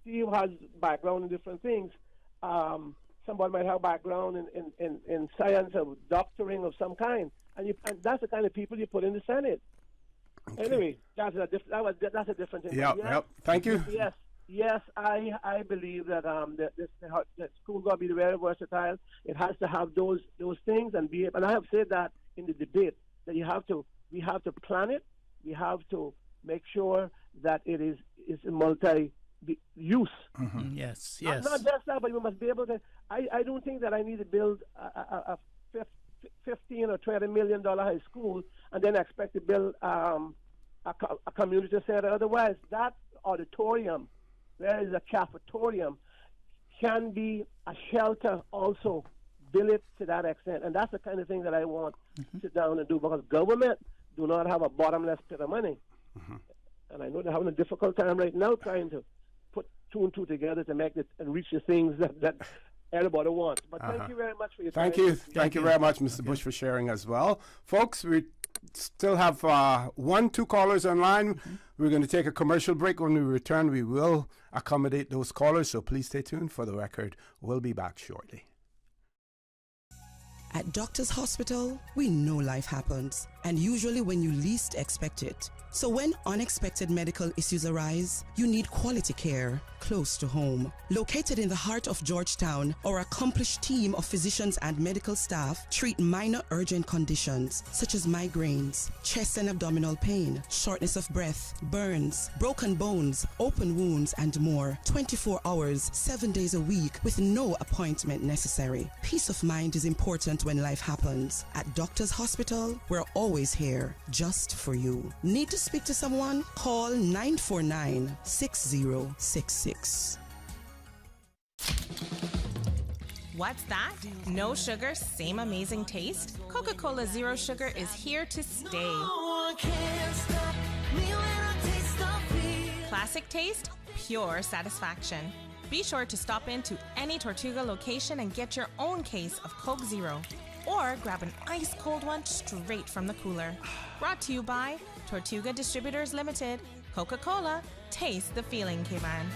Steve has background in different things. Somebody might have background in science or doctoring of some kind, and that's the kind of people you put in the Senate. Okay. Anyway, that's a different thing. Yeah. Thank you. Yes. I believe that the school got to be very versatile. It has to have those things and be. And I have said that in the debate that we have to plan it. We have to make sure that it is multi-use. Yes. Not just that, but we must be able to. I don't think that I need to build a $15 or $20 million high school and then expect to build a community center. Otherwise, that auditorium, where is a cafetorium, can be a shelter also. Build it to that extent, and that's the kind of thing that I want to sit down and do, because government do not have a bottomless pit of money, and I know they're having a difficult time right now trying to put two and two together to make it and reach the things that everybody wants. But thank you very much for your time. Thank you very much, Mr. Bush, for sharing as well. Folks, we still have 2 callers online. We're going to take a commercial break. When we return, we will accommodate those callers, so please stay tuned. For the record, we'll be back shortly. At Doctors Hospital, we know life happens, and usually when you least expect it. So when unexpected medical issues arise, you need quality care close to home. Located in the heart of Georgetown, our accomplished team of physicians and medical staff treat minor urgent conditions such as migraines, chest and abdominal pain, shortness of breath, burns, broken bones, open wounds, and more. 24 hours, 7 days a week with no appointment necessary. Peace of mind is important when life happens. At Doctors Hospital, we're always here just for you. Need to speak to someone? Call 949-6066. What's that? No sugar, same amazing taste? Coca-Cola Zero Sugar is here to stay. Classic taste, pure satisfaction. Be sure to stop into any Tortuga location and get your own case of Coke Zero. Or grab an ice cold one straight from the cooler. Brought to you by Tortuga Distributors Limited. Coca-Cola, taste the feeling, Cayman.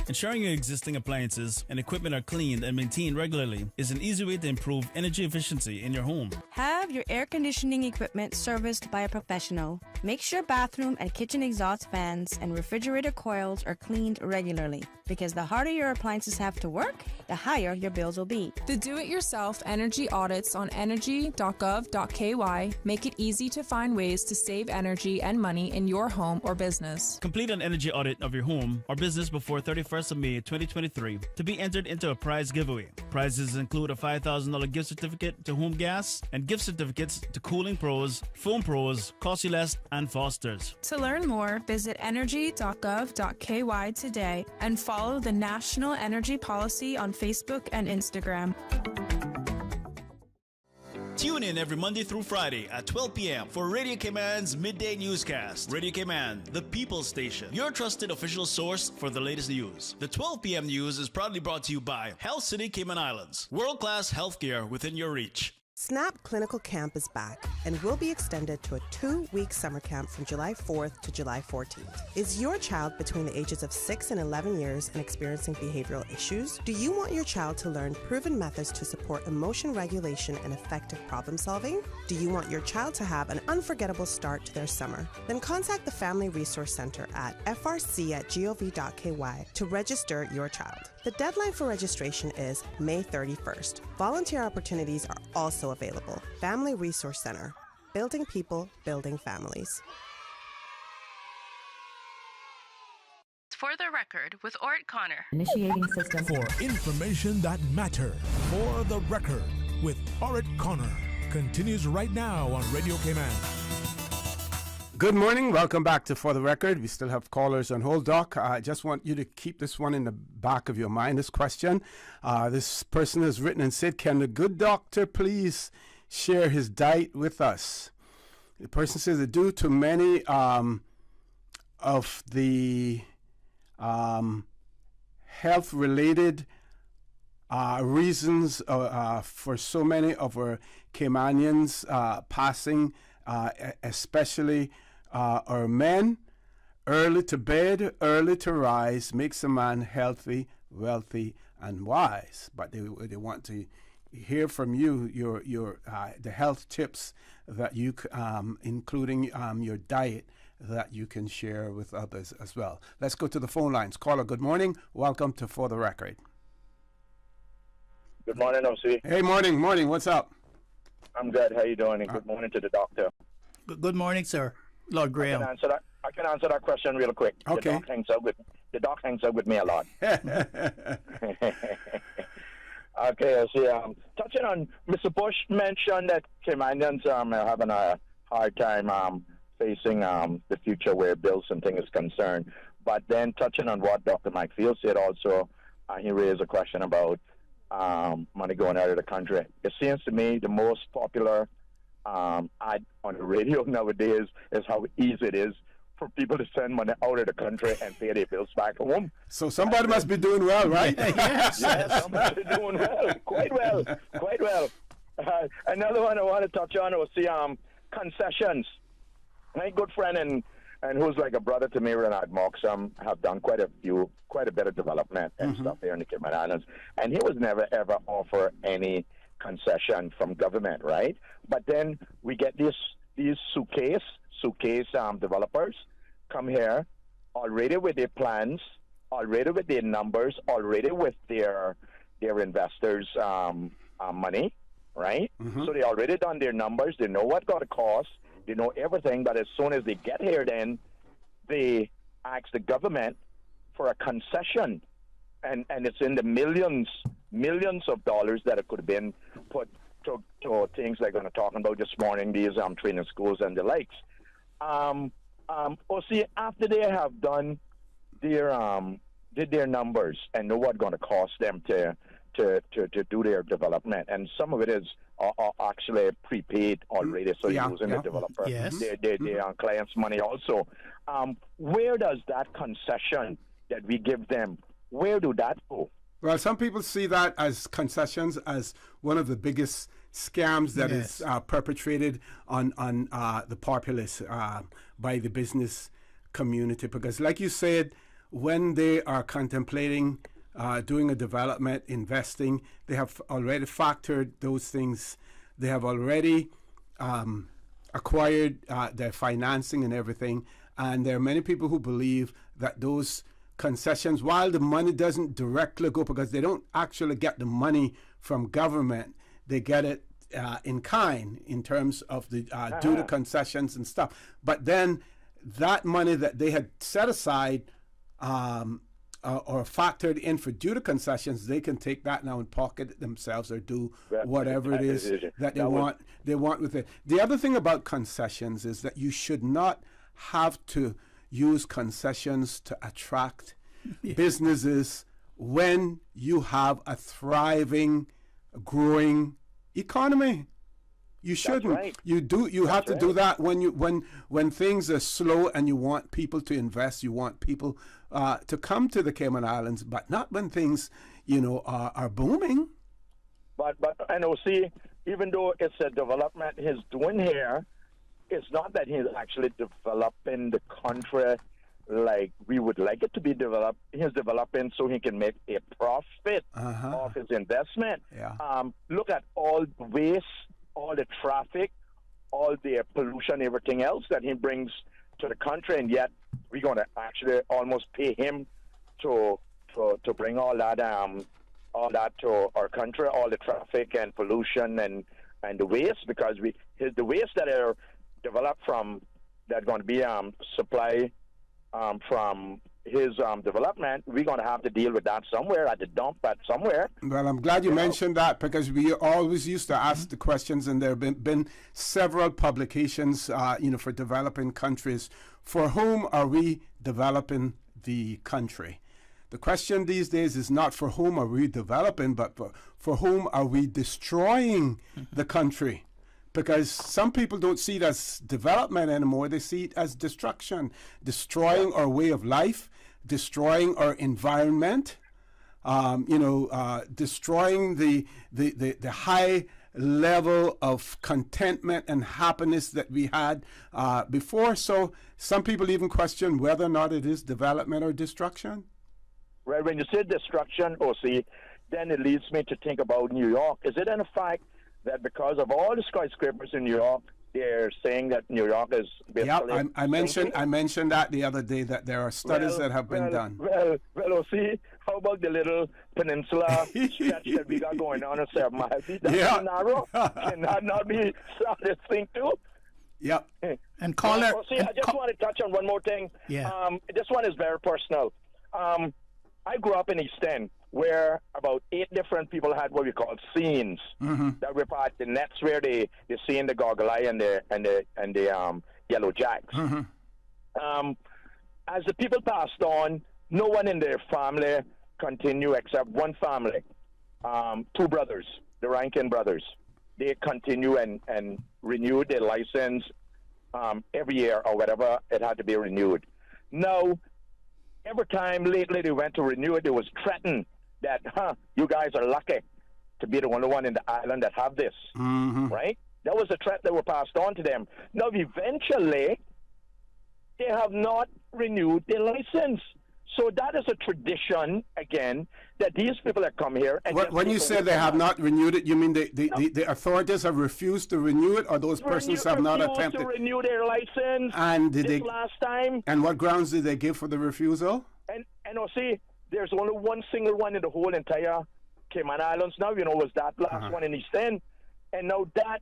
Ensuring your existing appliances and equipment are cleaned and maintained regularly is an easy way to improve energy efficiency in your home. Have your air conditioning equipment serviced by a professional. Make sure bathroom and kitchen exhaust fans and refrigerator coils are cleaned regularly, because the harder your appliances have to work, the higher your bills will be. The do-it-yourself energy audits on energy.gov.ky make it easy to find ways to save energy and money in your home or business. Complete an energy audit of your home or business before 31st of May 2023 to be entered into a prize giveaway. Prizes include a $5,000 gift certificate to Home Gas and gift certificates to Cooling Pros, Foam Pros, Cossy Less, and Foster's. To learn more, visit energy.gov.ky today and follow the National Energy Policy on Facebook and Instagram. Tune in every Monday through Friday at 12 p.m. for Radio Cayman's Midday Newscast. Radio Cayman, the People's Station, your trusted official source for the latest news. The 12 p.m. news is proudly brought to you by Health City Cayman Islands. World-class healthcare within your reach. SNAP Clinical Camp is back and will be extended to a 2-week summer camp from July 4th to July 14th. Is your child between the ages of 6 and 11 years and experiencing behavioral issues? Do you want your child to learn proven methods to support emotion regulation and effective problem solving? Do you want your child to have an unforgettable start to their summer? Then contact the Family Resource Center at frc@gov.ky to register your child. The deadline for registration is May 31st. Volunteer opportunities are also available. Family Resource Center. Building people, building families. For the record, with Orrett Connor. Initiating system. For information that matter. For the record, with Orrett Connor. Continues right now on Radio Cayman. Good morning. Welcome back to For the Record. We still have callers on hold, Doc. I just want you to keep this one in the back of your mind, this question. This person has written and said, can the good doctor please share his diet with us? The person says that due to many of the health-related reasons for so many of our Caymanians passing, especially our men, early to bed, early to rise, makes a man healthy, wealthy, and wise. But they want to hear from you your the health tips that you, including your diet, that you can share with others as well. Let's go to the phone lines. Caller, good morning. Welcome to For the Record. Good morning, OC. Hey, morning. What's up? I'm good. How you doing? And good morning to the doctor. Good morning, sir. Lord Graham. I can answer that question real quick. Okay. The doc hangs out with me a lot. Okay, see, touching on Mr. Bush mentioned that Caymanians are having a hard time facing the future where bills and things is concerned. But then touching on what Dr. McField said also, he raised a question about money going out of the country. It seems to me the most popular ad on the radio nowadays is how easy it is for people to send money out of the country and pay their bills back home. So somebody must be doing well, right? Yes, somebody doing well, quite well. Another one I want to touch on was the concessions. My good friend and who's like a brother to me, Renard Moxham, have done quite a bit of development and stuff here in the Cayman Islands, and he was never ever offered any concession from government, right? But then we get these suitcase developers come here already with their plans, already with their numbers, already with their investors' money, right? So they already done their numbers. They know what got to cost. They know everything. But as soon as they get here, then they ask the government for a concession, and it's in the millions of dollars that it could have been put to things like I'm talking about this morning, these training schools and the likes. See, after they have done their did their numbers and know what's going to cost them to do their development. And some of it is actually prepaid already, so you're using the developer. Yes. They're on clients' money also. Where does that concession that we give them, where do that go? Well, some people see that as concessions as one of the biggest scams that is perpetrated on the populace by the business community. Because like you said, when they are contemplating doing a development, investing, they have already factored those things. They have already acquired their financing and everything. And there are many people who believe that those concessions, while the money doesn't directly go, because they don't actually get the money from government, they get it in kind in terms of the due to concessions and stuff. But then that money that they had set aside or factored in for due to concessions, they can take that now and pocket it themselves or do whatever it is that they want with it. The other thing about concessions is that you should not have to use concessions to attract businesses when you have a thriving, growing economy. You shouldn't. Right. You have to do that when things are slow and you want people to invest. You want people to come to the Cayman Islands, but not when things, are booming. But NOC, even though it's a development he's doing here, it's not that he's actually developing the country like we would like it to be developed. He's developing so he can make a profit off his investment. Yeah. Look at all the waste, all the traffic, all the pollution, everything else that he brings to the country, and yet we're going to actually almost pay him to bring all that to our country, all the traffic and pollution and the waste, because the waste that are developed from that going to be supply from his development, we're going to have to deal with that somewhere at the dump at somewhere. Well, I'm glad you mentioned that, because we always used to ask the questions, and there have been several publications, for developing countries. For whom are we developing the country? The question these days is not for whom are we developing, but for whom are we destroying the country? Because some people don't see it as development anymore. They see it as destruction, destroying our way of life, destroying our environment, destroying the high level of contentment and happiness that we had before. So some people even question whether or not it is development or destruction. Right, when you say destruction, OC, then it leads me to think about New York. Is it in fact that because of all the skyscrapers in New York, they're saying that New York is basically... Yeah, I mentioned that the other day, that there are studies that have been done. Well, OC, how about the little peninsula stretch that we got going on in 7 miles? That's narrow. Can that not be this thing too? Yep. And caller... OC, I just want to touch on one more thing. Yeah. This one is very personal. I grew up in East End, where about 8 different people had what we call scenes that were part the nets where they seen the goggle eye and the yellow jacks. As the people passed on, no one in their family continued except one family, 2 brothers, the Rankin brothers. They continue and renew their license every year or whatever it had to be renewed. Now, every time lately they went to renew it, it was threatened that, you guys are lucky to be the only one in the island that have this, right? That was a threat that was passed on to them. Now, eventually, they have not renewed their license. So that is a tradition, again, that these people that come here... And when you say they have not renewed it, you mean the authorities have refused to renew it, or those persons have not attempted... to renew their license and last time. And what grounds did they give for the refusal? And see, there's only one single one in the whole entire Cayman Islands now, was that last one in East End. And now that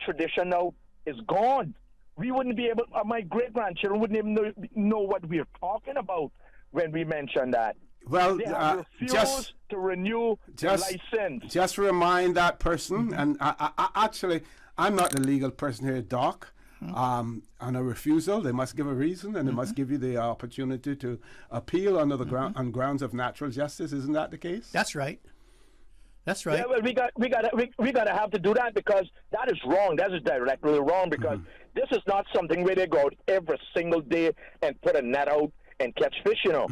tradition now is gone. We wouldn't be able... my great-grandchildren wouldn't even know what we're talking about when we mention that. Well, they have refused to renew the license. Just remind that person, and I actually, I'm not the legal person here, Doc. on a refusal. They must give a reason, and they must give you the opportunity to appeal under the on grounds of natural justice. Isn't that the case? That's right. That's right. Yeah, well, we gotta have to do that because that is wrong. That is directly wrong because this is not something where they go out every single day and put a net out and catch fish. You know,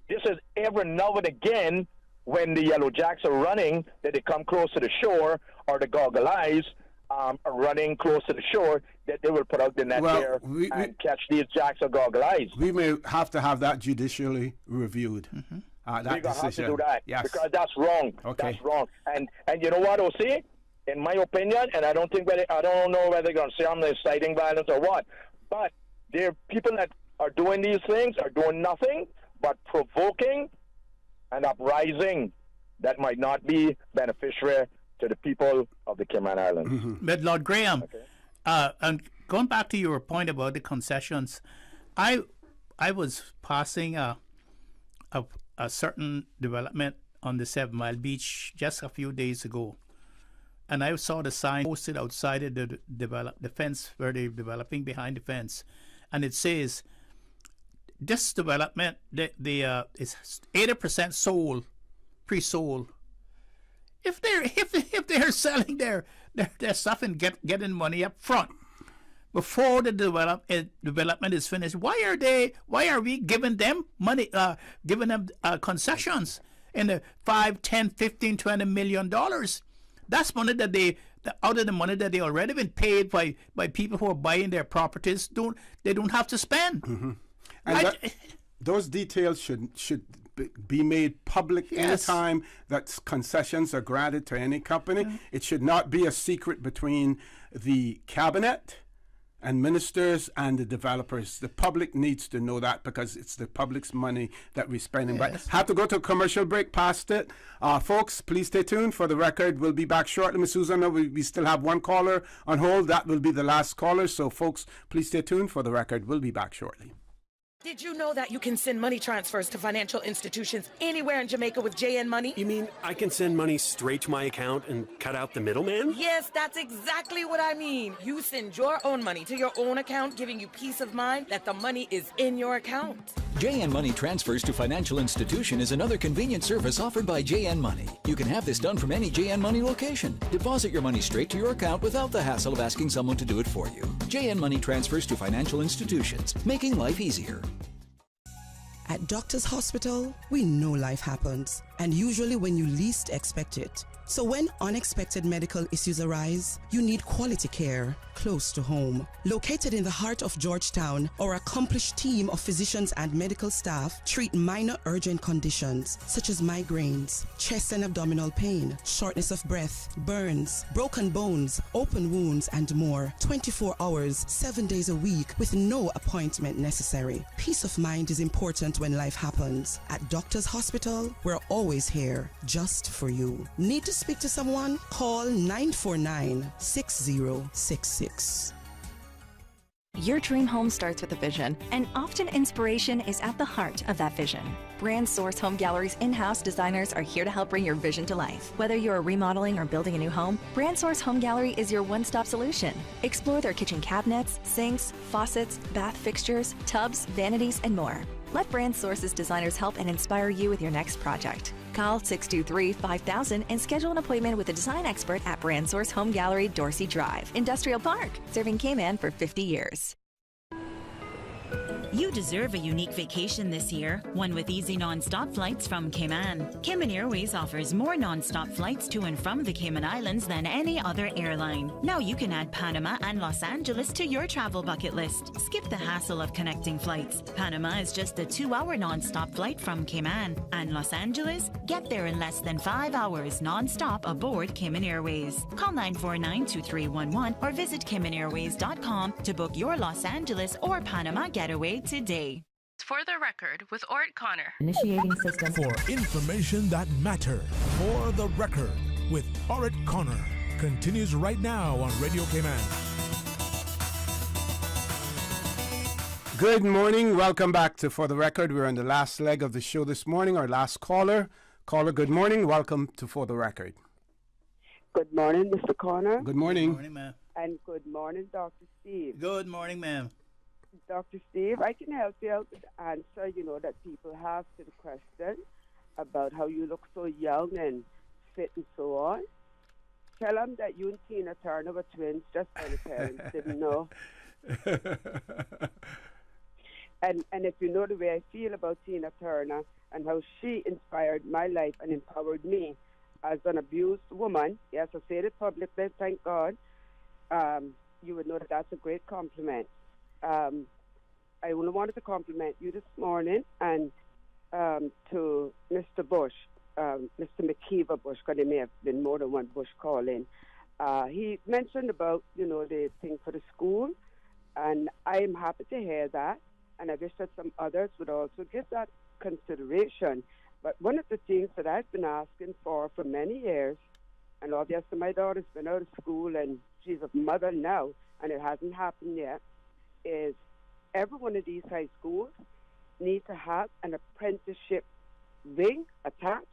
this is every now and again when the yellow jacks are running that they come close to the shore, or the goggle eyes are running close to the shore, that they will put out the net there and catch these jacks or goggle eyes. We may have to have that judicially reviewed. We're going to have to do that because that's wrong. Okay. That's wrong. And you know what, OC? In my opinion, and I don't know whether they're going to say I'm inciting violence or what, but there are people that are doing these things are doing nothing but provoking an uprising that might not be beneficiary to the people of the Cayman Islands. But Lord Graham, and going back to your point about the concessions, I was passing a certain development on the 7 Mile Beach just a few days ago, and I saw the sign posted outside of the fence where they're developing behind the fence, and it says this development is 80% sold, pre-sold. If they're selling their stuff and getting money up front before the development is finished, why are we giving them money, giving them concessions in the $5, $10, $15, $20 million? That's money that out of the money that they already been paid by people who are buying their properties. They don't have to spend. And those details should be made public anytime that concessions are granted to any company. It should not be a secret between the cabinet and ministers and the developers. The public needs to know that because it's the public's money that we're spending. But have to go to a commercial break past it. Folks, please stay tuned. For the record, we'll be back shortly. Ms. Susan, we still have one caller on hold. That will be the last caller. So, folks, please stay tuned. For the record, we'll be back shortly. Did you know that you can send money transfers to financial institutions anywhere in Jamaica with JN Money? You mean I can send money straight to my account and cut out the middleman? Yes, that's exactly what I mean. You send your own money to your own account, giving you peace of mind that the money is in your account. JN Money Transfers to Financial Institution is another convenient service offered by JN Money. You can have this done from any JN Money location. Deposit your money straight to your account without the hassle of asking someone to do it for you. JN Money Transfers to Financial Institutions, making life easier. At Doctors Hospital, we know life happens, and usually when you least expect it. So when unexpected medical issues arise, you need quality care close to home. Located in the heart of Georgetown, our accomplished team of physicians and medical staff treat minor urgent conditions such as migraines, chest and abdominal pain, shortness of breath, burns, broken bones, open wounds, and more. 24 hours, 7 days a week with no appointment necessary. Peace of mind is important when life happens. At Doctors Hospital, we're always here just for you. Need to speak to someone? Call 949-6066. Your dream home starts with a vision, and often inspiration is at the heart of that vision. Brand Source Home Gallery's in-house designers are here to help bring your vision to life. Whether you're remodeling or building a new home, Brand Source Home Gallery is your one-stop solution. Explore their kitchen cabinets, sinks, faucets, bath fixtures, tubs, vanities, and more. Let Brand Source's designers help and inspire you with your next project. Call 623-5000 and schedule an appointment with a design expert at Brand Source Home Gallery, Dorsey Drive, Industrial Park, serving Cayman for 50 years. You deserve a unique vacation this year, one with easy non-stop flights from Cayman. Cayman Airways offers more non-stop flights to and from the Cayman Islands than any other airline. Now you can add Panama and Los Angeles to your travel bucket list. Skip the hassle of connecting flights. Panama is just a 2-hour non-stop flight from Cayman. And Los Angeles? Get there in less than 5 hours non-stop aboard Cayman Airways. Call 949-2311 or visit CaymanAirways.com to book your Los Angeles or Panama getaway today. For the record, with Orrett Connor. Initiating system. For information that matters. For the record, with Orrett Connor. Continues right now on Radio Cayman. Good morning. Welcome back to For the Record. We're on the last leg of the show this morning. Our last caller. Caller, good morning. Welcome to For the Record. Good morning, Mr. Connor. Good morning. Good morning, ma'am. And good morning, Dr. Steve. Good morning, ma'am. Dr. Steve, I can help you out with the answer, that people have to the question about how you look so young and fit and so on. Tell them that you and Tina Turner were twins, just so the parents didn't know. And if you know the way I feel about Tina Turner and how she inspired my life and empowered me as an abused woman, yes, I say it publicly, thank God, you would know that that's a great compliment. I only wanted to compliment you this morning and to Mr. Bush, Mr. McKeever Bush, because there may have been more than one Bush calling. He mentioned about, the thing for the school, and I am happy to hear that, and I wish that some others would also give that consideration. But one of the things that I've been asking for many years, and obviously my daughter's been out of school and she's a mother now, and it hasn't happened yet, is every one of these high schools need to have an apprenticeship wing attached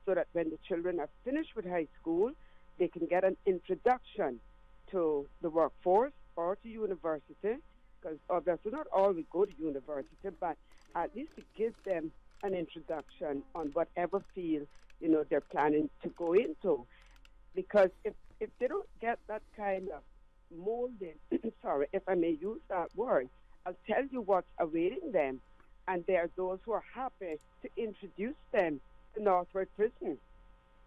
so that when the children are finished with high school, they can get an introduction to the workforce or to university, because obviously not all will go to university, but at least it gives them an introduction on whatever field, they're planning to go into. Because if they don't get that kind of molding, sorry, if I may use that word, I'll tell you what's awaiting them. And there are those who are happy to introduce them to Northward Prison.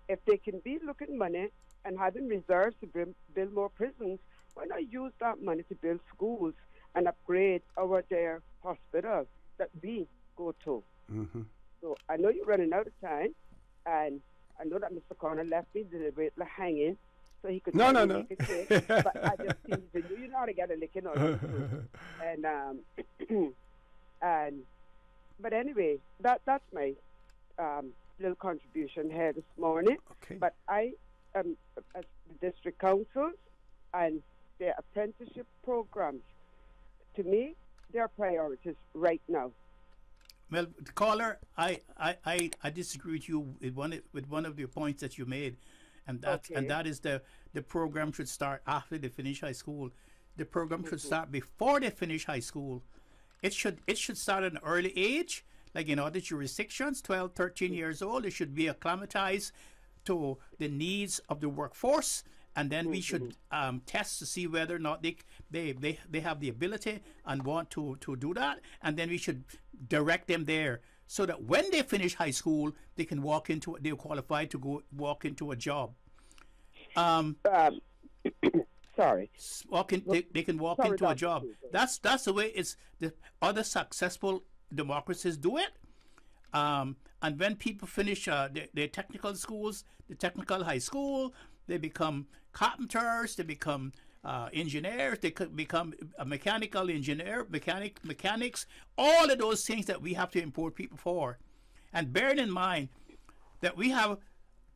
If they can be looking money and having reserves to build more prisons, why not use that money to build schools and upgrade their hospitals that we go to? Mm-hmm. So I know you're running out of time, and I know that Mr. Connor left me deliberately hanging so he could No. make a case, but I just think you know how to get a licking on it. But anyway, that's my little contribution here this morning. Okay. But I am as the district councils and their apprenticeship programs. To me, they're priorities right now. Well, caller, I disagree with you with one of the points that you made, and that is the program should start after they finish high school. The program should start before they finish high school. It should start at an early age, like in other jurisdictions, 12, 13 years old. It should be acclimatized to the needs of the workforce, and then we should test to see whether or not they have the ability and want to do that, and then we should direct them there so that when they finish high school, they can they're qualified to walk into a job. Sorry. They can walk into a job. That's the way the other successful democracies do it. And when people finish their technical schools, the technical high school, they become carpenters, they become engineers, they could become a mechanical engineer, mechanics, all of those things that we have to import people for. And bearing in mind that we have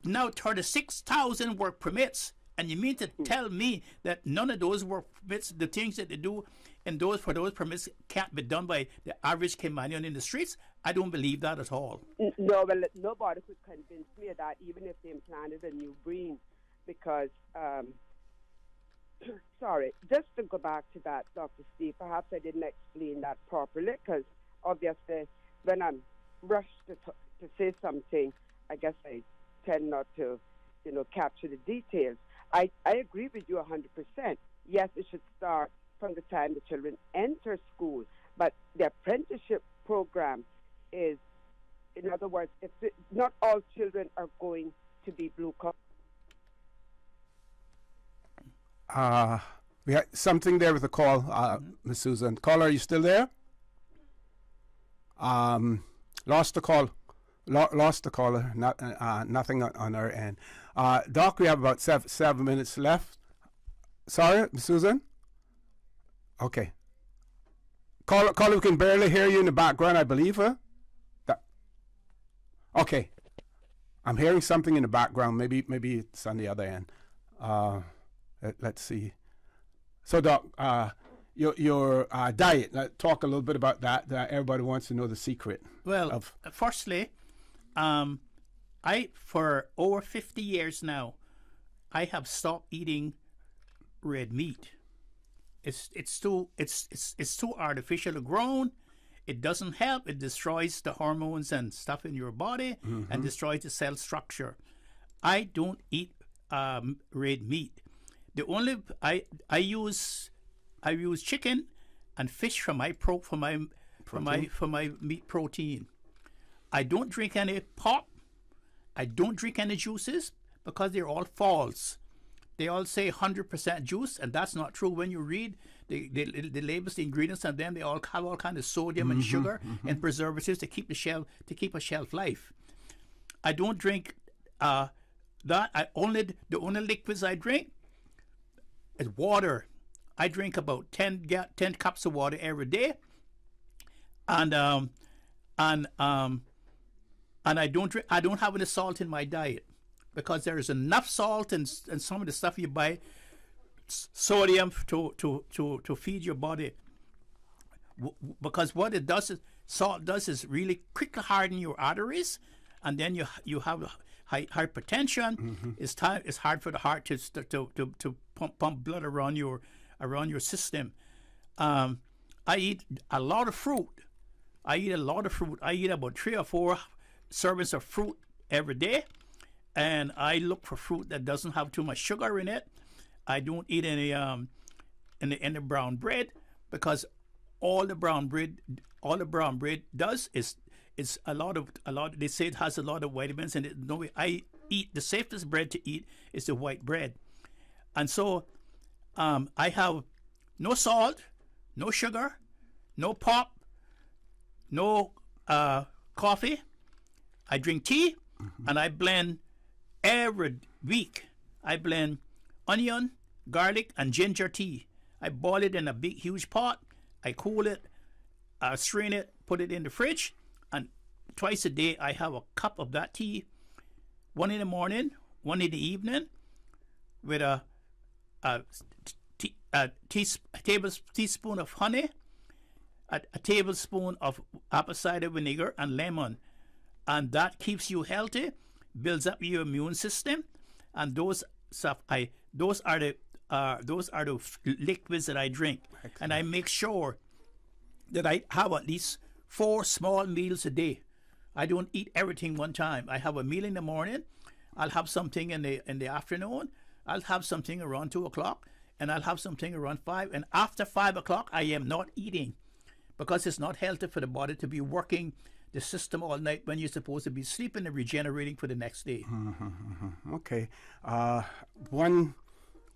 now 36,000 work permits, and you mean to tell me that none of those work permits, the things that they do for those permits can't be done by the average Caymanian in the streets? I don't believe that at all. No, well, nobody could convince me of that, even if they implanted a new brain. Because, sorry, just to go back to that, Dr. Steve, perhaps I didn't explain that properly, because obviously when I'm rushed to say something, I guess I tend not to, capture the details. I agree with you 100%. Yes, it should start from the time the children enter school, but the apprenticeship program is, in other words, not all children are going to be blue collar. We had something there with a call, Ms. Susan. Caller, are you still there? Lost the call. Lost the caller. Nothing on our end. Doc, we have about 7 minutes left. Sorry, Ms. Susan? Okay. Caller, we can barely hear you in the background, I believe, huh? Okay. I'm hearing something in the background. Maybe it's on the other end. Let's see. So, Doc, your diet. Talk a little bit about that. Everybody wants to know the secret. Well, firstly, I for over 50 years now, I have stopped eating red meat. It's too artificially grown. It doesn't help. It destroys the hormones and stuff in your body and destroys the cell structure. I don't eat red meat. The only I use chicken and fish for my meat protein. I don't drink any pop. I don't drink any juices because they're all false. They all say 100% juice, and that's not true. When you read the labels, the ingredients, and then they all have all kind of sodium and sugar and preservatives to keep a shelf life. I don't drink that. The only liquids I drink is water. I drink about 10 cups of water every day, and I don't have any salt in my diet, because there is enough salt in some of the stuff you buy, sodium to feed your body. Because what it does is, salt does is really quickly harden your arteries, and then you have hypertension. It's hard for the heart to pump blood around your system. I eat a lot of fruit. I eat about 3 or 4 servings of fruit every day. And I look for fruit that doesn't have too much sugar in it. I don't eat any brown bread, because all the brown bread does is a lot. They say it has a lot of vitamins in it. No, I eat the safest bread to eat is the white bread, and so I have no salt, no sugar, no pop, no coffee. I drink tea, and I blend. Every week, I blend onion, garlic, and ginger tea. I boil it in a big, huge pot. I cool it, strain it, put it in the fridge, and twice a day I have a cup of that tea. One in the morning, one in the evening, with a teaspoon of honey, a tablespoon of apple cider vinegar, and lemon, and that keeps you healthy. Builds up your immune system, and those are the liquids that I drink. Excellent. And I make sure that I have at least 4 small meals a day. I don't eat everything one time. I have a meal in the morning. I'll have something in the afternoon. I'll have something around 2 o'clock, and I'll have something around 5. And after 5 o'clock, I am not eating, because it's not healthy for the body to be working the system all night when you're supposed to be sleeping and regenerating for the next day. Okay. One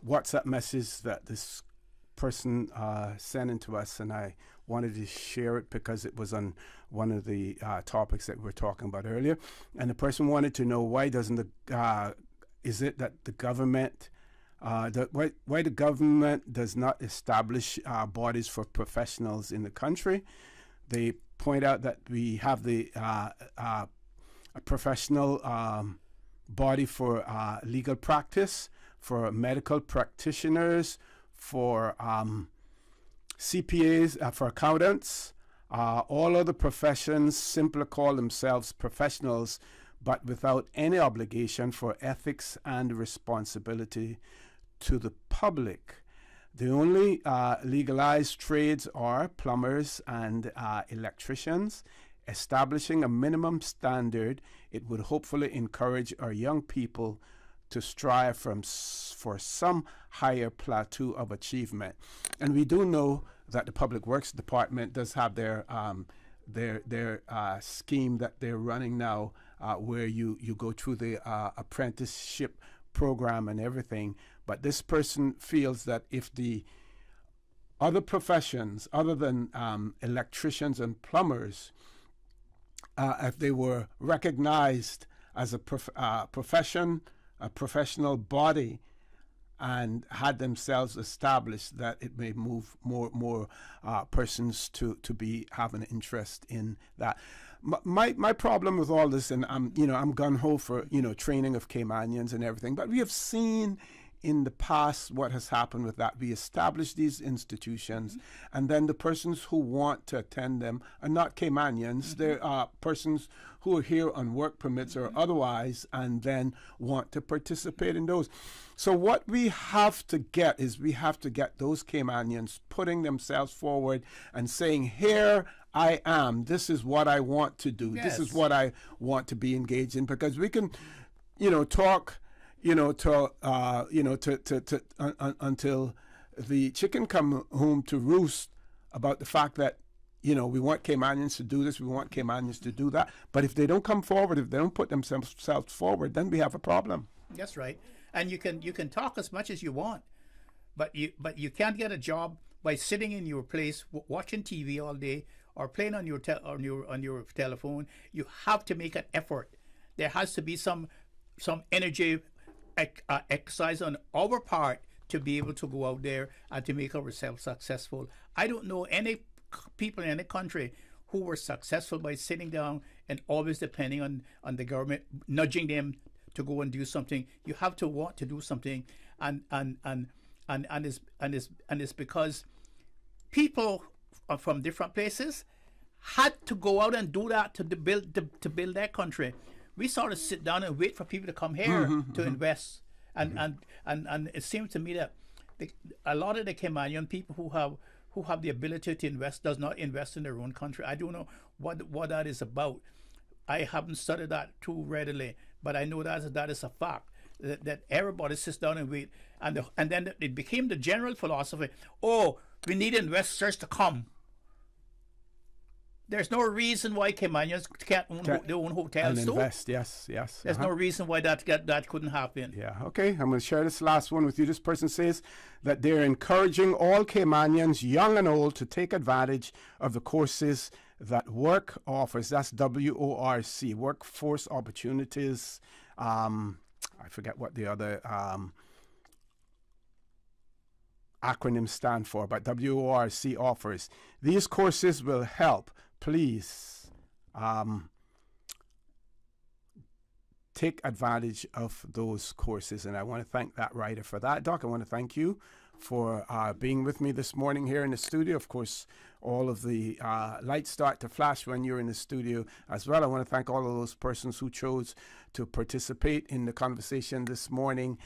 WhatsApp message that this person sent in to us, and I wanted to share it because it was on one of the topics that we were talking about earlier. And the person wanted to know, why doesn't is it that the government, why the government does not establish bodies for professionals in the country? They point out that we have the a professional body for legal practice, for medical practitioners, for CPAs, for accountants. All other professions simply call themselves professionals, but without any obligation for ethics and responsibility to the public. The only legalized trades are plumbers and electricians. Establishing a minimum standard, it would hopefully encourage our young people to strive for some higher plateau of achievement. And we do know that the Public Works Department does have their scheme that they're running now, where you go through the apprenticeship program and everything. But this person feels that if the other professions, other than electricians and plumbers, if they were recognized as a profession, a professional body, and had themselves established, that it may move more persons to be having an interest in that. My problem with all this, and I'm gung ho for training of Caymanians and everything, but we have seen in the past, what has happened with that, we establish these institutions, and then the persons who want to attend them are not Caymanians. There are persons who are here on work permits or otherwise, and then want to participate in those. So what we have to get is we have to get those Caymanians putting themselves forward and saying, here I am, this is what I want to do, this is what I want to be engaged in, because we can, talk, until the chicken come home to roost about the fact that, we want Caymanians to do this, we want Caymanians to do that. But if they don't come forward, if they don't put themselves forward, then we have a problem. That's right. And you can talk as much as you want, but you can't get a job by sitting in your place watching TV all day or playing on your telephone. You have to make an effort. There has to be some energy exercise on our part to be able to go out there and to make ourselves successful. I don't know any people in any country who were successful by sitting down and always depending on the government nudging them to go and do something. You have to want to do something, and it's because people from different places had to go out and do that to build their country. We sort of sit down and wait for people to come here to invest, and it seems to me that a lot of the Caymanian people who have the ability to invest does not invest in their own country. I don't know what that is about. I haven't studied that too readily, but I know that is a fact, that everybody sits down and wait, and then it became the general philosophy, we need investors to come. There's no reason why Caymanians can't own their own hotels and invest. Yes. There's no reason why that couldn't happen. Yeah, okay. I'm going to share this last one with you. This person says that they're encouraging all Caymanians, young and old, to take advantage of the courses that WORC offers. That's WORC, Workforce Opportunities. I forget what the other acronyms stand for, but WORC offers. These courses will help. Please take advantage of those courses. And I want to thank that writer for that. Doc, I want to thank you for being with me this morning here in the studio. Of course, all of the lights start to flash when you're in the studio as well. I want to thank all of those persons who chose to participate in the conversation this morning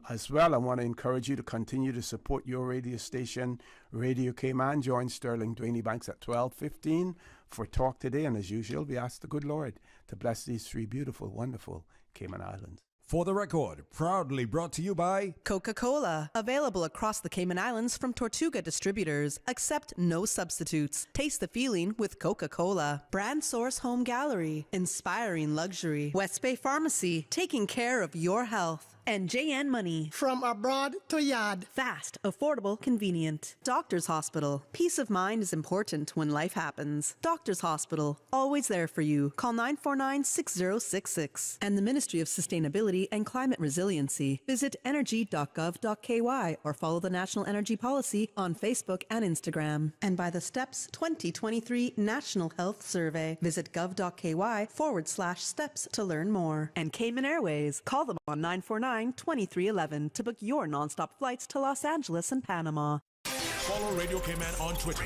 as well. I want to encourage you to continue to support your radio station, Radio Cayman. Join Sterling Dwayne Banks at 12:15 for Talk Today. And as usual, we ask the good Lord to bless these three beautiful, wonderful Cayman Islands. For the Record, proudly brought to you by Coca-Cola. Available across the Cayman Islands from Tortuga Distributors. Accept no substitutes. Taste the feeling with Coca-Cola. Brand Source Home Gallery. Inspiring luxury. West Bay Pharmacy. Taking care of your health. And JN Money. From abroad to yard. Fast, affordable, convenient. Doctor's Hospital. Peace of mind is important when life happens. Doctor's Hospital. Always there for you. Call 949-6066. And the Ministry of Sustainability and Climate Resiliency. Visit energy.gov.ky or follow the National Energy Policy on Facebook and Instagram. And by the STEPS 2023 National Health Survey. Visit gov.ky/steps to learn more. And Cayman Airways. Call them on 949-2311 to book your nonstop flights to Los Angeles and Panama. Follow Radio Cayman on Twitter.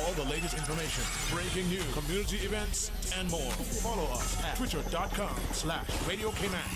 All the latest information, breaking news, community events, and more. Follow us at twitter.com/Radio Cayman.